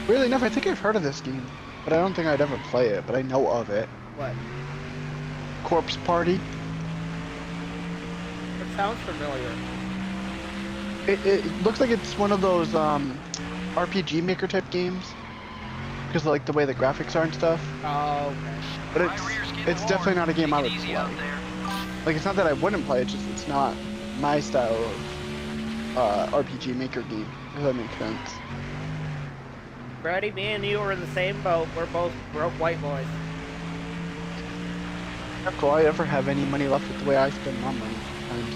Speaker 2: Really enough, I think I've heard of this game, but I don't think I'd ever play it, but I know of it.
Speaker 1: What?
Speaker 2: Corpse Party.
Speaker 1: It sounds familiar.
Speaker 2: It looks like it's one of those RPG Maker type games. Because like the way the graphics are and stuff.
Speaker 1: Oh, okay.
Speaker 2: But it's definitely not a game I would play. Like it's not that I wouldn't play, it's just it's not my style of RPG Maker game, if that makes sense.
Speaker 1: Brady, me and you are in the same boat. We're both broke white boys.
Speaker 2: How cool I ever have any money left with the way I spend my money sometimes.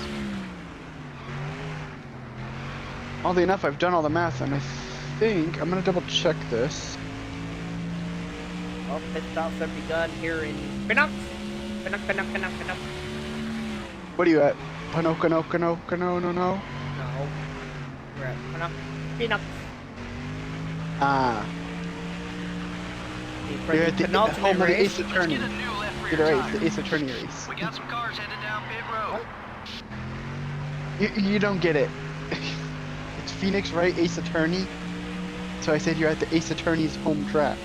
Speaker 2: Oddly enough, I've done all the math and I think I'm gonna double check this.
Speaker 1: Well, pit stops have begun here in Pinnock. Pinnock.
Speaker 2: What are you at? No.
Speaker 1: No. We're at Pinnock.
Speaker 2: Ah. You're at the home of the Ace Attorney. You're right, the Ace Attorney race.
Speaker 9: We got some cars headed down pit road.
Speaker 2: You don't get it. It's Phoenix, right? Ace Attorney. So I said you're at the Ace Attorney's home track.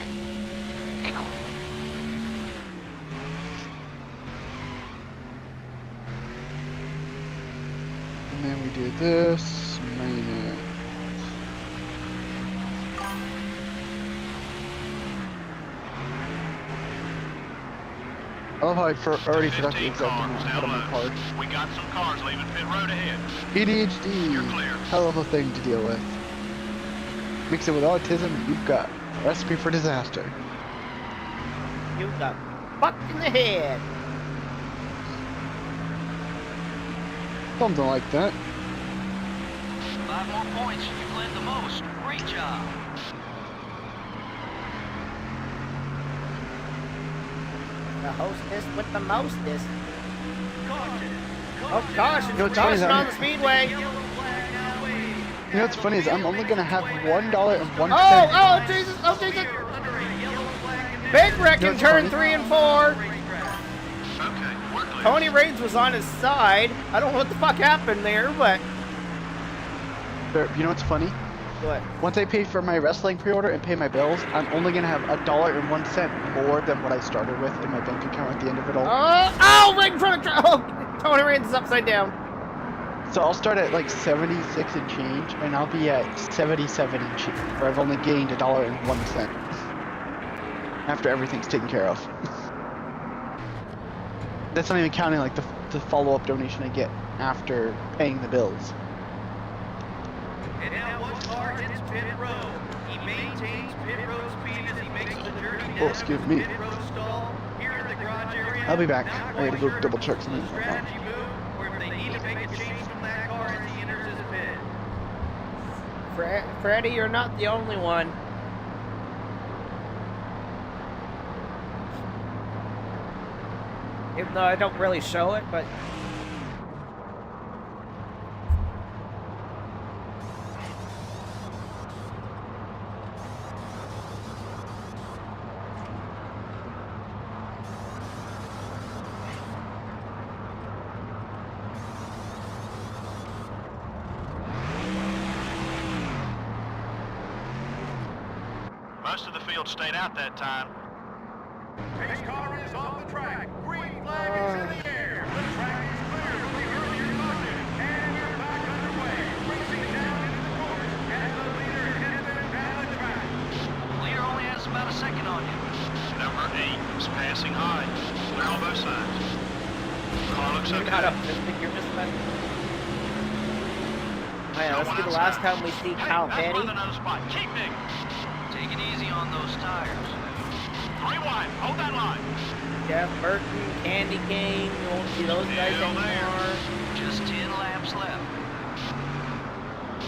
Speaker 2: And then we do this. Minus. I love how I already forgot the exact amount I had on my card.
Speaker 5: We got some cars leaving pit road ahead.
Speaker 2: ADHD,
Speaker 5: You're clear.
Speaker 2: hell of a thing to deal with. Mix it with autism, and you've got a recipe for disaster.
Speaker 1: You got fucked in the head.
Speaker 2: Something like that.
Speaker 9: 5 more points. You've led the most. Great job.
Speaker 1: The hostess with the mostest. Oh gosh,
Speaker 2: You know
Speaker 1: it's
Speaker 2: what's funny is
Speaker 1: caution
Speaker 2: I'm-
Speaker 1: on the speedway.
Speaker 2: You know what's funny is I'm only gonna have $1.01.
Speaker 1: Oh Jesus, oh Jesus. Big wreck in
Speaker 2: what's
Speaker 1: turn
Speaker 2: funny?
Speaker 1: 3 and 4.
Speaker 5: Okay, we're clear.
Speaker 1: Tony Reigns was on his side. I don't know what the fuck happened there, but
Speaker 2: You know what's funny?
Speaker 1: What?
Speaker 2: Once I pay for my wrestling pre-order and pay my bills, I'm only gonna have $1.01 more than what I started with in my bank account at the end of it all.
Speaker 1: Oh, right in front of Tony Reigns is upside down.
Speaker 2: So I'll start at like 76 and change, and I'll be at 77 and change, where I've only gained $1.01 after everything's taken care of. That's not even counting like the follow-up donation I get after paying the bills.
Speaker 7: And now one car hits pit road. He maintains pit road speed as he makes the journey down
Speaker 2: excuse
Speaker 7: to
Speaker 2: me.
Speaker 7: the pit road stall here in the garage area.
Speaker 2: I'll be back.
Speaker 7: Now
Speaker 2: I gotta go double check something.
Speaker 7: strategy move, or if they need to make a change from that car as he enters his pit.
Speaker 1: Freddy, you're not the only one. Even though I don't really show it, but...
Speaker 5: Most of the field stayed out that time.
Speaker 7: Pace car is off the track. Green flag is in the air. The track is clear from the earlier caution. And we're back underway. Racing down into the course as the leader heads them down the track.
Speaker 9: Leader only has about a second on you.
Speaker 5: Number 8 is passing high. Clear on both sides. Car looks
Speaker 1: You're
Speaker 5: okay.
Speaker 1: not optimistic, you're just messing. Oh yeah, let's see the last time we see Kyle
Speaker 5: Hey, that's
Speaker 1: Petty.
Speaker 5: another spot. Keep digging.
Speaker 9: Take it easy on those tires.
Speaker 5: 3 wide. Hold that line.
Speaker 1: Jeff Burton, Candy King, you won't see those guys
Speaker 5: Still there.
Speaker 1: anymore.
Speaker 9: Just 10 laps left.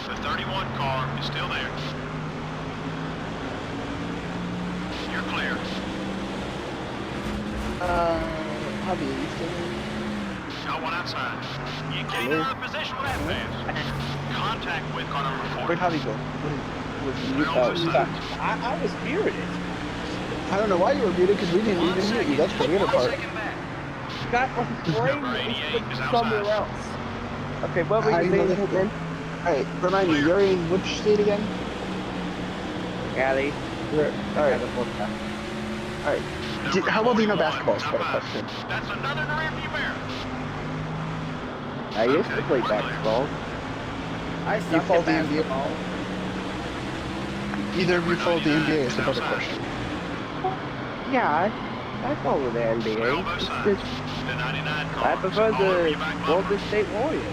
Speaker 5: The 31 car is still there. You're clear.
Speaker 2: Hobby, are you still there?
Speaker 5: Got one outside. You gained another position with that fast. Contact with car number 4.
Speaker 2: Where'd Hobby go?
Speaker 5: Clear on both sides.
Speaker 6: I was muted.
Speaker 2: I don't know why you were muted, because we didn't even hear you. That's the weird
Speaker 9: 1
Speaker 2: part.
Speaker 9: second back.
Speaker 6: Got my brain
Speaker 5: Number 88 is
Speaker 6: somewhere
Speaker 5: outside.
Speaker 6: else. Okay, what were
Speaker 2: I
Speaker 6: you
Speaker 2: know
Speaker 6: saying
Speaker 2: that-
Speaker 6: again?
Speaker 2: Alright, remind me, you're in which state again?
Speaker 6: Cali.
Speaker 2: Alright. Alright.
Speaker 5: Number
Speaker 2: How well do you know
Speaker 5: 41,
Speaker 2: basketball is a better
Speaker 5: top out.
Speaker 2: question.
Speaker 5: That's another in the rearview mirror.
Speaker 6: I used to
Speaker 5: Okay,
Speaker 6: play
Speaker 5: we're clear.
Speaker 6: basketball.
Speaker 1: I
Speaker 2: You
Speaker 1: suck
Speaker 2: follow
Speaker 1: at
Speaker 2: the NBA?
Speaker 1: basketball.
Speaker 2: Either of you follow the
Speaker 5: 99
Speaker 2: NBA
Speaker 5: is
Speaker 2: is a better
Speaker 5: outside.
Speaker 2: question.
Speaker 6: Yeah, I follow the
Speaker 5: Clear on
Speaker 6: NBA.
Speaker 5: both
Speaker 6: It's
Speaker 5: sides.
Speaker 6: just,
Speaker 5: The 99 car.
Speaker 6: I prefer
Speaker 5: All over
Speaker 6: the
Speaker 5: your back bumper.
Speaker 6: Golden State Warriors.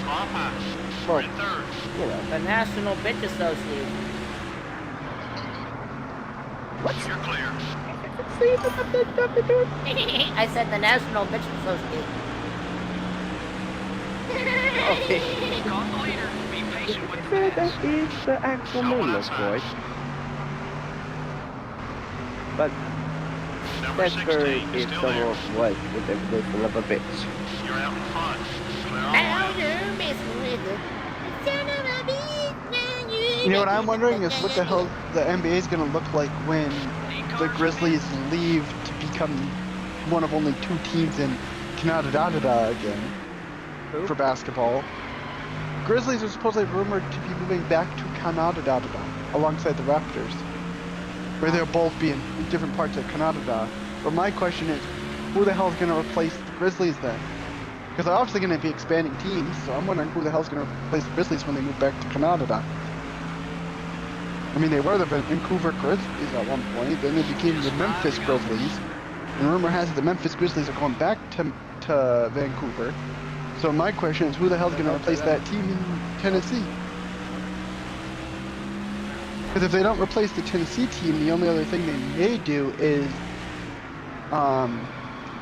Speaker 5: Car high.
Speaker 6: Well,
Speaker 5: We're in third.
Speaker 6: you know.
Speaker 1: The National Bitch Association.
Speaker 5: You're clear.
Speaker 6: See what the doing?
Speaker 1: I said the National Bitch Association.
Speaker 6: Okay.
Speaker 9: Caught the leader. Be patient with the
Speaker 6: Sure,
Speaker 9: pass.
Speaker 6: that is the actual
Speaker 5: Got one
Speaker 6: name, of
Speaker 5: outside.
Speaker 6: course. But
Speaker 5: Number
Speaker 6: that's
Speaker 5: 16
Speaker 6: very
Speaker 5: is
Speaker 6: is
Speaker 5: still there.
Speaker 6: almost what the definition of a bitch.
Speaker 5: You're out in front. Clear all around.
Speaker 2: You know what I'm wondering is what the hell the NBA is going to look like when the Grizzlies leave to become one of only 2 teams in Canada again for basketball. Grizzlies are supposedly rumored to be moving back to Canada alongside the Raptors, where they'll both be in different parts of Canada. But my question is, who the hell is going to replace the Grizzlies then? Because they're obviously going to be expanding teams, so I'm wondering who the hell is going to replace the Grizzlies when they move back to Canada. I mean, they were the Vancouver Grizzlies at one point, then they became the Memphis Grizzlies, and rumor has it the Memphis Grizzlies are going back to Vancouver. So my question is, who the hell is going to replace that team in Tennessee? Because if they don't replace the Tennessee team, the only other thing they may do is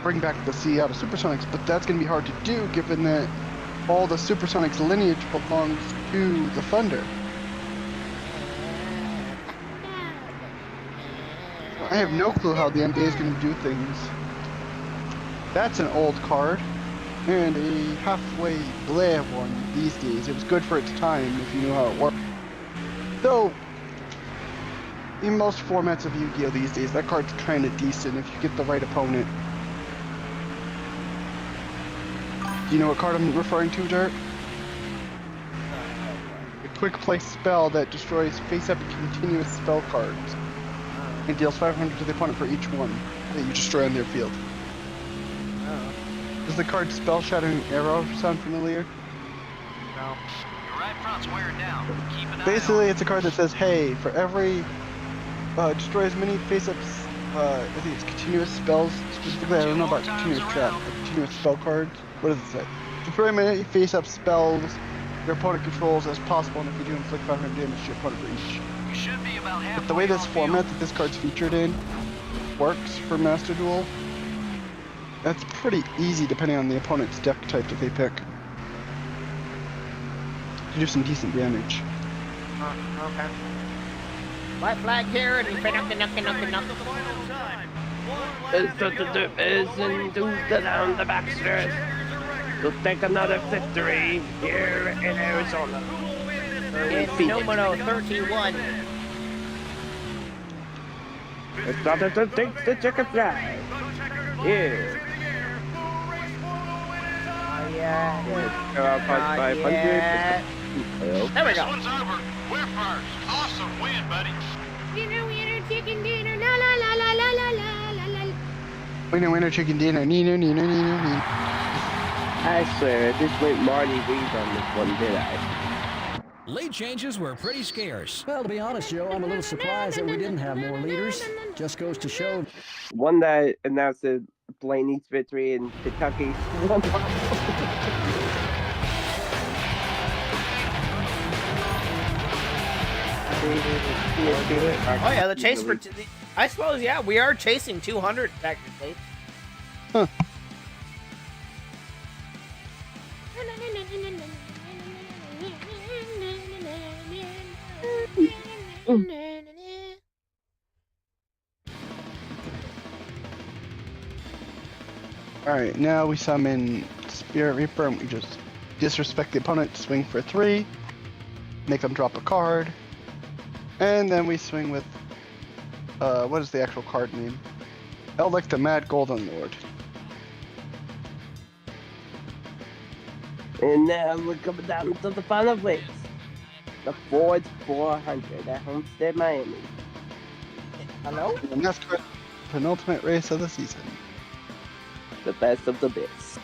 Speaker 2: bring back the Seattle Supersonics, but that's going to be hard to do given that all the Supersonics lineage belongs to the Thunder. I have no clue how the NBA is going to do things. That's an old card, and a halfway bleh one these days. It was good for its time if you knew how it worked. Though, in most formats of Yu-Gi-Oh! These days, that card's kind of decent if you get the right opponent. Do you know what card I'm referring to, Dirt? quick play spell that destroys face-up continuous spell cards and deals 500 to the opponent for each one that you destroy on their field. Does the card Spell Shattering Arrow sound familiar?
Speaker 1: No.
Speaker 9: Your right front's wearing down. Keep an eye
Speaker 2: Basically,
Speaker 9: on
Speaker 2: it's a card that says, hey, for every destroy as many face-ups, I think it's continuous spells, specifically, I don't know about continuous trap, but continuous spell cards. What does it say? Destroy as many face-up spells your opponent controls as possible, and if you do, inflict 500 damage to your opponent for each.
Speaker 9: You should be about halfway.
Speaker 2: But the way this
Speaker 9: on
Speaker 2: format
Speaker 9: field.
Speaker 2: that this card's featured in works for Master Duel, that's pretty easy depending on the opponent's deck type that they pick. To do some decent damage.
Speaker 1: Okay. White flag here, and knock.
Speaker 6: Down the backstairs to take another victory here in Arizona.
Speaker 1: Numero 31.
Speaker 6: It's not to take the checker flag. Here.
Speaker 1: There we
Speaker 5: This
Speaker 1: go.
Speaker 5: one's over. We're first. Awesome win, buddy.
Speaker 10: Winner, chicken dinner, la la la la la la la la.
Speaker 2: Winner, chicken dinner, neener.
Speaker 6: I swear, I just went Marty Reed on this one, did I?
Speaker 3: Lead changes were pretty scarce.
Speaker 4: Well, to be honest, Joe, I'm a little surprised that we didn't have more leaders. Just goes to show.
Speaker 6: One that announced Blaney's victory in Kentucky.
Speaker 1: Oh yeah, the chase for... I suppose, yeah, we are chasing 200 technically.
Speaker 2: Huh. Alright, now we summon Spirit Reaper and we just disrespect the opponent, swing for 3, make them drop a card, and then we swing with, what is the actual card name? Elec the Mad Golden Lord.
Speaker 6: And now we're coming down to the final place. The Ford 400 at Homestead, Miami.
Speaker 1: Hello?
Speaker 2: And that's the penultimate race of the season.
Speaker 6: The best of the best.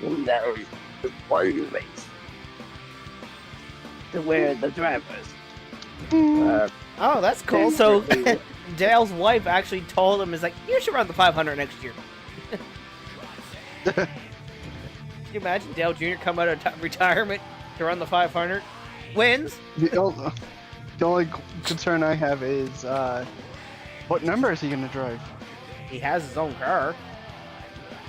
Speaker 6: And now the one race. To where the drivers.
Speaker 1: Oh, that's cool. So Dale's wife actually told him, is like, you should run the 500 next year. Can you imagine Dale Jr. come out of retirement to run the 500? Wins?
Speaker 2: The only concern I have is, what number is he going to drive?
Speaker 1: He has his own car.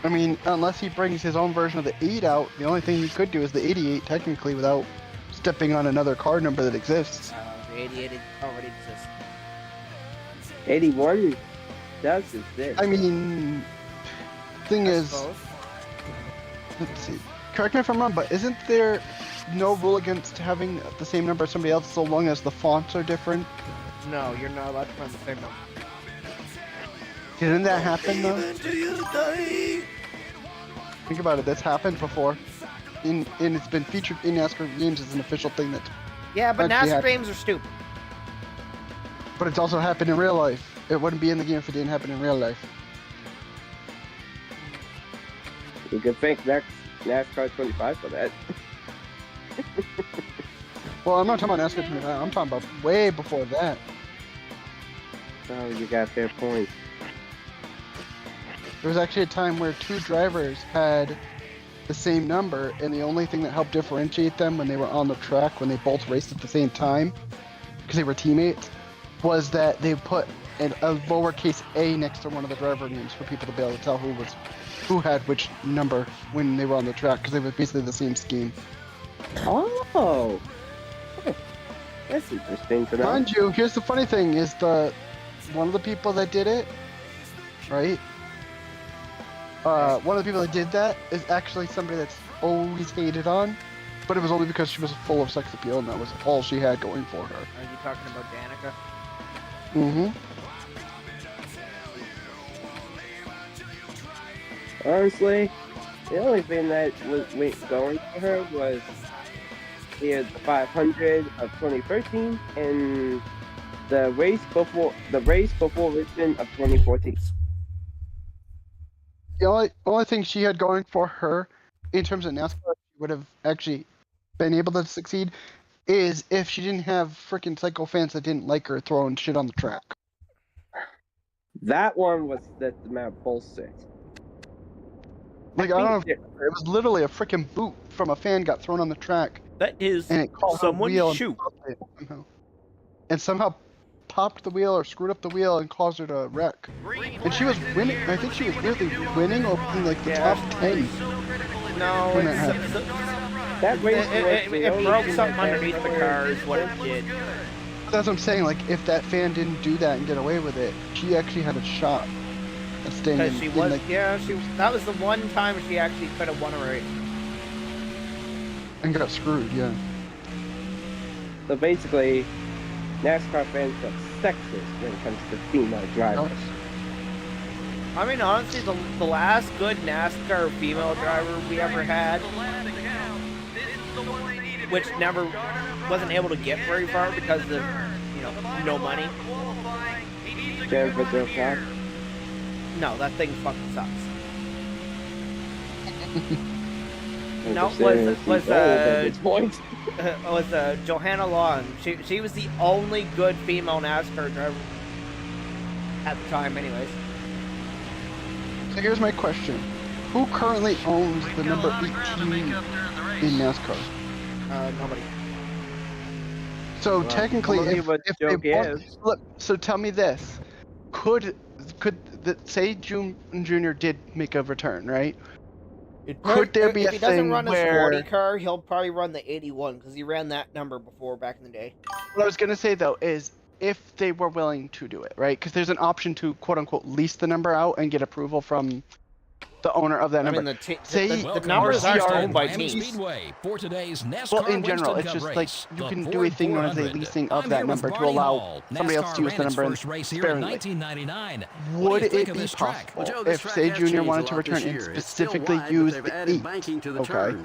Speaker 2: I mean, unless he brings his own version of the 8 out, the only thing he could do is the 88, technically, without stepping on another car number that exists.
Speaker 1: The 88 already exists.
Speaker 6: 81 does exist.
Speaker 2: I mean, thing is, let's see. Correct me if I'm wrong, but isn't there no rule against having the same number as somebody else so long as the fonts are different?
Speaker 1: No, you're not allowed to run the same number.
Speaker 2: Didn't that happen though? Think about it, that's happened before. And it's been featured in NASCAR games as an official thing that.
Speaker 1: Yeah, but NASCAR games are stupid.
Speaker 2: But it's also happened in real life. It wouldn't be in the game if it didn't happen in real life.
Speaker 6: You could thank NASCAR 25 for that.
Speaker 2: Well, I'm not talking about NASCAR 25, I'm talking about way before that.
Speaker 6: Oh, you got fair point.
Speaker 2: There was actually a time where 2 drivers had the same number, and the only thing that helped differentiate them when they were on the track, when they both raced at the same time, because they were teammates, was that they put a lowercase a next to one of the driver names for people to be able to tell who had which number when they were on the track, because they were basically the same scheme.
Speaker 6: Oh, that's interesting to know.
Speaker 2: Mind you, here's the funny thing: is one of the people that did it, right? One of the people that did that is actually somebody that's always hated on, but it was only because she was full of sex appeal, and that was all she had going for her.
Speaker 1: Are you talking about Danica?
Speaker 2: Mm-hmm.
Speaker 6: Honestly, the only thing that went going for her was is the 500 of 2013 and the race before Richmond of 2014.
Speaker 2: The only thing she had going for her in terms of NASCAR, she would have actually been able to succeed, is if she didn't have freaking psycho fans that didn't like her throwing shit on the track.
Speaker 6: That one was the amount of bullshit.
Speaker 2: Like, I don't know, it was literally a freaking boot from a fan got thrown on the track.
Speaker 1: That is
Speaker 2: and it caught
Speaker 1: someone
Speaker 2: wheel
Speaker 1: shoot.
Speaker 2: And somehow popped the wheel or screwed up the wheel and caused her to wreck. And she was winning. I think she was really winning or being like the top 10.
Speaker 1: No,
Speaker 2: when that happened.
Speaker 6: That race
Speaker 1: it broke something underneath the car is what it did.
Speaker 2: That's what I'm saying. Like, if that fan didn't do that and get away with it, she actually had a shot at staying in.
Speaker 1: Because she was, that was the one time she actually could have won a race.
Speaker 2: And got screwed, yeah.
Speaker 6: So basically, NASCAR fans are sexist when it comes to female drivers.
Speaker 1: I mean, honestly, the last good NASCAR female driver we ever had, which never wasn't able to get very far because of, no money.
Speaker 6: Jennifer DrDerp.
Speaker 1: No, that thing fucking sucks. No, was Johanna Long. She was the only good female NASCAR driver at the time, anyways.
Speaker 2: So here's my question: who currently owns the number 18 in NASCAR?
Speaker 1: Nobody.
Speaker 2: So technically, if they both, look, so tell me this: could say June Jr. did make a return, right? Could there be a thing where... If he doesn't
Speaker 1: run his 40 car, he'll probably run the 81, because he ran that number before back in the day.
Speaker 2: What I was going to say, though, is if they were willing to do it, right? Because there's an option to, quote-unquote, lease the number out and get approval from the owner of that number.
Speaker 1: I mean, the numbers are owned by teams.
Speaker 3: For today's NASCAR
Speaker 2: well, in general, it's just like you can do a thing known as a leasing of that number to allow somebody else to use the number sparingly. Would it be possible if, say, Junior wanted to return and specifically use the 8? Okay.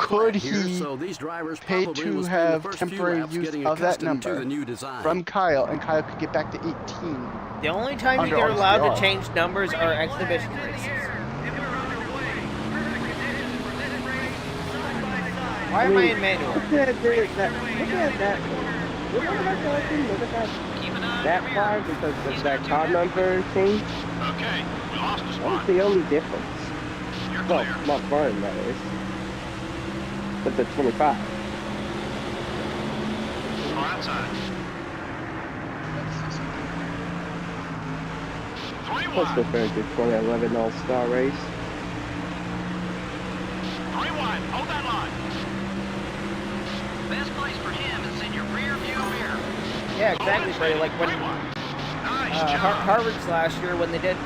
Speaker 2: Could he pay to have temporary use of that number from Kyle, and Kyle could get back to 18?
Speaker 1: The only time you're allowed to change numbers are exhibition races. Why am I in manual?
Speaker 6: Look at that car because of that car number change.
Speaker 5: Okay, we lost a spot.
Speaker 6: What's the only difference? Well, not fun, that is. But the 25.
Speaker 5: Right side.
Speaker 6: Let's refer to 2011 All-Star race.
Speaker 5: 3 wide, hold that line.
Speaker 9: Best place for him is in your rear view mirror.
Speaker 1: Yeah, exactly, Freddie. Like when Harvard's last year, when they did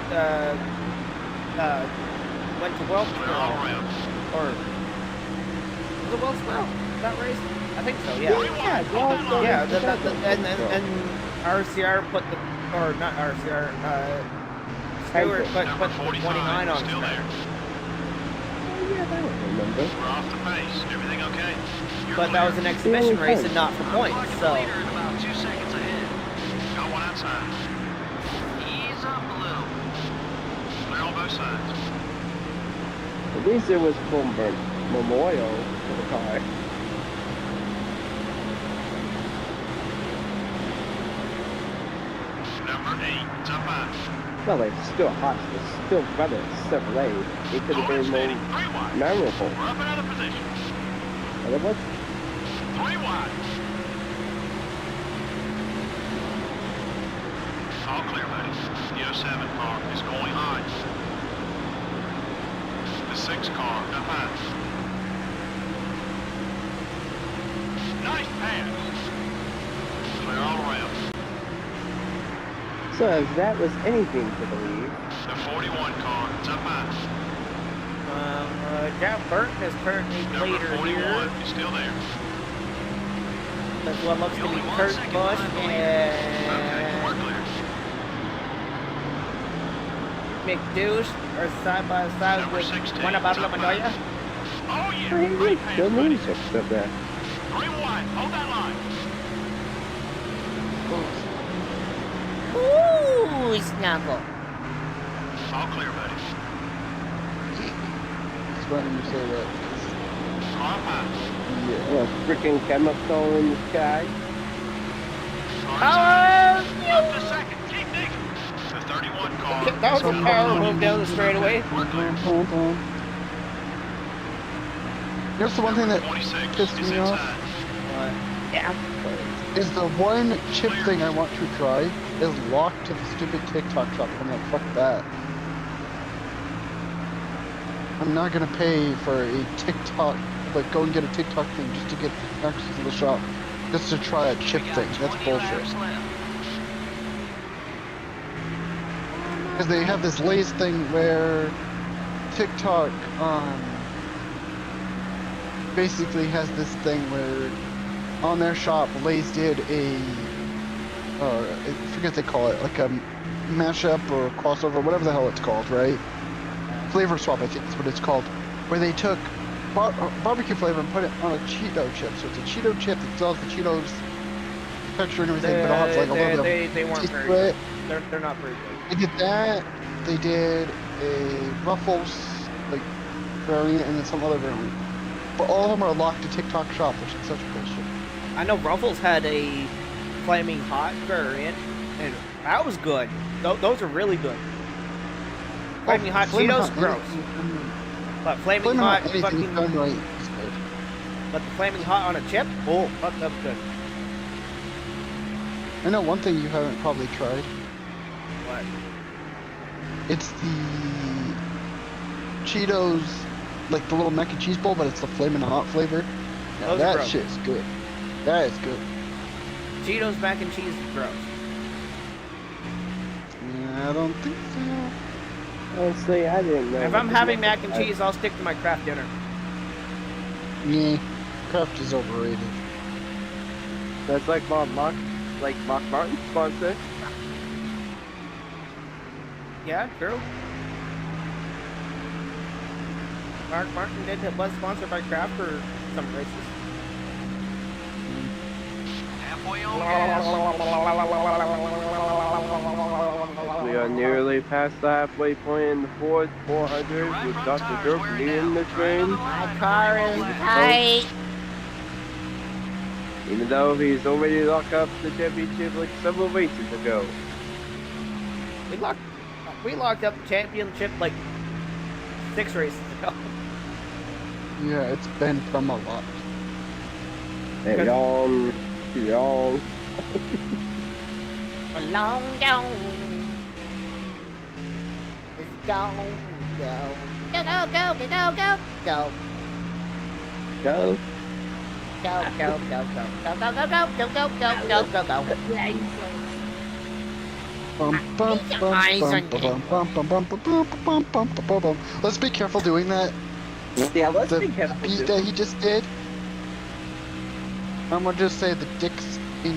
Speaker 1: went to Wellsboro, or was it Wellsboro that race? I think so. Yeah. And RCR put the, or not RCR. Stewart put 29 on
Speaker 5: still there.
Speaker 6: Oh yeah, that would remember.
Speaker 5: We're off the pace. Everything okay?
Speaker 1: But that was an exhibition race and not for points, so.
Speaker 9: About 2 seconds ahead.
Speaker 5: Got one outside.
Speaker 9: Ease up a little.
Speaker 5: Clear on both sides.
Speaker 6: At least it was from Memorial for the car.
Speaker 5: Number 8, top 5.
Speaker 6: Well, it's still hot. It's still running 7-8. It could have been more memorable.
Speaker 5: We're up another position.
Speaker 6: But it was
Speaker 5: 3 wide. All clear, buddy. The 07 car is going high. The 6 car up high. Nice pass. Clear all around.
Speaker 6: So if that was anything to believe.
Speaker 5: The 41 car, it's up high.
Speaker 1: Jeff Burton is currently leader here.
Speaker 5: Is still there.
Speaker 1: That's what looks to be Kurt Busch and McDouche are side by side with Buena Barla Montoya.
Speaker 5: Oh yeah,
Speaker 6: Hey, still music stuff there.
Speaker 5: Green wide. Hold that line.
Speaker 10: Ooh, snuggle.
Speaker 5: All clear, buddy.
Speaker 2: It's funny you say that.
Speaker 5: Car pass.
Speaker 2: Yeah.
Speaker 6: A freaking chemical in the sky.
Speaker 5: Up to second. Keep digging. The 31 car.
Speaker 1: That was a power move down the straightaway.
Speaker 5: We're clear.
Speaker 2: Here's the one thing that
Speaker 5: 26
Speaker 2: pissed
Speaker 5: is
Speaker 2: me off.
Speaker 5: inside.
Speaker 2: Is the one chip thing I want to try is locked to the stupid TikTok shop. I'm like, fuck that. I'm not gonna pay for a TikTok, like go and get a TikTok thing just to get access to the shop, just to try a chip thing. That's bullshit. Because they have this Lay's thing where TikTok basically has this thing where on their shop, Lay's did a, I forget what they call it, like a mashup or crossover, whatever the hell it's called, right? Flavor swap, I think that's what it's called. Where they took barbecue flavor and put it on a Cheeto chip. So it's a Cheeto chip that still has the Cheetos texture and everything, but it has like a little bit of
Speaker 1: they weren't
Speaker 2: taste
Speaker 1: very
Speaker 2: to it.
Speaker 1: good. They're not very good.
Speaker 2: They did that. They did a Ruffles like variant and then some other variant. But all of them are locked to TikTok shop, which is such bullshit.
Speaker 1: I know Ruffles had a flaming hot variant, and that was good. Those are really good. Flaming hot Cheetos, gross. But flaming hot, fucking.
Speaker 2: Done right is good.
Speaker 1: But the flaming hot on a chip, oh, fuck, that's good.
Speaker 2: I know one thing you haven't probably tried.
Speaker 1: What?
Speaker 2: It's the Cheetos, like the little mac and cheese bowl, but it's the flaming hot flavor. Now
Speaker 1: Those are
Speaker 2: that
Speaker 1: gross.
Speaker 2: shit's good. That is good.
Speaker 1: Cheetos mac and cheese is gross.
Speaker 2: Yeah, I don't think so.
Speaker 6: Honestly, I didn't know.
Speaker 1: If I'm having mac and cheese, I'll stick to my craft dinner.
Speaker 2: Yeah, Kraft is overrated.
Speaker 6: That's like Mark Martin's sponsor.
Speaker 1: Yeah, true. Mark Martin was sponsored by Kraft for some races.
Speaker 9: Halfway on gas.
Speaker 6: We are nearly past the halfway point in the Ford 400 with DrDerp leading the train.
Speaker 10: My car is tight.
Speaker 6: Even though he's already locked up the championship like several races ago.
Speaker 1: We locked up the championship like 6 races ago.
Speaker 2: Yeah, it's been from a lot.
Speaker 6: And y'all.
Speaker 10: Long gone. It's gone. Go. Go, go, go, go, go, go.
Speaker 6: Go.
Speaker 10: Go, go, go, go, go. Go, go, go, go, go, go, go, go, go, go.
Speaker 2: Bum, bum, bum, bum, bum, bum, bum, bum, bum, bum, bum, bum, bum. Let's be careful doing that.
Speaker 6: Yeah, let's
Speaker 2: The
Speaker 6: be careful.
Speaker 2: beat that he just did. I'm gonna just say the dicks in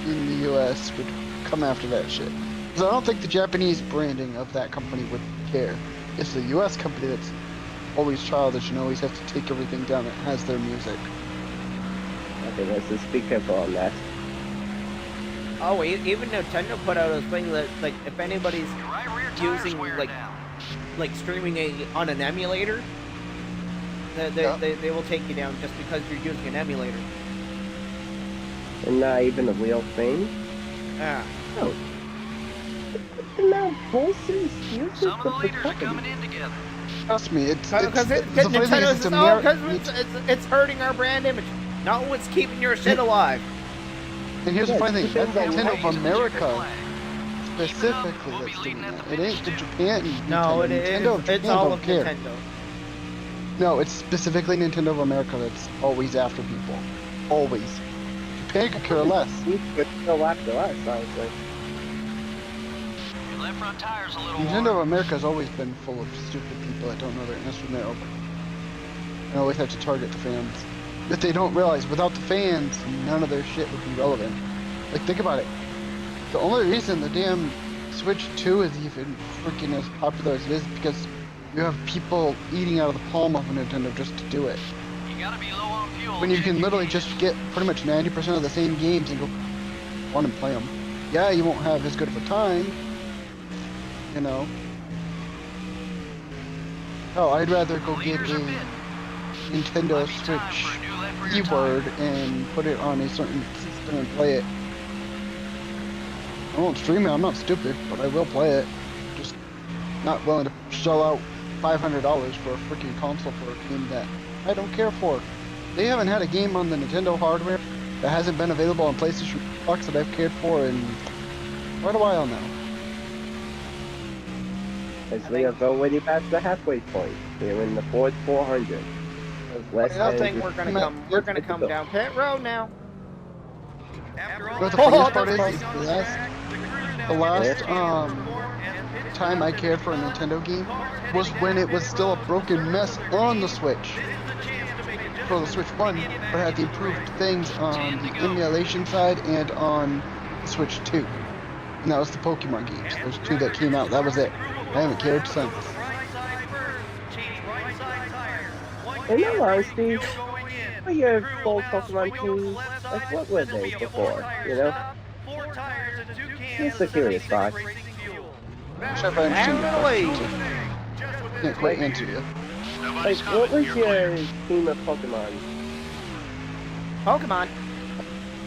Speaker 2: the US would come after that shit. Because I don't think the Japanese branding of that company would care. It's the US company that's always childish and always has to take everything down that has their music.
Speaker 6: Okay, let's just be careful on that.
Speaker 1: Oh, even Nintendo put out a thing that, like, if anybody's
Speaker 9: Right rear tire's
Speaker 1: using,
Speaker 9: wearing down.
Speaker 1: like streaming on an emulator, they will take you down just because you're using an emulator.
Speaker 6: And not even a real thing?
Speaker 1: Yeah.
Speaker 6: No. Now, Pulse's uses
Speaker 9: Some of the leaders are
Speaker 6: company.
Speaker 9: coming in together.
Speaker 2: Trust me, it's
Speaker 1: Because
Speaker 2: the funny thing
Speaker 1: Nintendo
Speaker 2: is
Speaker 1: says, it's hurting our brand image. Not what's keeping your shit alive.
Speaker 2: and here's the funny thing, that's Nintendo of America
Speaker 9: Even
Speaker 2: specifically
Speaker 9: though we'll be
Speaker 2: that's
Speaker 9: leading
Speaker 2: doing
Speaker 9: at
Speaker 2: that.
Speaker 9: the
Speaker 2: It ain't the
Speaker 9: finish, too.
Speaker 2: Japan
Speaker 1: No,
Speaker 2: Nintendo.
Speaker 1: it is.
Speaker 2: Nintendo of
Speaker 1: It's
Speaker 2: Japan
Speaker 1: all
Speaker 2: don't
Speaker 1: of
Speaker 2: care.
Speaker 1: Nintendo.
Speaker 2: No, it's specifically Nintendo of America that's always after people. Always. Japan could care less.
Speaker 6: But still after us, honestly.
Speaker 9: Your left front tire's a little
Speaker 2: Nintendo
Speaker 9: warm.
Speaker 2: of America has always been full of stupid people that don't know their instrumental. And always have to target the fans. If they don't realize, without the fans, none of their shit would be relevant. Like, think about it. The only reason the damn Switch 2 is even freaking as popular as it is because you have people eating out of the palm of a Nintendo just to do it.
Speaker 9: You gotta be low on fuel.
Speaker 2: when you can literally just get pretty much 90% of the same games and go on and play them. Yeah, you won't have as good of a time, you know. Oh, I'd rather go get a Nintendo Switch keyboard and put it on a certain system and play it. I won't stream it, I'm not stupid, but I will play it. Just not willing to shell out $500 for a freaking console for a game that I don't care for. They haven't had a game on the Nintendo hardware that hasn't been available on PlayStation Xbox that I've cared for in quite a while now.
Speaker 6: As we have already passed the halfway point. We're in the Ford 400.
Speaker 1: I think we're gonna come down pit road now.
Speaker 2: But the funniest part is the last time I cared for a Nintendo game was when it was still a broken mess on the Switch. For the Switch 1, but had the improved things on the emulation side and on Switch 2. And that was the Pokemon games. Those two that came out, that was it. I haven't cared since.
Speaker 6: In all honesty, what your full Pokemon teams, like what were they before, you know? Just a curious thought.
Speaker 2: Wish I understand your question. Can't quite answer you.
Speaker 6: Like, what was your team of Pokemon?
Speaker 1: Pokemon?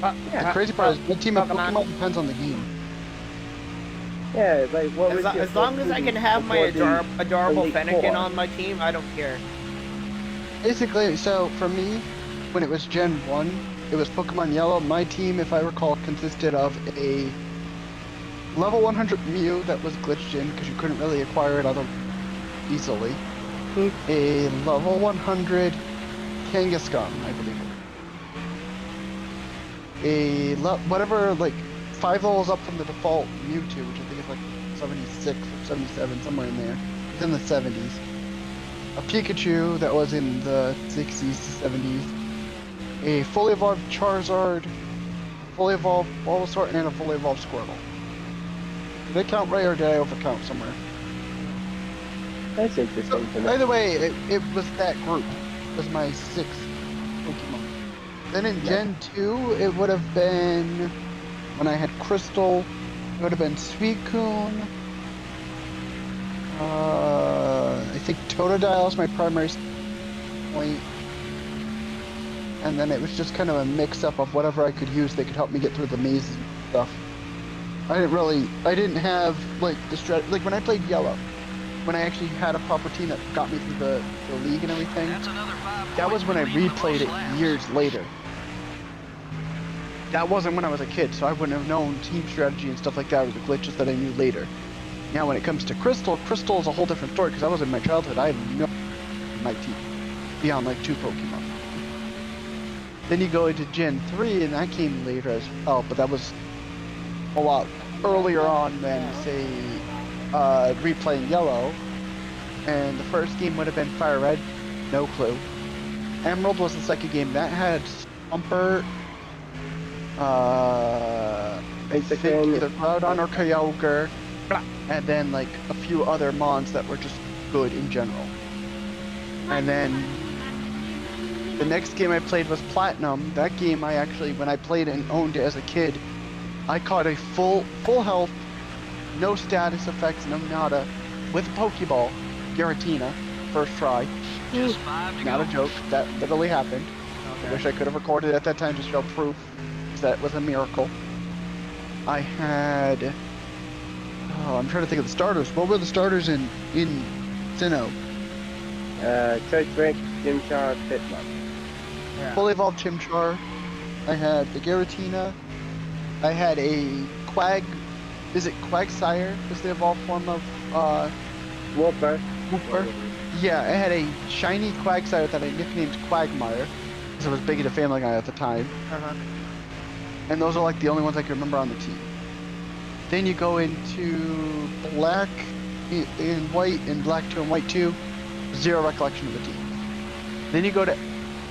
Speaker 2: The crazy part is my team of Pokemon depends on the game.
Speaker 6: Yeah, like what was your
Speaker 1: as long as I can have my adorable Fennekin on my team, I don't care.
Speaker 2: Basically, so for me, when it was Gen 1, it was Pokemon Yellow. My team, if I recall, consisted of a level 100 Mew that was glitched in because you couldn't really acquire it easily. A level 100 Kangaskhan, I believe. Whatever, like 5 levels up from the default Mewtwo, which I think is like 76 or 77, somewhere in there. It's in the 70s. A Pikachu that was in the 60s to 70s. A fully evolved Charizard, fully evolved Bulbasaur, and a fully evolved Squirtle. Did I count right or did I overcount somewhere?
Speaker 6: That's interesting to know.
Speaker 2: Either way, it was that group. It was my 6 Pokemon. Then in Gen 2, it would have been, when I had Crystal, it would have been Suicune. I think Totodile is my primary point. And then it was just kind of a mix-up of whatever I could use that could help me get through the mazes and stuff. I didn't have, like, the strategy, like when I played Yellow, when I actually had a proper team that got me through the league and everything, that was when I replayed it years later. That wasn't when I was a kid, so I wouldn't have known team strategy and stuff like that, or the glitches that I knew later. Now when it comes to Crystal is a whole different story, because I was in my childhood, I had no my team, beyond like 2 Pokemon. Then you go into Gen 3, and that came later as well, but that was a lot earlier on than, say, replaying Yellow. And the first game would have been Fire Red, no clue. Emerald was the second game. That had Swampert, I think either Groudon or Kyogre, and then like a few other mons that were just good in general. And then the next game I played was Platinum. That game I actually, when I played and owned it as a kid, I caught a full health, no status effects, no nada, with a Pokeball, Giratina, first try. Not a joke, that literally happened. Okay. I wish I could have recorded it at that time to show proof that was a miracle. I had, I'm trying to think of the starters. What were the starters in Sinnoh?
Speaker 6: Turtwig, Chimchar, Piplup.
Speaker 2: Yeah. Fully evolved Chimchar. I had the Giratina. I had a is it Quagsire? Is the evolved form of
Speaker 6: Wooper.
Speaker 2: Yeah, I had a shiny Quagsire that I nicknamed Quagmire, because I was big into Family Guy at the time. And those are like the only ones I can remember on the team. Then you go into Black and White and Black 2 and White 2, zero recollection of the team. Then you go to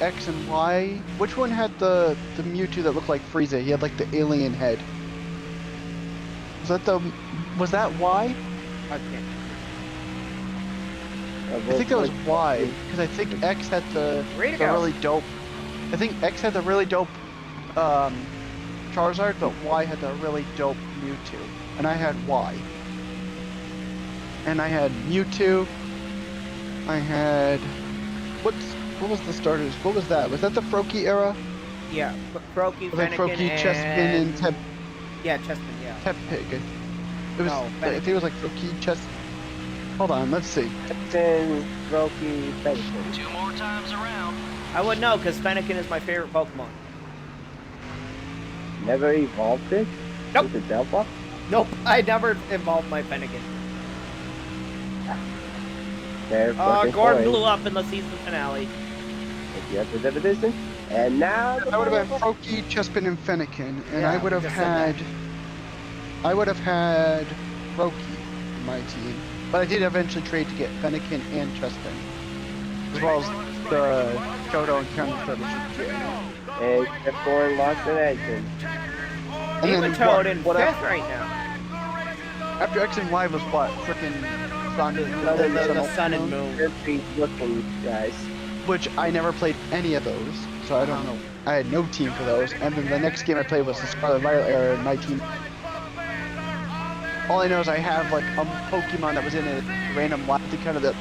Speaker 2: X and Y. Which one had the Mewtwo that looked like Frieza? He had like the alien head. Was that Y?
Speaker 1: I can't.
Speaker 2: I think that was Y, because I think X had the really dope. I think X had the really dope Charizard, but Y had the really dope Mewtwo, and I had Y. And I had Mewtwo. I had what was the starters? What was that? Was that the Froakie era?
Speaker 1: Yeah, Froakie, Fennekin,
Speaker 2: Froakie, Chespin, and Tep.
Speaker 1: Yeah, Chespin. Yeah.
Speaker 2: Tepig. It was. I think it was like Froakie, Chespin. Hold on, let's see.
Speaker 10: Chespin, Froakie, Fennekin.
Speaker 9: 2 more times around.
Speaker 1: I would know, because Fennekin is my favorite Pokemon.
Speaker 10: Never evolved it?
Speaker 1: Nope.
Speaker 10: With the Delphox?
Speaker 1: Nope, I never evolved my Fennekin. Gordon blew up in the season finale.
Speaker 10: You have the division. And now
Speaker 2: I would have had Froakie, Chespin, and Fennekin, and
Speaker 1: Yeah,
Speaker 2: I would have had Froakie in my team. But I did eventually trade to get Fennekin and Chespin, as well as the Dono and Counter Strategy.
Speaker 10: And F4 lost an engine.
Speaker 2: And then
Speaker 1: Toad in 5th right now.
Speaker 2: After X and Y was what? Frickin' Sun and
Speaker 1: The Sun and Moon.
Speaker 10: Looking guys.
Speaker 2: Which I never played any of those, so I don't know. I had no team for those. And then the next game I played was the Scarlet Violet era, and my team. All I know is I have like a Pokemon that was in a random lot, kind of that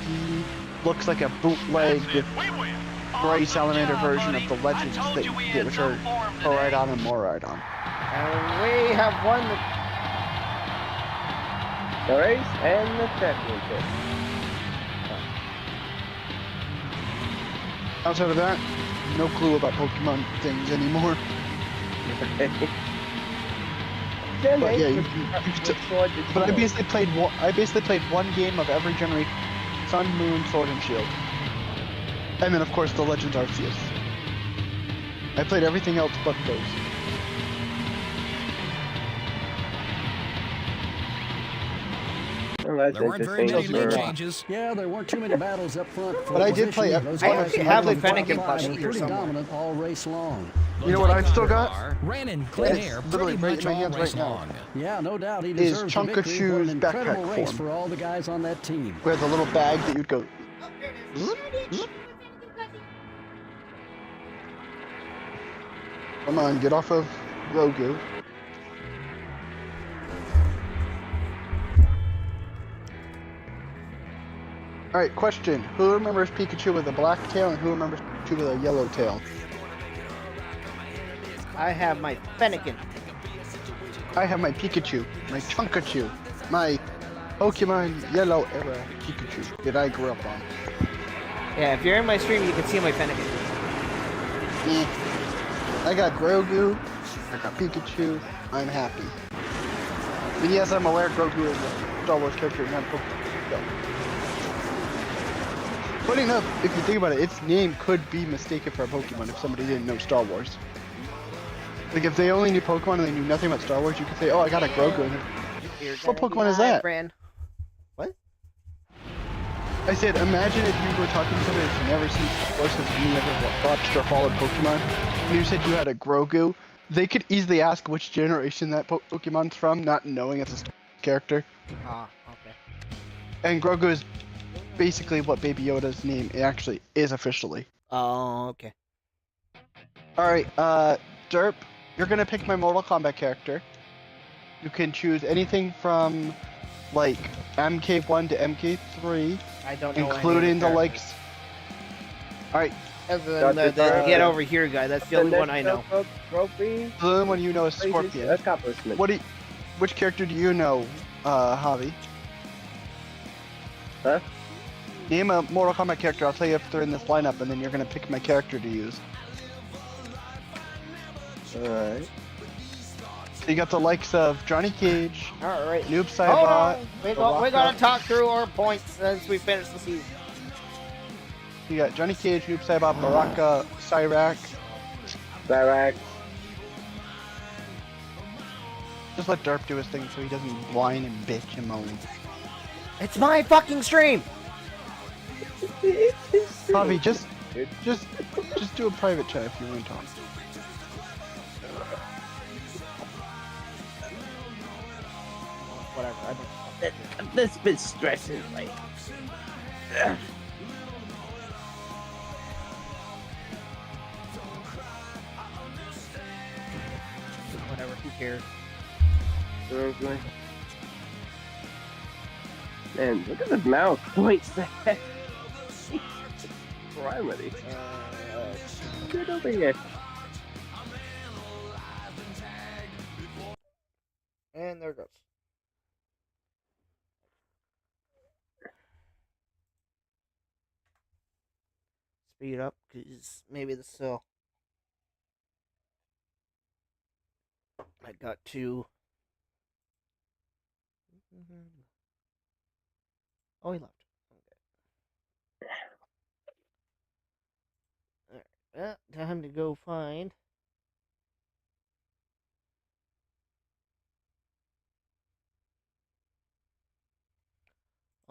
Speaker 2: he looks like a bootleg with Gray Salamander version of the Legends that you get, which are Koraidon and Moraidon.
Speaker 10: And we have won the race and the championship.
Speaker 2: Outside of that, no clue about Pokemon things anymore. But yeah, you but I basically played one game of every generation: Sun, Moon, Sword, and Shield, and then of course the Legends Arceus. I played everything else but those.
Speaker 10: Well,
Speaker 3: There weren't very many league changes.
Speaker 4: Yeah, there weren't too many battles up front.
Speaker 2: But I did play.
Speaker 1: I actually have a Fennekin plushie here
Speaker 4: pretty
Speaker 1: somewhere.
Speaker 4: dominant all race long.
Speaker 2: You know what I've still got?
Speaker 3: Ran in clean air
Speaker 2: literally
Speaker 3: pretty
Speaker 2: right
Speaker 3: much
Speaker 2: in my
Speaker 3: all
Speaker 2: hands
Speaker 3: race
Speaker 2: right now.
Speaker 3: long.
Speaker 4: Yeah, no doubt he
Speaker 2: Is
Speaker 4: deserves the victory. What
Speaker 2: Chunkachu's
Speaker 4: an incredible
Speaker 2: backpack
Speaker 4: race
Speaker 2: form.
Speaker 4: for all the guys on that team.
Speaker 2: Where the little bag that you'd go. Come on, get off of Grogu. Alright, question. Who remembers Pikachu with a black tail and who remembers Pikachu with a yellow tail?
Speaker 1: I have my Fennekin.
Speaker 2: I have my Pikachu, my Chunkachu, my Pokemon Yellow era Pikachu that I grew up on.
Speaker 1: Yeah, if you're in my stream, you can see my Fennekin.
Speaker 2: I got Grogu, I got Pikachu, I'm happy. And yes, I'm aware Grogu is a Star Wars character and not Pokemon. So. Funny enough, if you think about it, its name could be mistaken for a Pokemon if somebody didn't know Star Wars. Like, if they only knew Pokemon and they knew nothing about Star Wars, you could say, oh, I got a Grogu. What Pokemon is that?
Speaker 1: What?
Speaker 2: I said, imagine if you were talking to somebody that's never seen Star Wars and you never watched or followed Pokemon, and you said you had a Grogu, they could easily ask which generation that Pokemon's from, not knowing it's a Star Wars character.
Speaker 1: Ah, okay.
Speaker 2: And Grogu is basically what Baby Yoda's name actually is officially.
Speaker 1: Oh, okay.
Speaker 2: Alright, Derp, you're gonna pick my Mortal Kombat character. You can choose anything from, like, MK1 to MK3.
Speaker 1: I don't know.
Speaker 2: Including the likes. Alright.
Speaker 1: Other than the Get Over Here guy, that's the only one I know.
Speaker 10: Trophy.
Speaker 2: The only one you know is Scorpion. Which character do you know, Javi?
Speaker 10: Huh?
Speaker 2: Name a Mortal Kombat character, I'll tell you if they're in this lineup, and then you're gonna pick my character to use.
Speaker 10: Alright.
Speaker 2: So you got the likes of Johnny Cage,
Speaker 1: Alright.
Speaker 2: Noob Saibot.
Speaker 1: We gotta talk through our points as we finish the season.
Speaker 2: You got Johnny Cage, Noob Saibot, Baraka, Cyrax. Just let Derp do his thing so he doesn't whine and bitch and moan.
Speaker 1: It's my fucking stream!
Speaker 2: Javi, just do a private chat if you want to talk.
Speaker 1: Whatever, I don't...
Speaker 10: This bit stressing, like.
Speaker 1: Whatever, who cares?
Speaker 6: Okay. Man, look at the amount of points that primary. Get over here.
Speaker 1: And there it goes. Speed up, because maybe this will. I got to. Oh, he left. Okay. Alright, well, time to go find.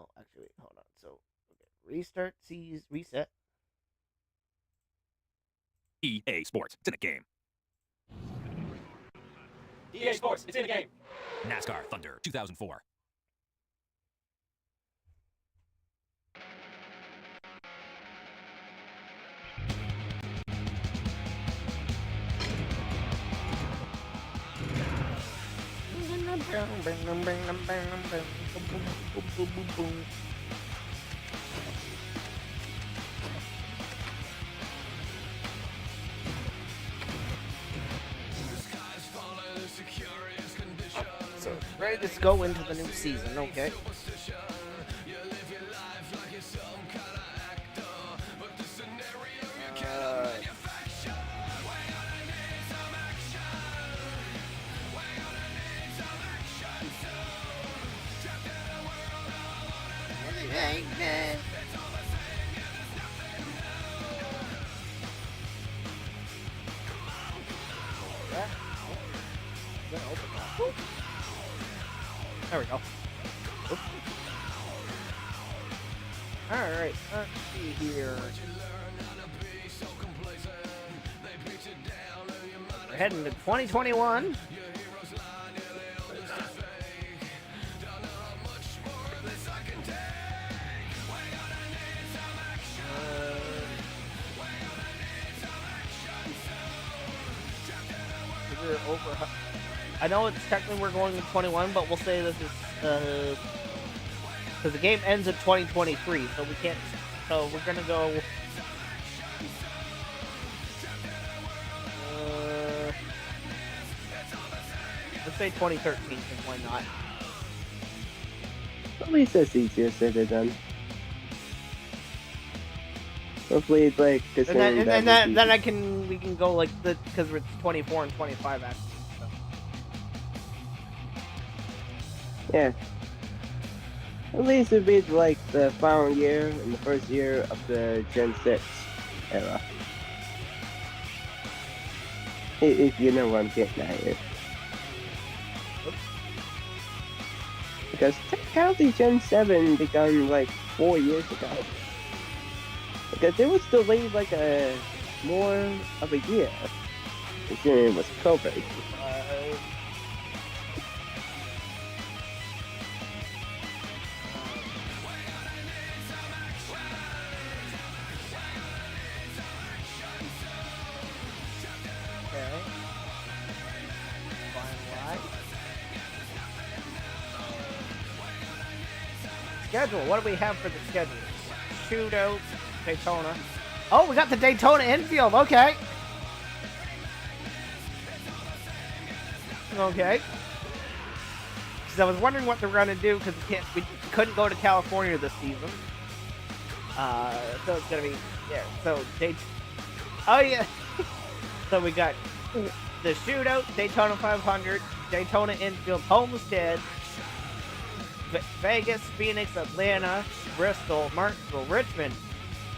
Speaker 1: Oh, actually, wait, hold on. So, okay, restart, seize, reset.
Speaker 11: EA Sports, it's in the game.
Speaker 12: EA Sports, it's in the game.
Speaker 11: NASCAR Thunder 2004.
Speaker 1: So, ready to go into the new season, okay? There we go. Alright, let's see here. We're heading to 2021. Over. I know it's technically we're going to 21, but we'll say this is because the game ends in 2023, so we can't. So we're gonna go. Let's say 2013, and why not?
Speaker 6: At least that's easier said than done. Hopefully, it's like
Speaker 1: and then we can go like the because it's 24 and 25 actually. So.
Speaker 6: Yeah. At least it'd be like the final year and the first year of the Gen 6 era. If you know what I'm getting at here. Because technically Gen 7 began like 4 years ago. Because it was delayed like more of a year. Considering it was COVID.
Speaker 1: Schedule. What do we have for the schedule? Shootout, Daytona. Oh, we got the Daytona infield. Okay. Okay. Because I was wondering what they were going to do because we couldn't go to California this season. So it's going to be there. So oh yeah. So we got the shootout, Daytona 500, Daytona infield, Homestead, Vegas, Phoenix, Atlanta, Bristol, Martinsville, Richmond.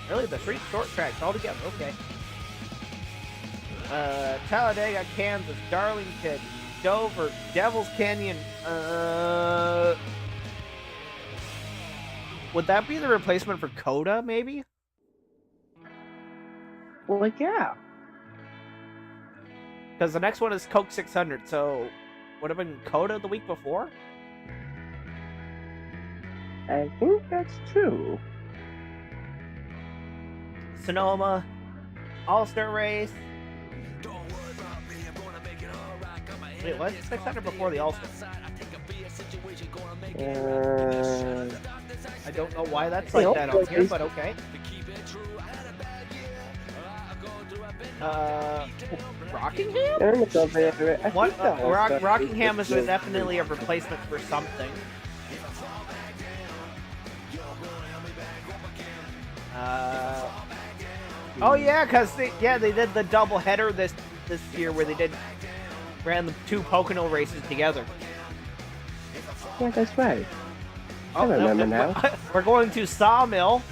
Speaker 1: Really, the 3 short tracks all together. Okay. Talladega, Kansas, Darlington, Dover, Devil's Canyon. Would that be the replacement for Coda, maybe?
Speaker 6: Well, yeah.
Speaker 1: Because the next one is Coke 600, so would have been Coda the week before?
Speaker 6: I think that's true.
Speaker 1: Sonoma All-Star Race. Wait, was 600 before the All-Star? I don't know why that's like that on here, but okay. Rockingham? Rockingham is definitely a replacement for something. Oh yeah, because they did the double header this year where they ran the 2 Pocono races together.
Speaker 6: Yeah, that's right. I remember now.
Speaker 1: We're going to Sawmill.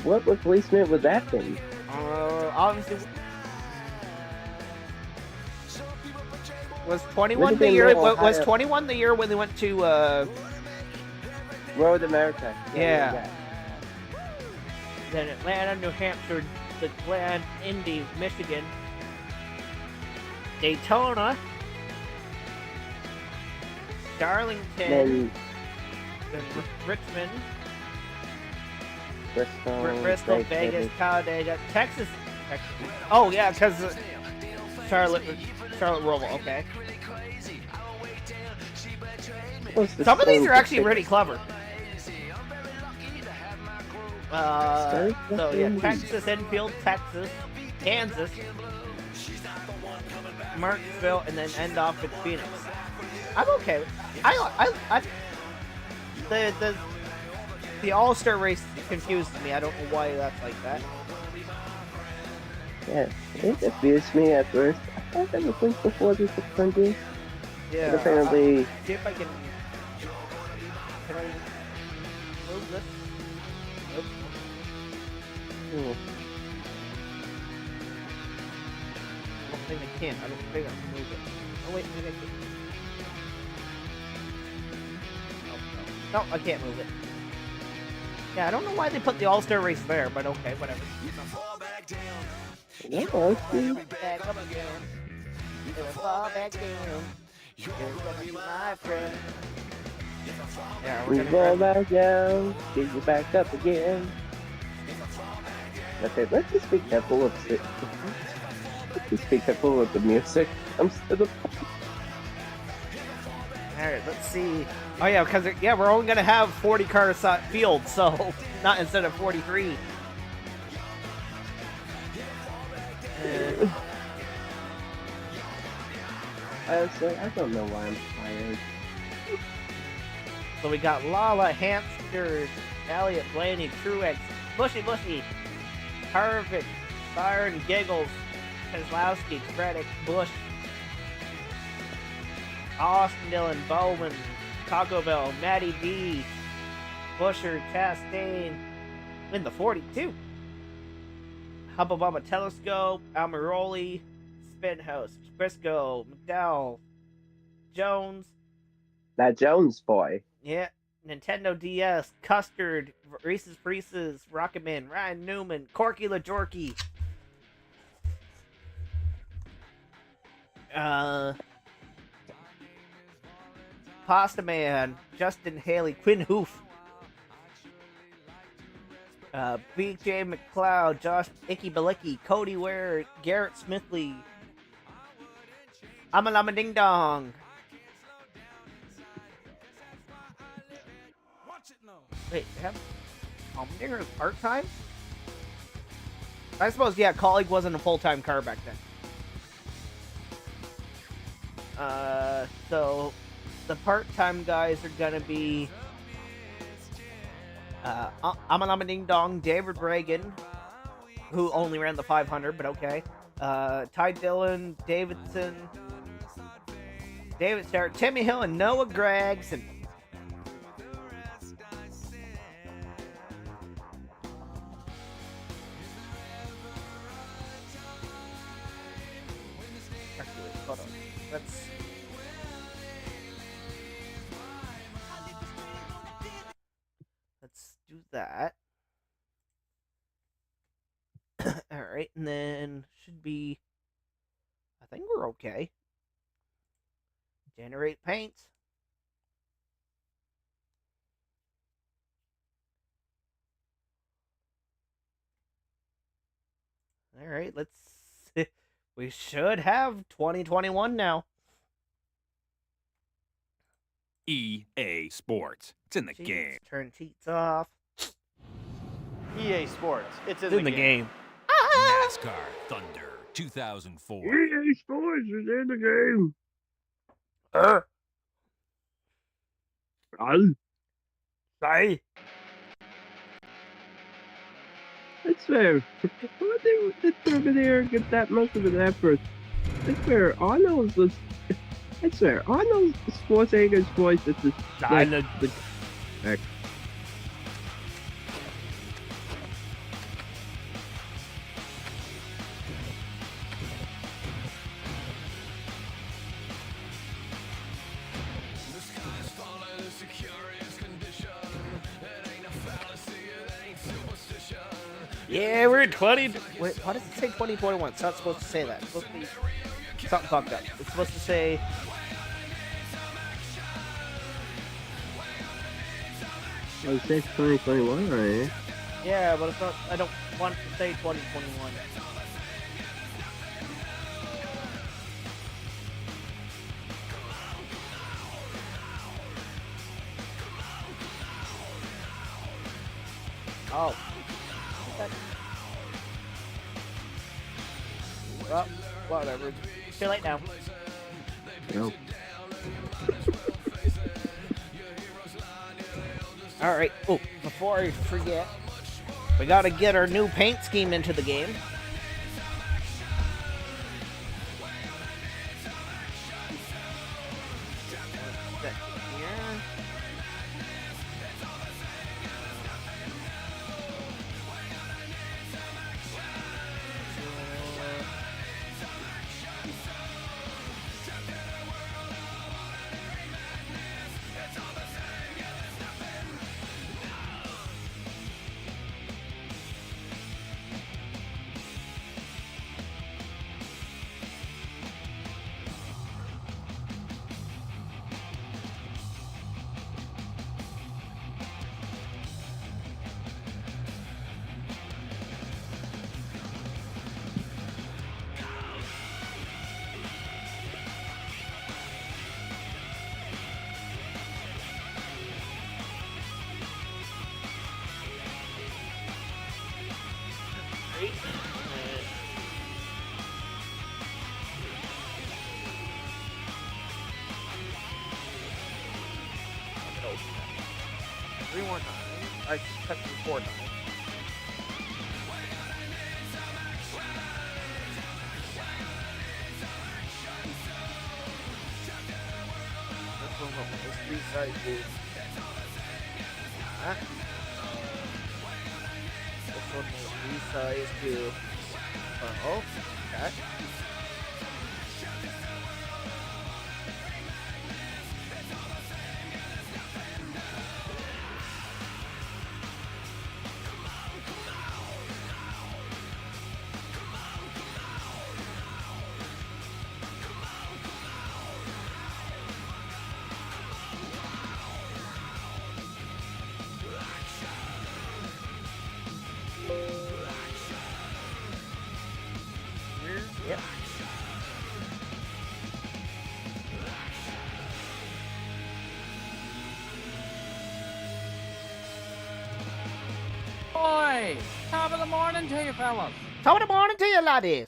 Speaker 6: What replacement would that be?
Speaker 1: Obviously, was 21 the year? Was 21 the year when they went to
Speaker 6: Road America?
Speaker 1: Yeah. Then Atlanta, New Hampshire, the Glen, Indy, Michigan, Daytona, Darlington, then Richmond, Bristol, Vegas, Talladega, Texas. Oh yeah, because Charlotte Roval. Okay. Some of these are actually really clever. So yeah, Texas, Enfield, Texas, Kansas, Martinsville, and then end off in Phoenix. I'm okay. The All-Star race confused me. I don't know why that's like that.
Speaker 6: Yeah, it confused me at first. I thought that was like before the 600.
Speaker 1: Yeah.
Speaker 6: But apparently.
Speaker 1: See if I can. Can I move this? Nope. I don't think I can. I don't think I can move it. Oh wait, maybe I can. No, I can't move it. Yeah, I don't know why they put the All-Star race there, but okay, whatever.
Speaker 6: Yeah, okay.
Speaker 1: Back up again. It will fall back down. You're gonna be my friend. Yeah,
Speaker 6: we fall back down, get you back up again. Okay, let's just be careful with it. Let's just be careful with the music. I'm still.
Speaker 1: Alright, let's see. Oh yeah, because we're only gonna have 40 car field, so not instead of 43.
Speaker 6: I don't know why I'm tired.
Speaker 1: So we got Lala, Hamster, Elliot, Blaney, Truex, Bushy, Harvick, Byron, Giggles, Keselowski, Reddick, Bush, Austin Dillon, Bowman, Taco Bell, Matty D, Busher, Chastain, in the 42. Hubba Bubba Telescope, Almiroli, Spinhouse, Briscoe, McDowell, Jones.
Speaker 6: That Jones boy.
Speaker 1: Yeah. Nintendo DS, Custard, Reese's Pieces, Rocketman, Ryan Newman, Corky LaJorky. Pasta Man, Justin Haley, Quinn Hoof. BJ McLeod, Josh Icky Balicki, Cody Ware, Garrett Smithley, Amalama Ding Dong. Wait, have Humdinger part-time? I suppose, yeah, Colleague wasn't a full-time car back then. So the part-time guys are gonna be Amalama Ding Dong, David Reagan, who only ran the 500, but okay. Ty Dillon, Davidson, David Starr, Timmy Hill, and Noah Gregson. Actually, hold on. Let's do that. Alright, and then should be, I think we're okay. Generate paints. All right, let's. We should have 2021 now.
Speaker 11: EA Sports. It's in the game.
Speaker 1: Turn cheats off.
Speaker 12: EA Sports. It's in
Speaker 1: It's in the game.
Speaker 11: NASCAR Thunder 2004.
Speaker 6: EA Sports is in the game.
Speaker 1: Say.
Speaker 6: That's fair. Why did the Terminator get that much of an effort? That's fair. Arnold's was. That's fair. Arnold Schwarzenegger's voice is just like the.
Speaker 1: Yeah, we're in 20. Wait, why does it say 2021? It's not supposed to say that. It's supposed to be something fucked up. It's supposed to say.
Speaker 6: Oh, it says 2021, right?
Speaker 1: Yeah, but it's not. I don't want it to say 2021. Oh. Well, whatever. Too late now.
Speaker 6: No.
Speaker 1: Alright. Oh, before I forget, we gotta get our new paint scheme into the game. Three more times. I cut them 4 times. This one was resize to. This one was resize to. Oh, okay. Yep.
Speaker 13: Boy, top of the morning to you, fellas.
Speaker 1: Top of the morning to you, laddies.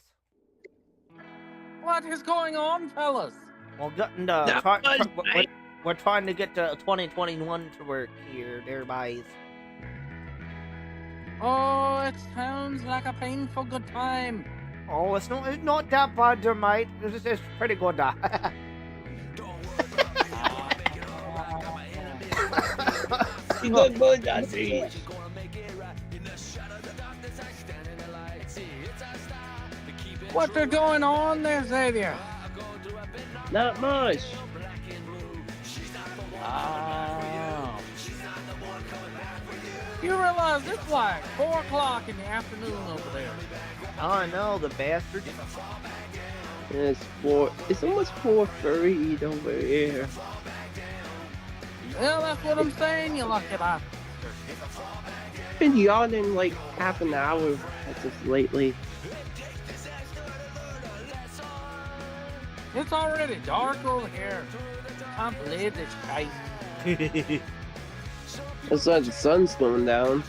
Speaker 13: What is going on, fellas?
Speaker 1: Well, we're trying to get to 2021 to work here, there, boys.
Speaker 13: Oh, it sounds like a painful good time.
Speaker 1: Oh, it's not that bad, there, mate. It's pretty good.
Speaker 6: Good boy, Jazzy.
Speaker 13: What's going on there, Xavier?
Speaker 6: Not much.
Speaker 13: Wow. You realize it's like 4 o'clock in the afternoon over there.
Speaker 1: Oh no, the bastard.
Speaker 6: It's almost 4:30 over here.
Speaker 13: Well, that's what I'm saying, you lucky bastard.
Speaker 6: Been yawning like half an hour as of lately.
Speaker 13: It's already dark over here. I can't believe this shit.
Speaker 6: That's why the sun's going down.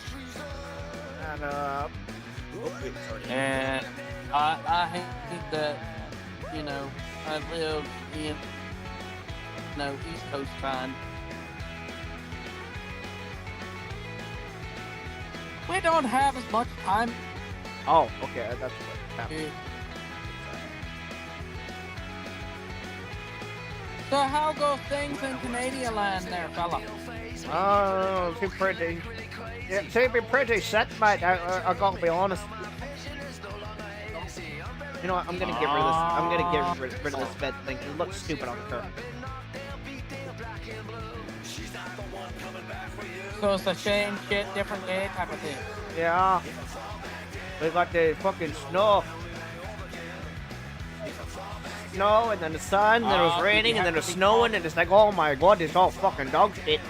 Speaker 13: And I hate that, you know, I live in, you know, East Coast time. We don't have as much time.
Speaker 1: Oh, okay, that's what happened.
Speaker 13: So how go things in Canadian land there, fella?
Speaker 1: Oh, too pretty. Yeah, too pretty shit, mate. I gotta be honest. You know what? I'm gonna get rid of this. I'm gonna get rid of this bed thing. It looks stupid on the curve.
Speaker 13: So it's the same shit, different day type of thing.
Speaker 1: Yeah. We got the fucking snow. Snow, and then the sun, and then it was raining, and then it was snowing, and it's like, oh my god, it's all fucking dog shit.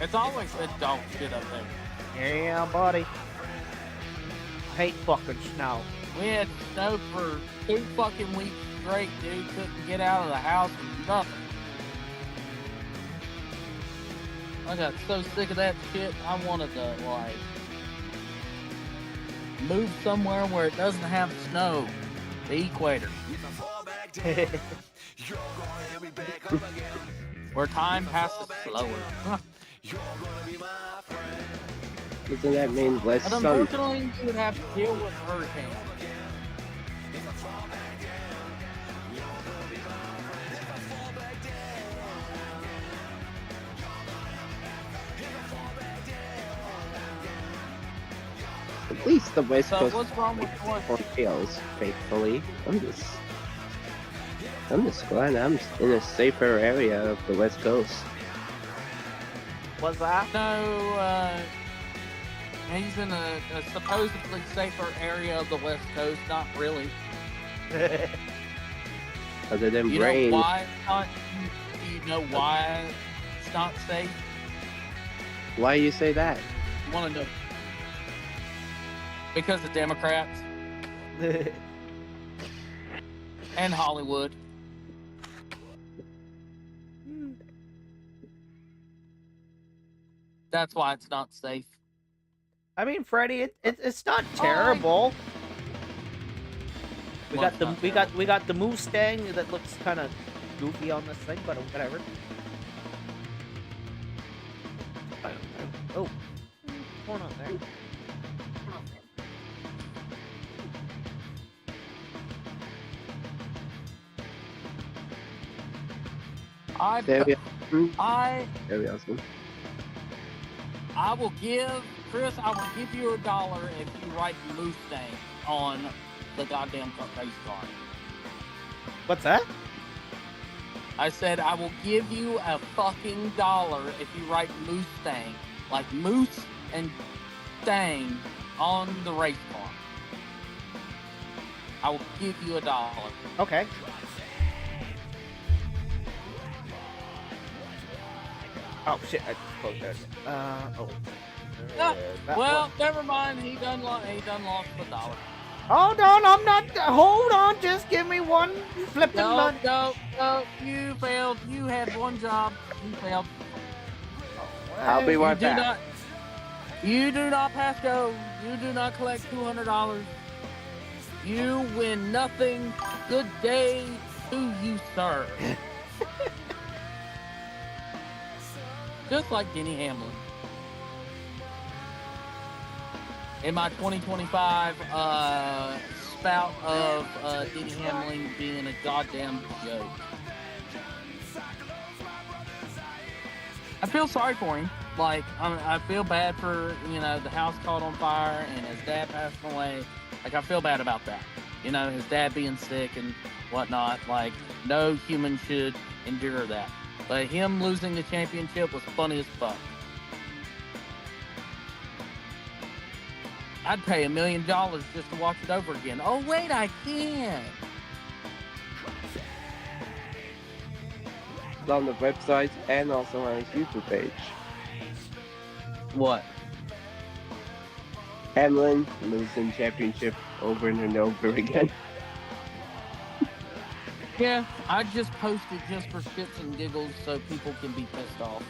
Speaker 13: It's always the dog shit up there.
Speaker 1: Yeah, buddy. I hate fucking snow.
Speaker 13: We had snow for 2 fucking weeks straight, dude. Couldn't get out of the house or nothing. I got so sick of that shit, I wanted to, like, move somewhere where it doesn't have snow. The equator. Where time passes slower.
Speaker 6: Doesn't that mean less
Speaker 13: But
Speaker 6: sun?
Speaker 13: unfortunately, you would have to deal with hurricanes.
Speaker 6: At least the West
Speaker 13: So
Speaker 6: Coast
Speaker 13: what's wrong with what?
Speaker 6: fails faithfully. I'm just glad I'm in a safer area of the West Coast.
Speaker 1: What's that?
Speaker 13: No, he's in a supposedly safer area of the West Coast. Not really.
Speaker 6: Other than
Speaker 13: You
Speaker 6: rain.
Speaker 13: know why it's not? Do you know why it's not safe?
Speaker 6: Why you say that?
Speaker 13: You want to know? Because the Democrats and Hollywood. That's why it's not safe.
Speaker 1: I mean, Freddy, it's not terrible. We got the we got the Mustang that looks kind of goofy on this thing, but whatever. Oh, what's going on there?
Speaker 6: Very awesome.
Speaker 13: I will give Chris. I will give you $1 if you write Mustang on the goddamn race car.
Speaker 1: What's that?
Speaker 13: I said I will give you a fucking $1 if you write Mustang, like Moose and Stang, on the race car. I will give you $1.
Speaker 1: Okay. Oh shit! I just closed that.
Speaker 13: Well, never mind. He done lost the $1.
Speaker 1: Hold on, I'm not. Hold on, just give me one flipping month.
Speaker 13: No, you failed. You had one job. You failed.
Speaker 6: I'll be right back.
Speaker 13: You do not pass go. You do not collect $200. You win nothing. Good day to you, sir. Just like Denny Hamlin. In my 2025 spout of Denny Hamlin being a goddamn joke. I feel sorry for him. Like, I feel bad for, you know, the house caught on fire and his dad passing away. Like, I feel bad about that. You know, his dad being sick and whatnot. Like, no human should endure that. But him losing the championship was funny as fuck. I'd pay $1 million just to watch it over again. Oh, wait, I can.
Speaker 6: It's on the website and also on his YouTube page.
Speaker 13: What?
Speaker 6: Hamlin losing championship over and over again.
Speaker 13: Yeah, I just post it just for shits and giggles so people can be pissed off.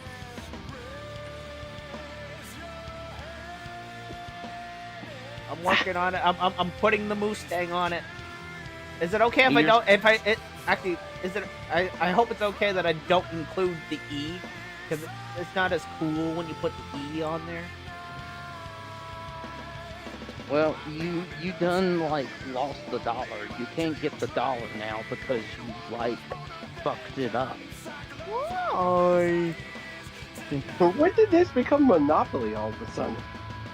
Speaker 1: I'm working on it. I'm putting the Mustang on it. Is it okay if I don't? Actually, is it? I hope it's okay that I don't include the E, because it's not as cool when you put the E on there.
Speaker 10: Well, you done like lost the dollar. You can't get the dollar now because you like fucked it up.
Speaker 1: Why?
Speaker 6: When did this become Monopoly all of a sudden?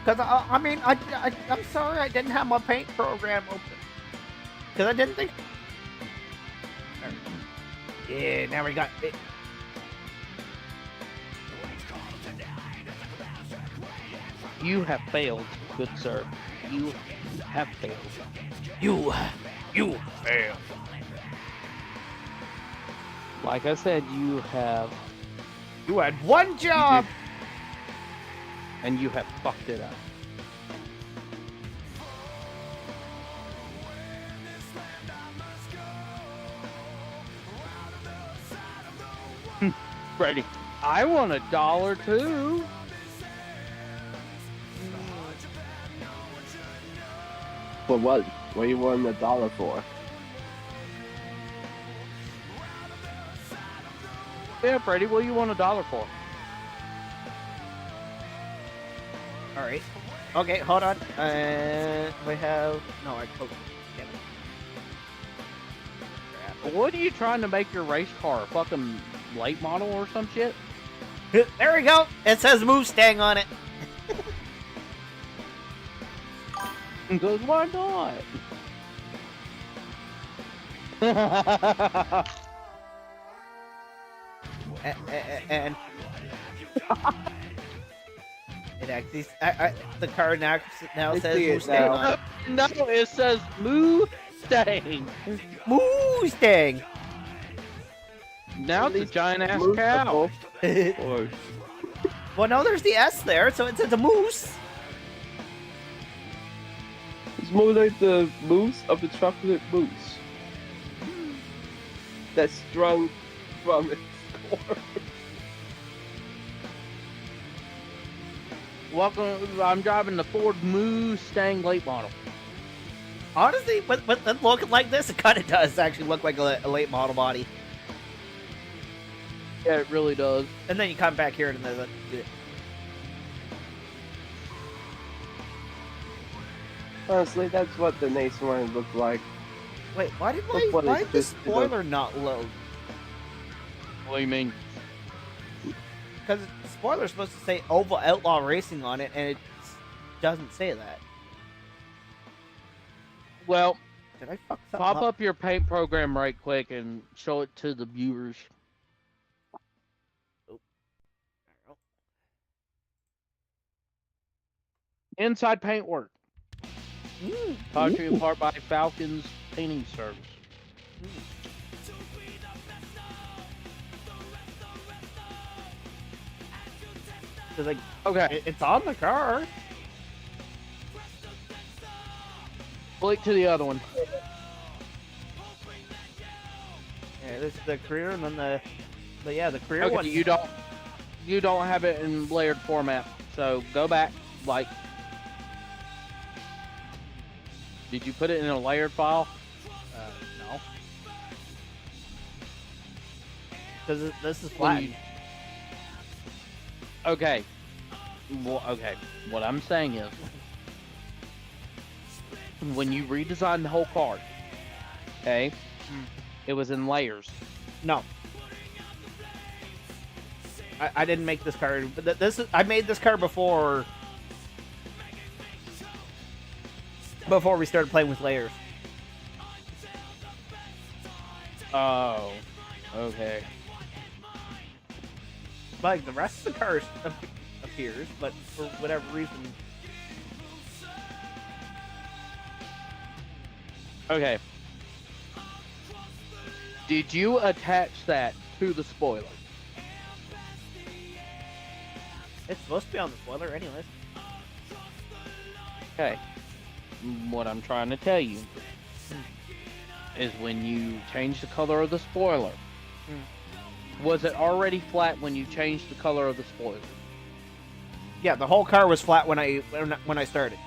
Speaker 1: Because I mean, I'm sorry I didn't have my paint program open. Because I didn't think. Yeah, now we got it.
Speaker 10: You have failed, good sir. You have failed.
Speaker 1: You failed.
Speaker 10: Like I said, you have.
Speaker 1: You had one job.
Speaker 10: And you have fucked it up. Brady, I want $1 too.
Speaker 6: For what? What do you want $1 for?
Speaker 10: Yeah, Brady, what do you want $1 for?
Speaker 1: All right. Okay, hold on. We have no. I told you.
Speaker 10: What are you trying to make your race car? A fucking late model or some shit?
Speaker 1: There we go. It says Mustang on it.
Speaker 10: Because why not?
Speaker 1: And it actually, the car now says Mustang on it.
Speaker 10: No, it says Mustang.
Speaker 1: Mustang.
Speaker 10: Now it's a giant ass cow.
Speaker 1: Well, no, there's the S there, so it says a moose.
Speaker 6: It's more like the mousse of the chocolate mousse that's strung from its core.
Speaker 10: Welcome. I'm driving the Ford Mustang late model.
Speaker 1: Honestly, but looking like this, it kind of does actually look like a late model body.
Speaker 10: Yeah, it really does.
Speaker 1: And then you come back here and there's
Speaker 6: Honestly, that's what the next one looked like.
Speaker 1: Wait, why did the spoiler not load?
Speaker 10: What do you mean?
Speaker 1: Because the spoiler's supposed to say Oval Outlaw Racing on it, and it doesn't say that.
Speaker 10: Well,
Speaker 1: did I fuck something
Speaker 10: pop up your paint program right quick and show it to the viewers. Inside paint work. Brought to you in part by Falcon's Painting Service.
Speaker 1: Like,
Speaker 10: okay,
Speaker 1: it's on the car.
Speaker 10: Click to the other one.
Speaker 1: Yeah, this is the career, and then the career
Speaker 10: okay,
Speaker 1: one.
Speaker 10: You don't have it in layered format, so go back. Like, did you put it in a layered file?
Speaker 1: No. Because this is flat.
Speaker 10: Okay. Well, okay. What I'm saying is, when you redesigned the whole car, okay, it was in layers.
Speaker 1: No. I didn't make this car, but I made this car before we started playing with layers.
Speaker 10: Oh, okay.
Speaker 1: Like the rest of the car appears, but for whatever reason.
Speaker 10: Okay. Did you attach that to the spoiler?
Speaker 1: It's supposed to be on the spoiler anyways.
Speaker 10: Okay. What I'm trying to tell you is when you change the color of the spoiler. Was it already flat when you changed the color of the spoiler?
Speaker 1: Yeah, the whole car was flat when I started.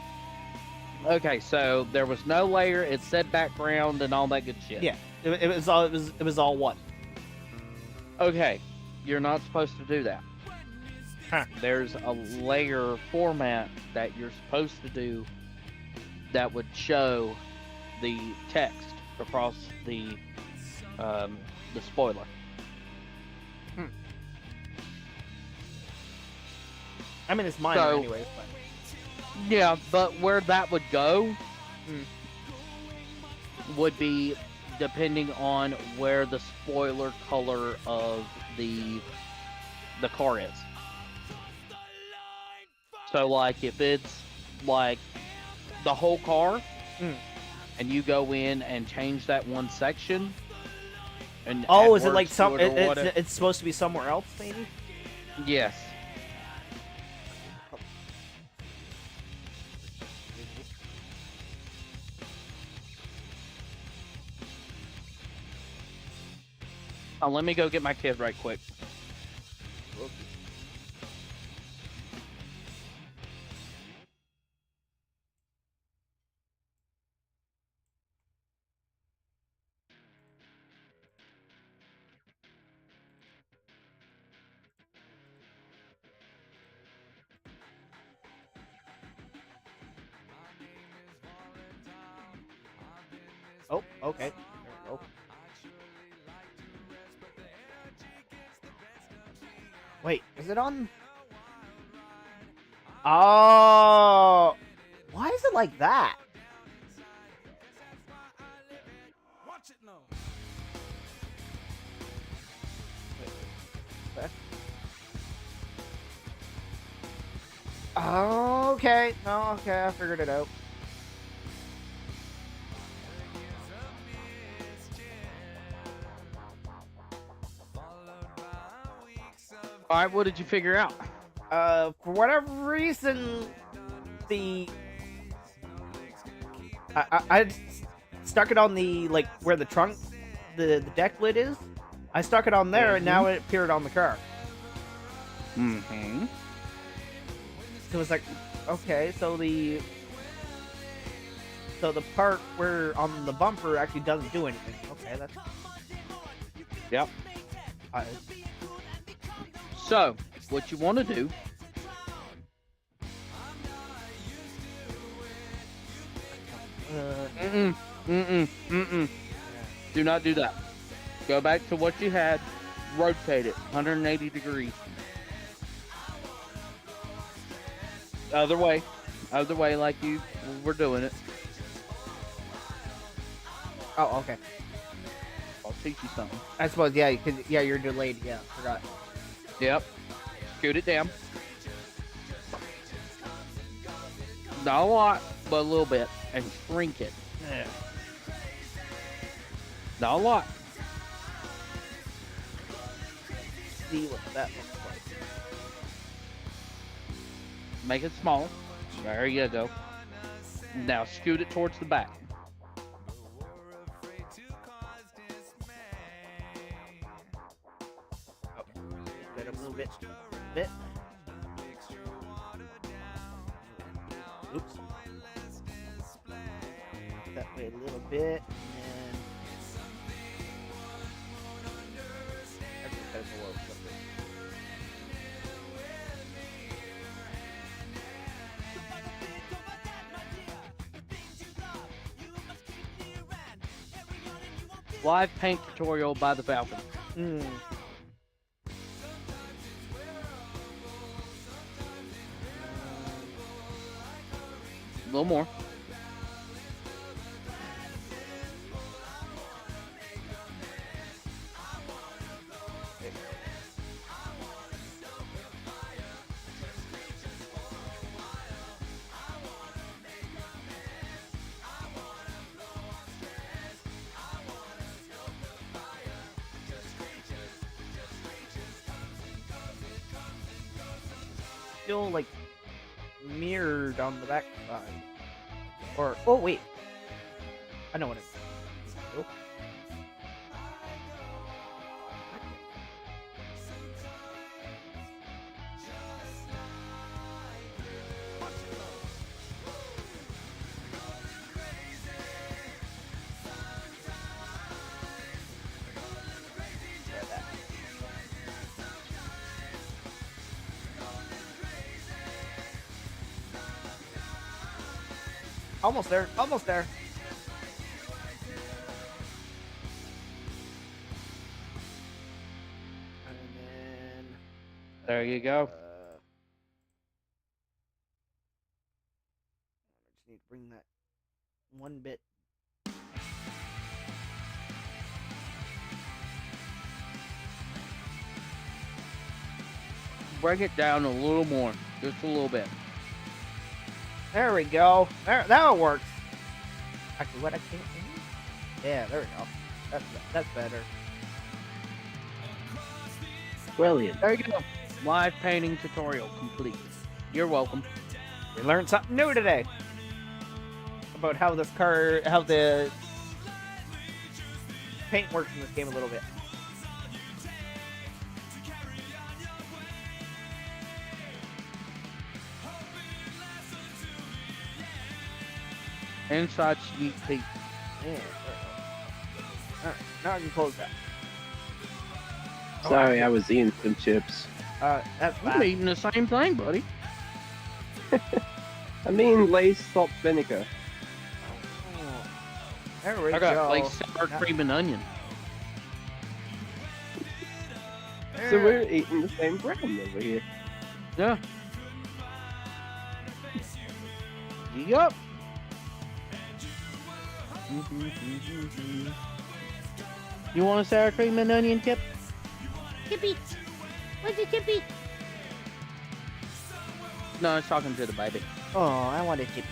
Speaker 10: Okay, so there was no layer. It said background and all that good shit.
Speaker 1: Yeah, it was all one.
Speaker 10: Okay, you're not supposed to do that.
Speaker 1: Huh.
Speaker 10: There's a layer format that you're supposed to do that would show the text across the spoiler.
Speaker 1: I mean, it's minor anyways. But...
Speaker 10: Yeah, but where that would go would be depending on where the spoiler color of the car is. So, like, if it's like the whole car, and you go in and change that one section, and
Speaker 1: is it like some? It's supposed to be somewhere else, maybe?
Speaker 10: Yes. Oh, let me go get my kid right quick.
Speaker 1: Oh, okay. There we go. Wait, is it on? Oh, why is it like that? Oh, okay. Oh, okay, I figured it out.
Speaker 10: All right, what did you figure out?
Speaker 1: For whatever reason, I stuck it on the, like, where the trunk, the deck lid is. I stuck it on there, and now it appeared on the car.
Speaker 10: Mm-hmm.
Speaker 1: So it's like, okay, so the part where on the bumper actually doesn't do anything. Okay, that's...
Speaker 10: Yep. So, what you want to do do not do that. Go back to what you had, rotate it 180 degrees. Other way like you were doing it.
Speaker 1: Oh, okay.
Speaker 10: I'll teach you something.
Speaker 1: I suppose, yeah, because you're delayed. Yeah, forgot.
Speaker 10: Yep. Scoot it down. Not a lot, but a little bit, and shrink it.
Speaker 1: Yeah.
Speaker 10: Not a lot.
Speaker 1: See what that looks like.
Speaker 10: Make it small. There you go. Now scoot it towards the back.
Speaker 1: Get a little bit. Oops. That way a little bit, and then that's a little.
Speaker 10: Live paint tutorial by the Falcon. A little more.
Speaker 1: Still like mirrored on the back side. Or oh wait, I know what it is. Nope. Almost there. Almost there. And then...
Speaker 10: There you go.
Speaker 1: I just need to bring that one bit.
Speaker 10: Bring it down a little more. Just a little bit.
Speaker 1: There we go. There, that works. Actually, what I can't do? Yeah, there we go. That's better.
Speaker 6: Brilliant.
Speaker 10: There you go. Live painting tutorial complete. You're welcome.
Speaker 1: We learned something new today about how this car, how the paint works in this game a little bit.
Speaker 10: Inside sneak peek.
Speaker 1: Yeah. Alright, now I can close that.
Speaker 6: Sorry, I was eating some chips.
Speaker 1: That's
Speaker 10: I'm eating the same thing, buddy.
Speaker 6: I mean, Lay's salt vinegar.
Speaker 1: There we
Speaker 10: I got
Speaker 1: go.
Speaker 10: like sour cream and onion.
Speaker 6: So we're eating the same brand over here.
Speaker 10: Yeah. Yup. You want a sour cream and onion, Kip?
Speaker 14: Chippy. Where's the Chippy?
Speaker 10: No, I was talking to the baby.
Speaker 1: Oh, I want a Chippy.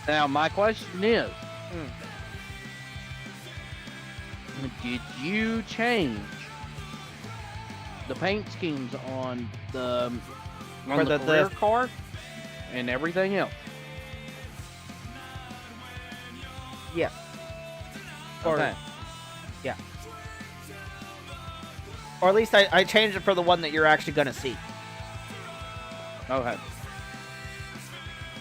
Speaker 10: Now, my question is, did you change the paint schemes on the career car and everything else?
Speaker 1: Yeah.
Speaker 10: Okay.
Speaker 1: Yeah. Or at least I changed it for the one that you're actually gonna see.
Speaker 10: Okay.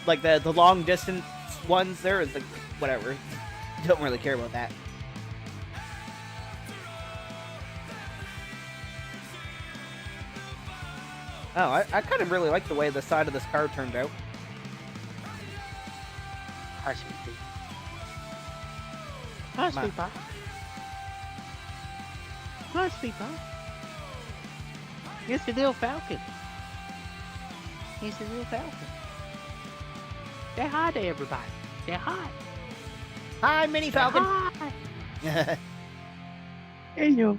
Speaker 1: Like the long distance ones, there is like whatever. Don't really care about that. Oh, I kind of really like the way the side of this car turned out.
Speaker 14: Hi, sweetie.
Speaker 1: Hi,
Speaker 14: sweet pie. Hi, sweet pie. It's the little falcon. He's the little falcon. Say hi to everybody. Say hi.
Speaker 1: Hi, Mini Falcon.
Speaker 14: Hi.
Speaker 10: Hello.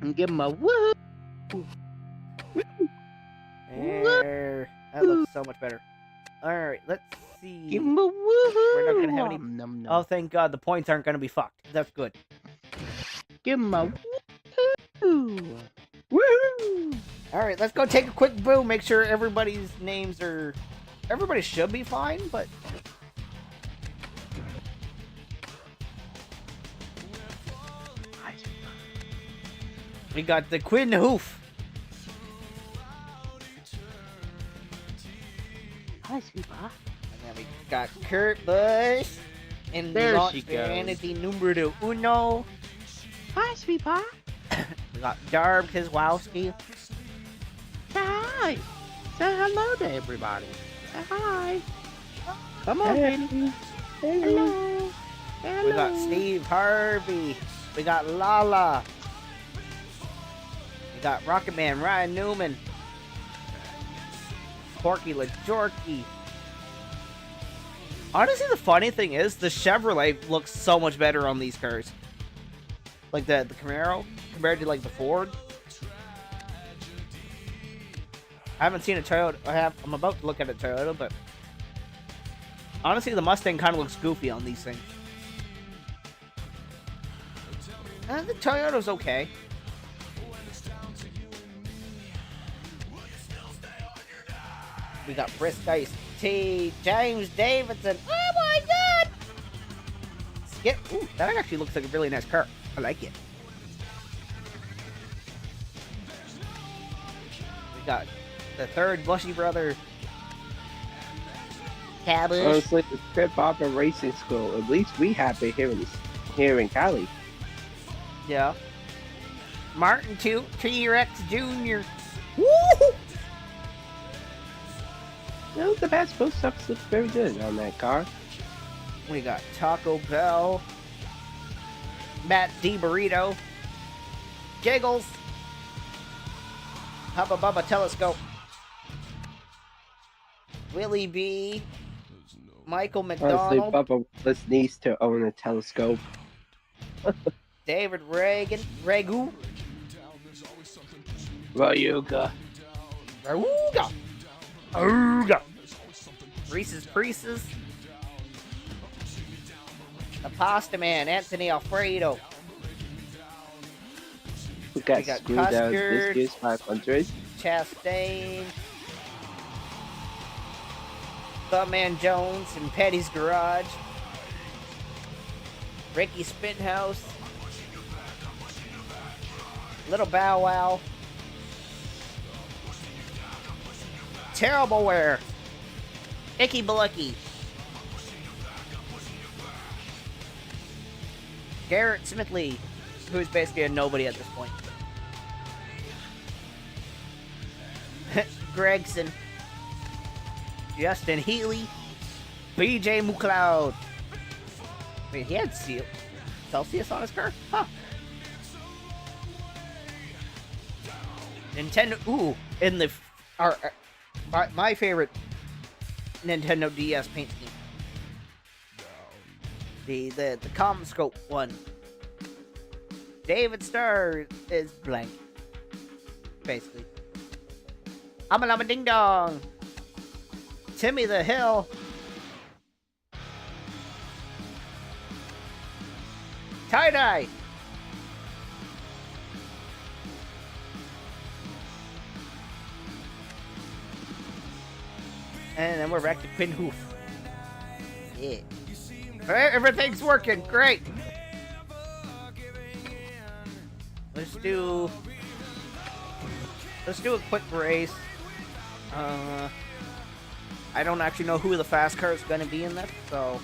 Speaker 10: And give him a woo.
Speaker 1: There. That looks so much better. Alright, let's see.
Speaker 10: Give him a woo.
Speaker 1: We're not gonna have any... Oh, thank God, the points aren't gonna be fucked. That's good.
Speaker 10: Give him a woo. Woo.
Speaker 1: Alright, let's go take a quick boo. Make sure everybody's names are... Everybody should be fine, but... We got the Quinn Hoof.
Speaker 14: Hi, sweet pie.
Speaker 1: And then we got Kurt Busch. And
Speaker 10: There
Speaker 1: launch
Speaker 10: she
Speaker 1: vanity numero uno.
Speaker 14: Hi, sweet pie.
Speaker 1: We got Darb Kozwowski.
Speaker 14: Say hi. Say hello to everybody. Say hi. Come on, baby. Hello. Hello.
Speaker 1: We got Steve Harvey. We got Lala. We got Rocket Man Ryan Newman. Porky LaJorky. Honestly, the funny thing is, the Chevrolet looks so much better on these cars. Like the Camaro, compared to like the Ford. I haven't seen a Toyota. I'm about to look at a Toyota, but honestly, the Mustang kind of looks goofy on these things. The Toyota's okay. We got Brisk Ice T, James Davidson. Oh my God! Skip. Ooh, that actually looks like a really nice car. I like it. We got the third Bushy brother. Cabbage.
Speaker 6: Honestly, the Trip Opera Racing School. At least we have it here in Cali.
Speaker 1: Yeah. Martin T-Rex Jr. Woo!
Speaker 6: No, the past post ups looks very good on that car.
Speaker 1: We got Taco Bell, Matt D Burrito, Giggles, Hubba Bubba Telescope, Willie B, Michael
Speaker 6: Honestly,
Speaker 1: McDonald,
Speaker 6: Bubba Wallace needs to own a telescope.
Speaker 1: David Ragu,
Speaker 6: Rayuga.
Speaker 1: Auga, Reese's Pieces, the Pasta Man, Anthony Alfredo.
Speaker 6: We got Screwed Out
Speaker 1: Custard,
Speaker 6: Biscuits 500.
Speaker 1: Chastain, Thumbman Jones and Petty's Garage, Ricky Spinhouse, Little Bow Wow, Terribleware, Icky Blucky, Garrett Smithley, who's basically a nobody at this point, Gregson, Justin Healy, BJ McLeod. Wait, he had Celsius on his car? Huh. Nintendo. Ooh, in the my favorite Nintendo DS paint scheme. The CommScope one. David Starr is blank. Basically. I'm a ding dong. Timmy the Hill. Tie-dye. And then we're back to Quinn Hoof. Yeah. Everything's working. Great. Let's do a quick race. I don't actually know who the fast car is going to be in this, so...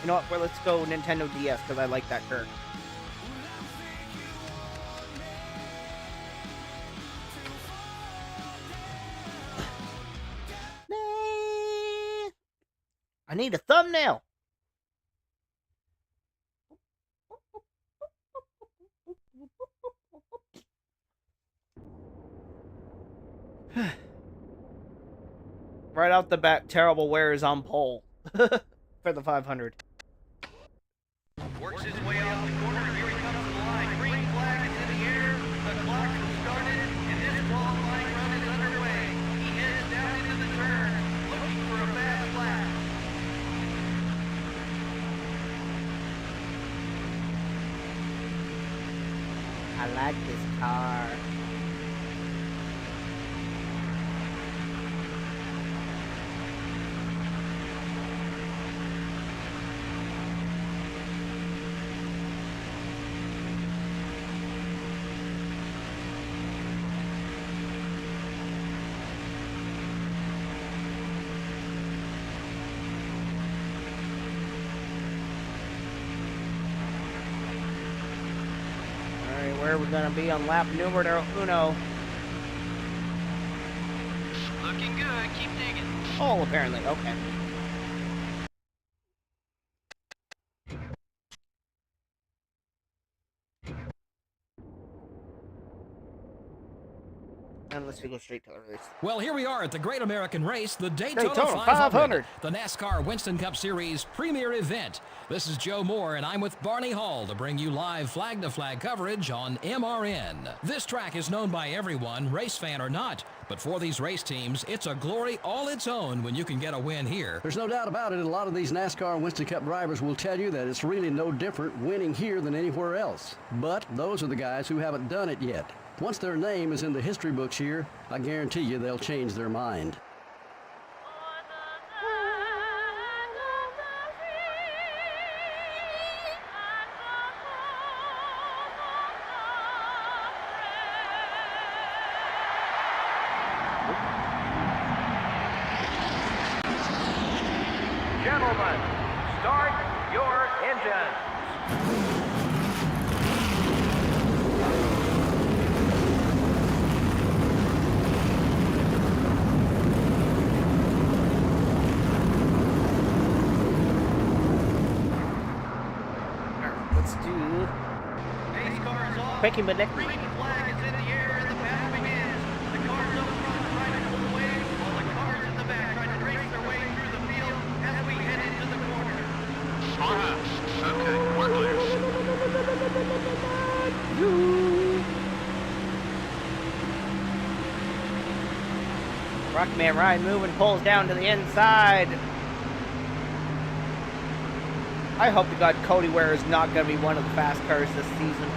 Speaker 1: you know what? Well, let's go Nintendo DS, because I like that car. I need a thumbnail! Right off the bat, Terribleware is on pole for the 500.
Speaker 7: Works his way off the corner. Here he comes to the line. Green flag is in the air. The clock has started, and this qualifying run is underway. He heads down into the turn, looking for a fast lap.
Speaker 1: I like this car. Where we're gonna be on lap numero uno.
Speaker 9: Looking good. Keep digging.
Speaker 1: Oh, apparently. Okay. And let's go straight to the race.
Speaker 3: Well, here we are at the Great American Race, the Daytona,
Speaker 1: Daytona
Speaker 3: 500, the NASCAR Winston Cup Series premier event. This is Joe Moore, and I'm with Barney Hall to bring you live flag-to-flag coverage on MRN. This track is known by everyone, race fan or not, but for these race teams, it's a glory all its own when you can get a win here.
Speaker 4: There's no doubt about it. A lot of these NASCAR and Winston Cup drivers will tell you that it's really no different winning here than anywhere else. But those are the guys who haven't done it yet. Once their name is in the history books here, I guarantee you they'll change their mind.
Speaker 7: gentlemen, start your engines.
Speaker 1: Let's do Quicky Medic.
Speaker 7: Flag is in the air and the battle begins. The cars up front try to pull away, while the cars in the back try to race their way through the field as we head into the corner.
Speaker 5: Alright, okay, we're clear.
Speaker 1: Rockman Ryan moving, pulls down to the inside. I hope to God Cody Ware is not going to be one of the fast cars this season.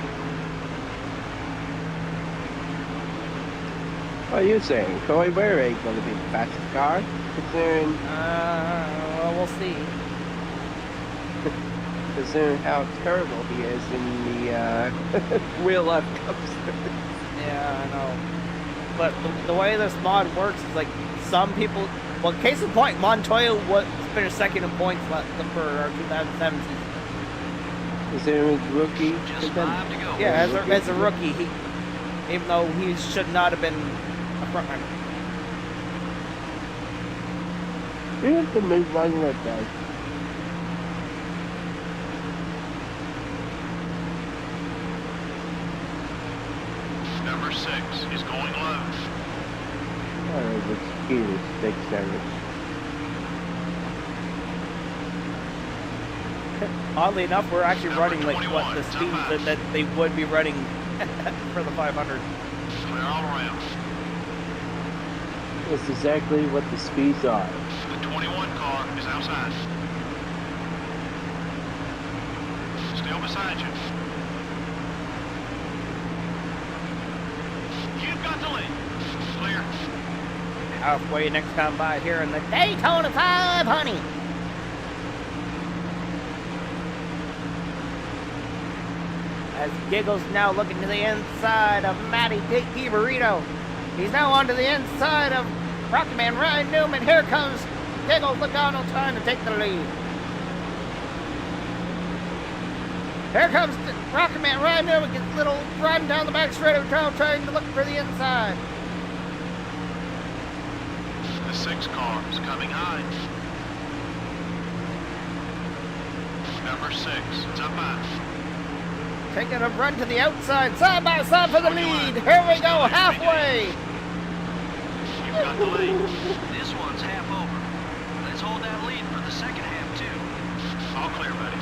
Speaker 6: What are you saying? Cody Ware ain't gonna be the fastest car? Considering...
Speaker 1: well, we'll see.
Speaker 6: Considering how terrible he is in the real life Cup Series.
Speaker 1: Yeah, I know. But the way this mod works is like some people... Well, case in point, Montoya finished second in points for our 2007 season.
Speaker 6: Considering he's rookie?
Speaker 9: Just 5 to go.
Speaker 1: Yeah, as a rookie, even though he should not have been a front runner.
Speaker 6: We have to move on like that.
Speaker 5: Number 6 is going low.
Speaker 6: Oh, the speed is 6-7.
Speaker 1: Oddly enough, we're actually
Speaker 5: Number
Speaker 1: running like
Speaker 5: 21,
Speaker 1: what the speeds that they would be running for the 500.
Speaker 5: Clear all around.
Speaker 6: That's exactly what the speeds are.
Speaker 5: The 21 car is outside. Still beside you. You've got the lead. Clear.
Speaker 1: Halfway next time by here in the Daytona 500. As Giggles now looking to the inside of Matty DiBurrito. He's now onto the inside of Rockman Ryan Newman. Here comes Giggles Logano trying to take the lead. Here comes Rockman Ryan Newman. Gets a little run down the back straight of town trying to look for the inside.
Speaker 5: The 6 car is coming high. Number 6, it's up high.
Speaker 1: Taking a run to the outside, side by side for the lead. Here we go, halfway.
Speaker 5: You've got the lead.
Speaker 9: This one's half over. Let's hold that lead for the second half, too.
Speaker 5: All clear, buddy.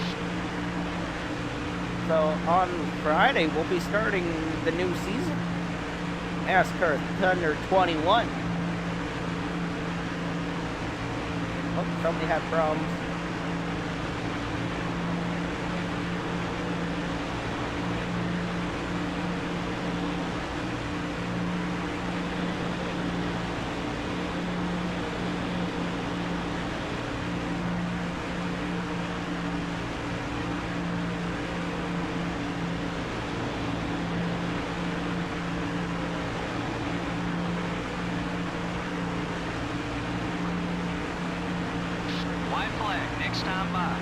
Speaker 1: So on Friday, we'll be starting the new season. NASCAR Thunder 21. Oh, somebody had problems.
Speaker 9: White flag next time by.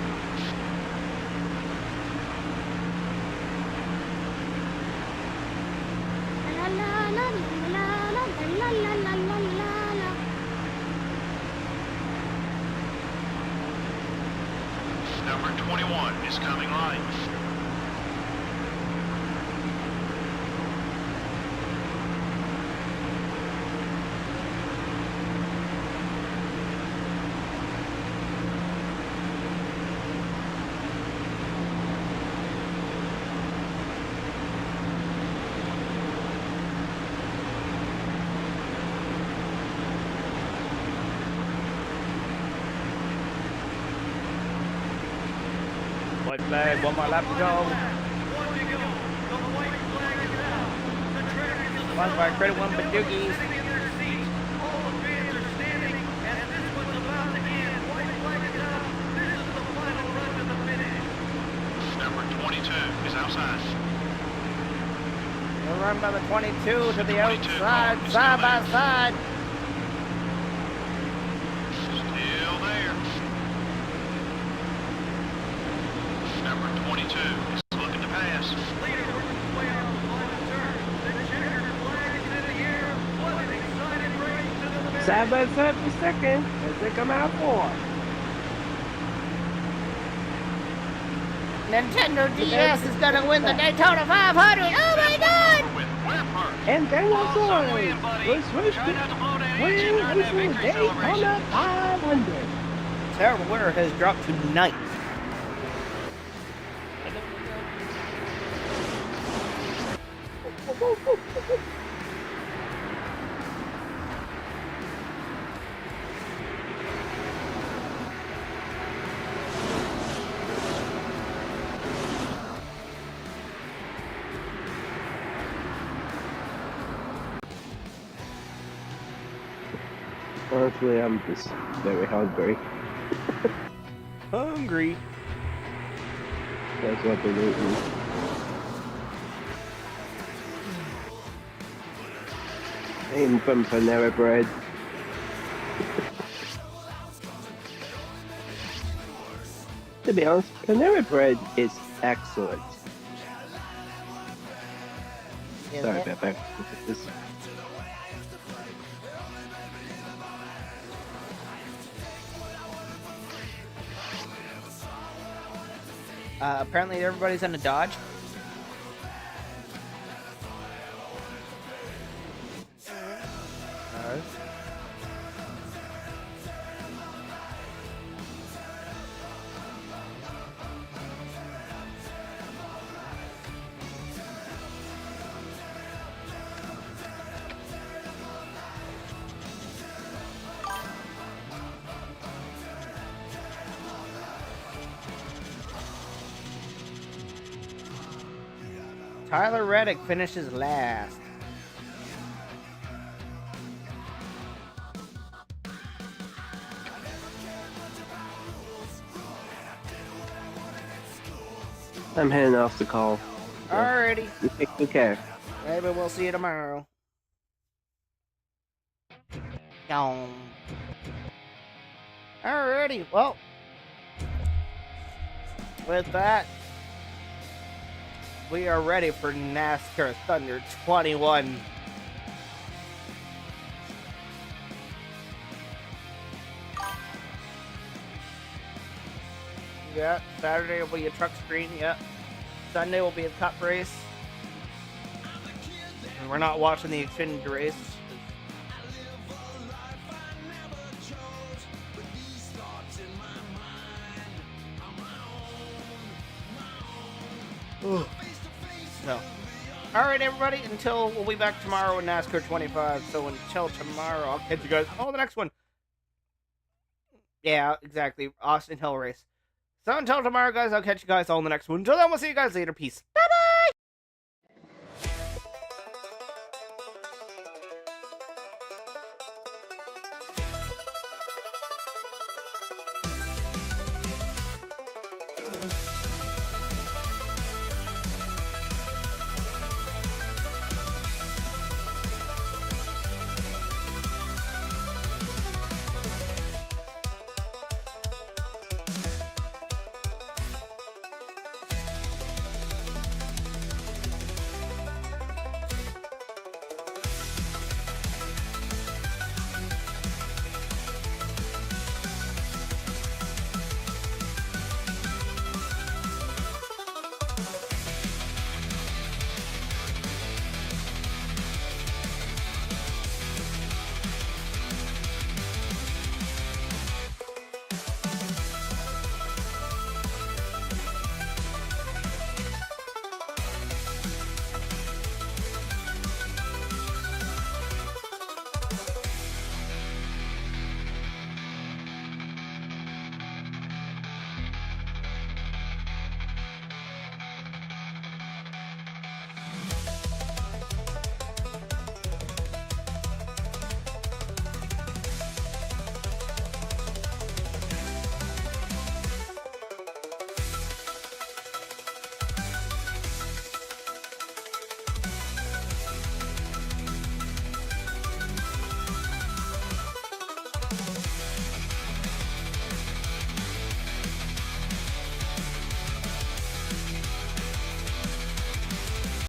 Speaker 5: Number 21 is coming right.
Speaker 1: White flag, one more lap to go. One by credit, one by Doogies.
Speaker 5: Number 22 is outside.
Speaker 1: We'll run by the 22 to the
Speaker 5: 22
Speaker 1: outside,
Speaker 5: is
Speaker 1: side
Speaker 5: coming.
Speaker 1: by side.
Speaker 5: Still there. 42 is looking to pass.
Speaker 7: Leader working his way out the line of turn. The checkered flag is in the air. What an exciting race to the finish.
Speaker 6: 7 seconds as they come out for.
Speaker 1: Nintendo DS is gonna win the Daytona 500. Oh my God!
Speaker 6: And Dinosaurs was supposed to win racing Daytona 500.
Speaker 1: Terrible winner has dropped to 9th.
Speaker 6: Honestly, I'm just very hungry.
Speaker 1: Hungry.
Speaker 6: That's what they're eating. Eating from Panera Bread. To be honest, Panera Bread is excellent. Sorry about that. This
Speaker 1: Apparently everybody's in a Dodge. Tyler Reddick finishes last.
Speaker 6: I'm heading off the call.
Speaker 1: Alrighty.
Speaker 6: You take good care.
Speaker 1: Maybe we'll see you tomorrow. Gone. Alrighty, well. With that, we are ready for NASCAR Thunder 21. Yeah, Saturday will be a truck screen, yeah. Sunday will be a cup race. And we're not watching the Xfinity race. So, alright everybody, we'll be back tomorrow in NASCAR 25. So until tomorrow, I'll catch you guys on the next one. Yeah, exactly. Austin Hill race. So until tomorrow, guys, I'll catch you guys all in the next one. Until then, we'll see you guys later. Peace. Bye-bye!